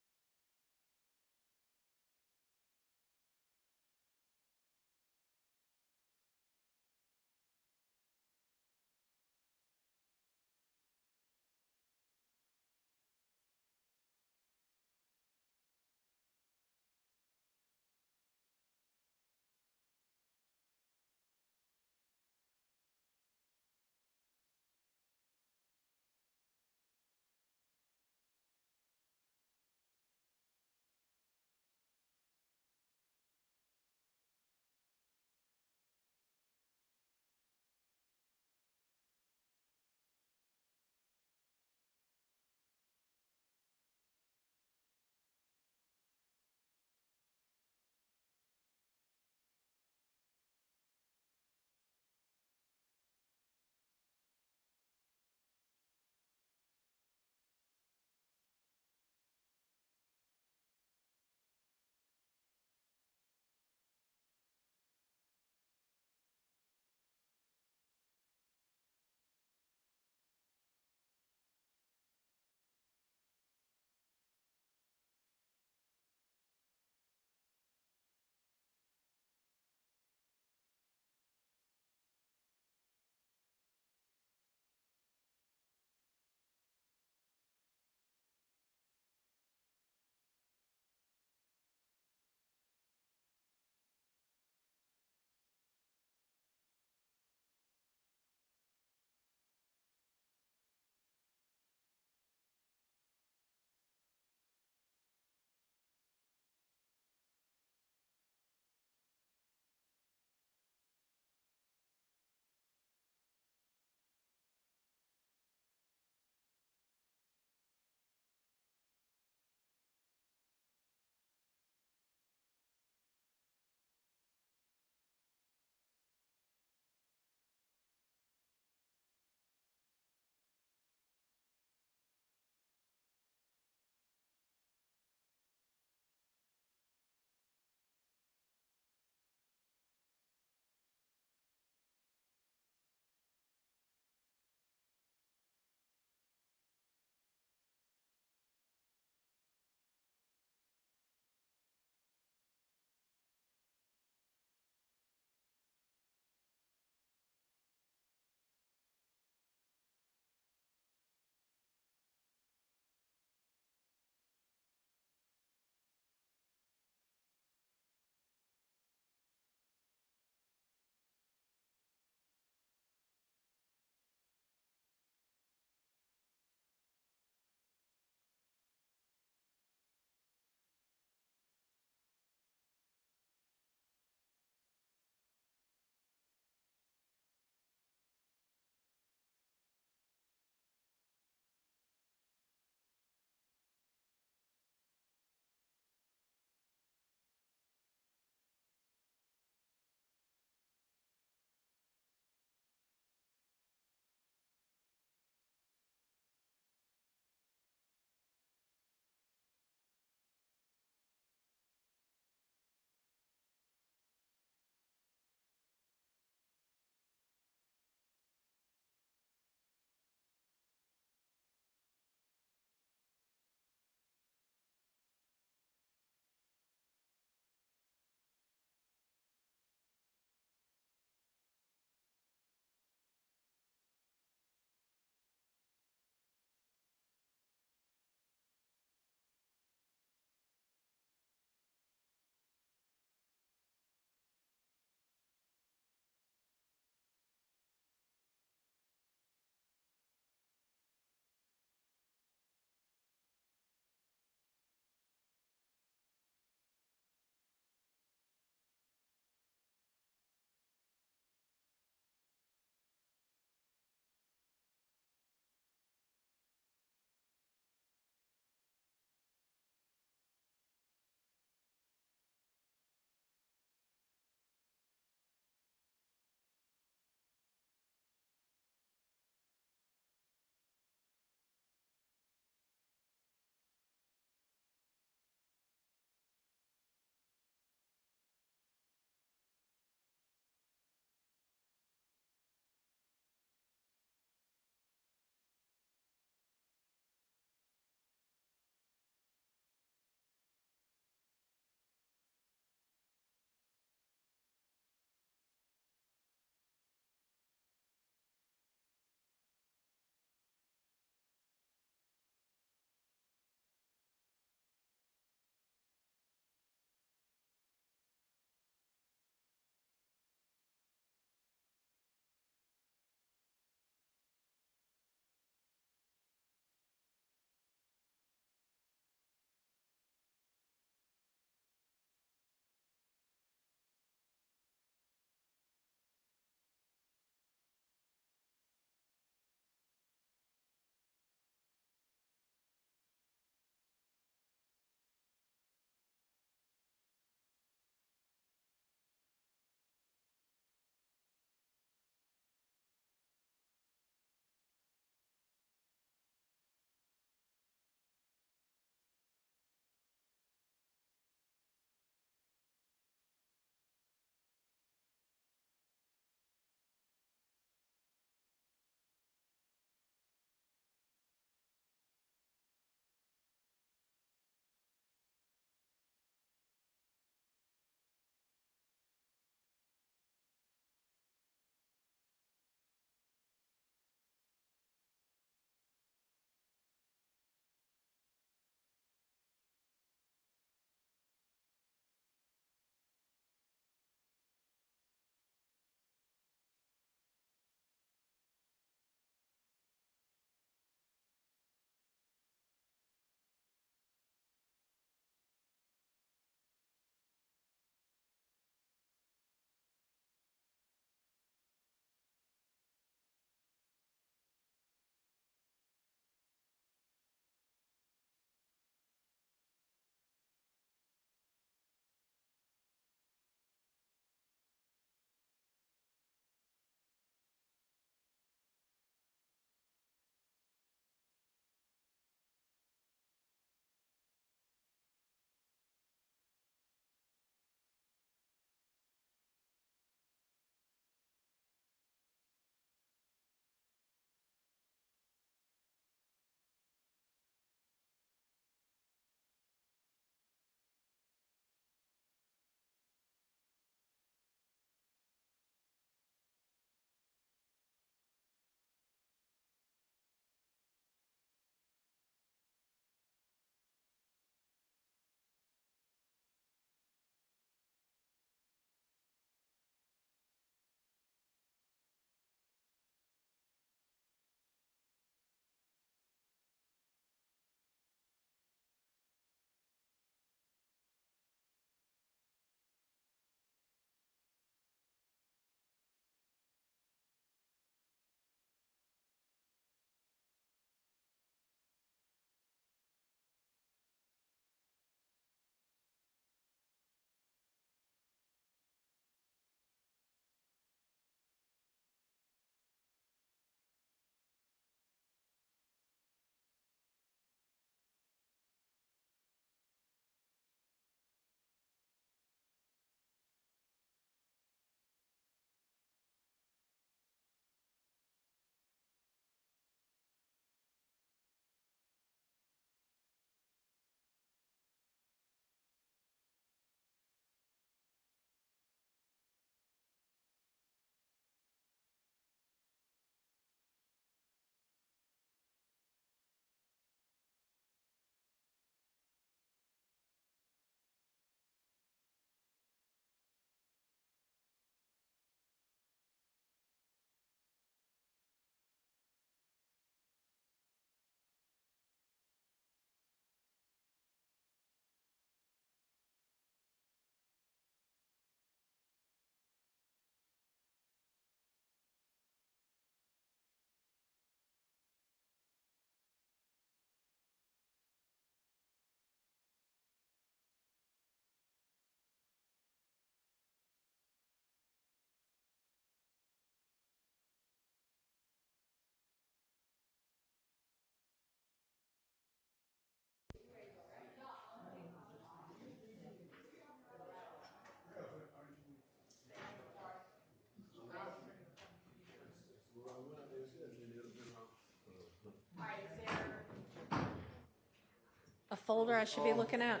folder I should be looking at?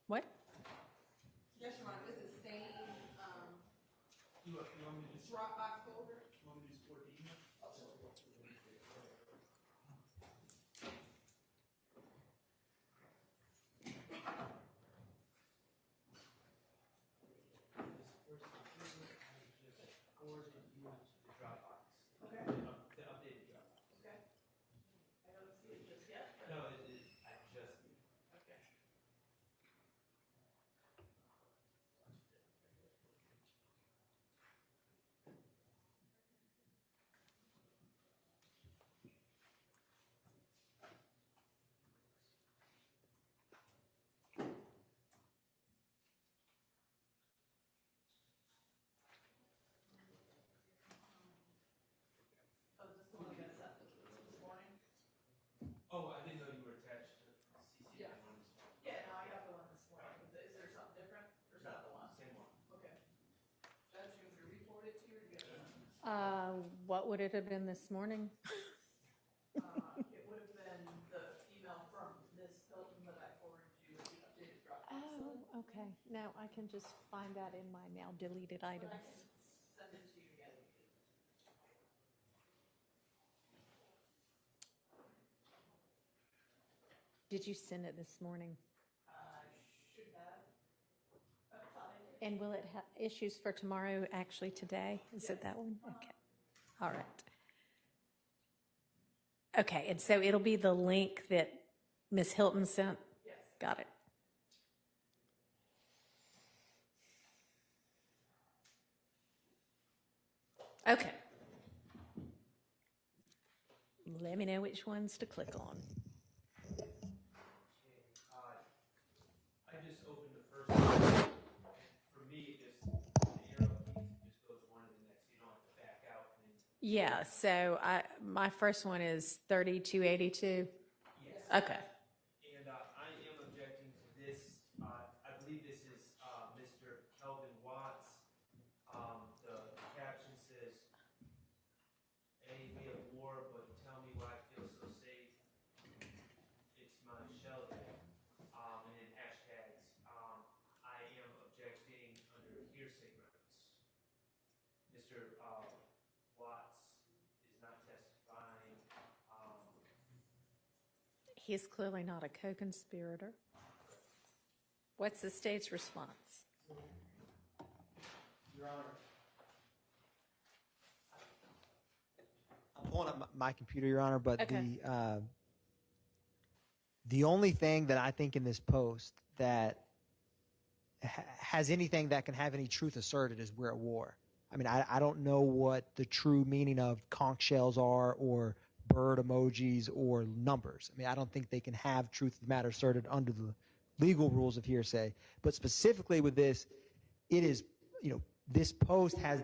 What? Yes, Your Honor, this is the same, Dropbox folder. Oh, I didn't know you were attached to CC. Yeah. Yeah, no, I got the one this morning. Is there something different, or is that the one? Same one. Okay. Judge, you want me to re-forward it to you, or do you have it? What would it have been this morning? It would have been the email from Ms. Hilton that I forwarded you with the updated Dropbox. Oh, okay. Now I can just find that in my now deleted items. I can send it to you again. Did you send it this morning? Should have. And will it have issues for tomorrow, actually today? Is it that one? Okay. All right. Okay, and so it'll be the link that Ms. Hilton sent? Yes. Got it. Okay. Let me know which ones to click on. I just opened the first one. For me, it just, the arrow keys, it just goes one to the next. You don't have to back out. And then, Yeah, so my first one is 3282. yes. Okay. And I am objecting to this. I believe this is Mr. Kelvin Watts. The caption says, "A, we at war, but tell me why I feel so safe. It's my shell day." And then hashtags. I am objecting under hearsay grounds. Mr. Watts is not testifying. He's clearly not a co-conspirator. What's the state's response? Your Honor, I'm pulling up my computer, Your Honor, but Okay. The only thing that I think in this post that has anything that can have any truth asserted is we're at war. I mean, I don't know what the true meaning of conch shells are or bird emojis or numbers. I mean, I don't think they can have truth of the matter asserted under the legal rules of hearsay. But specifically with this, it is, this post has,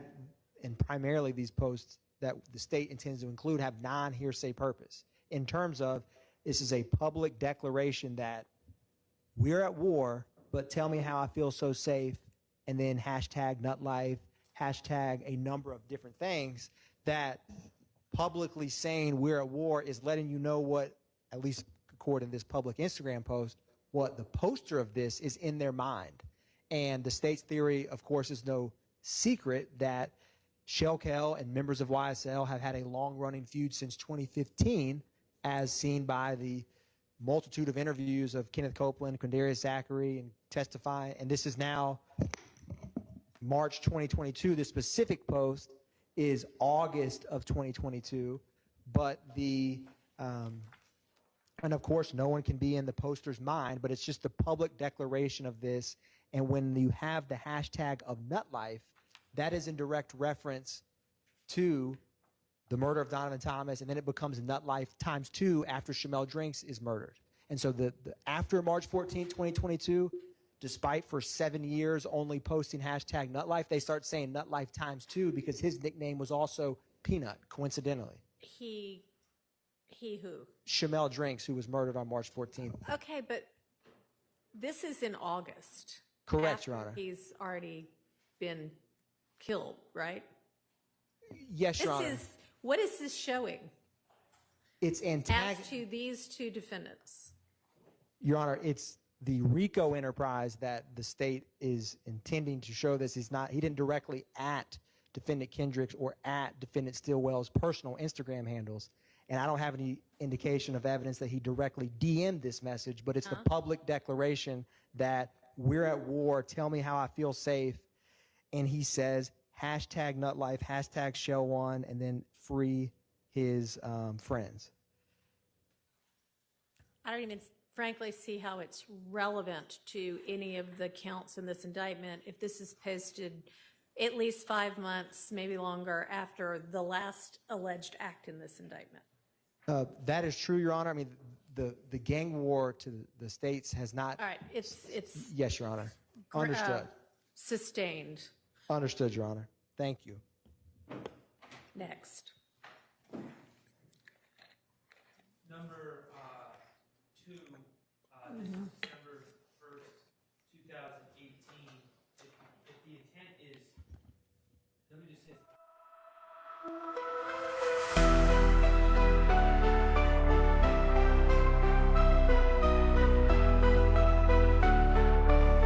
and primarily these posts that the state intends to include have non-hearsay purpose in terms of this is a public declaration that we're at war, but tell me how I feel so safe, and then hashtag nutlife, hashtag a number of different things that publicly saying we're at war is letting you know what, at least according to this public Instagram post, what the poster of this is in their mind. And the state's theory, of course, is no secret that Shellkel and members of YSL have had a long-running feud since 2015, as seen by the multitude of interviews of Kenneth Copeland, Quindarius Zachary, and testifying. And this is now March 2022. The specific post is August of 2022. But and of course, no one can be in the poster's mind, but it's just the public declaration of this. And when you have the hashtag of nutlife, that is in direct reference to the murder of Donovan Thomas, and then it becomes nutlife times 2 after Shamel Drinks is murdered. And so after March 14, 2022, despite for 7 years only posting hashtag nutlife, they start saying nutlife times 2 because his nickname was also Peanut, coincidentally. He who? Shamel Drinks, who was murdered on March 14th. Okay, but this is in August. Correct, Your Honor. He's already been killed, right? Yes, Your Honor. What is this showing? It's as to these two defendants. Your Honor, it's the RICO enterprise that the state is intending to show this. Is not, he didn't directly at Defendant Kendricks or at Defendant Stillwell's personal Instagram handles. And I don't have any indication of evidence that he directly DM'd this message, but it's the public declaration that we're at war, tell me how I feel safe. And he says, hashtag nutlife, hashtag shell one, and then free his friends. I don't even frankly see how it's relevant to any of the counts in this indictment if this is posted at least 5 months, maybe longer, after the last alleged act in this indictment. That is true, Your Honor. I mean, the gang war to the states has not. All right, it's Yes, Your Honor. Understood. Sustained. Understood, Your Honor. Thank you. Next. Number 2, this is December 1st, 2018. If the intent is, let me just say.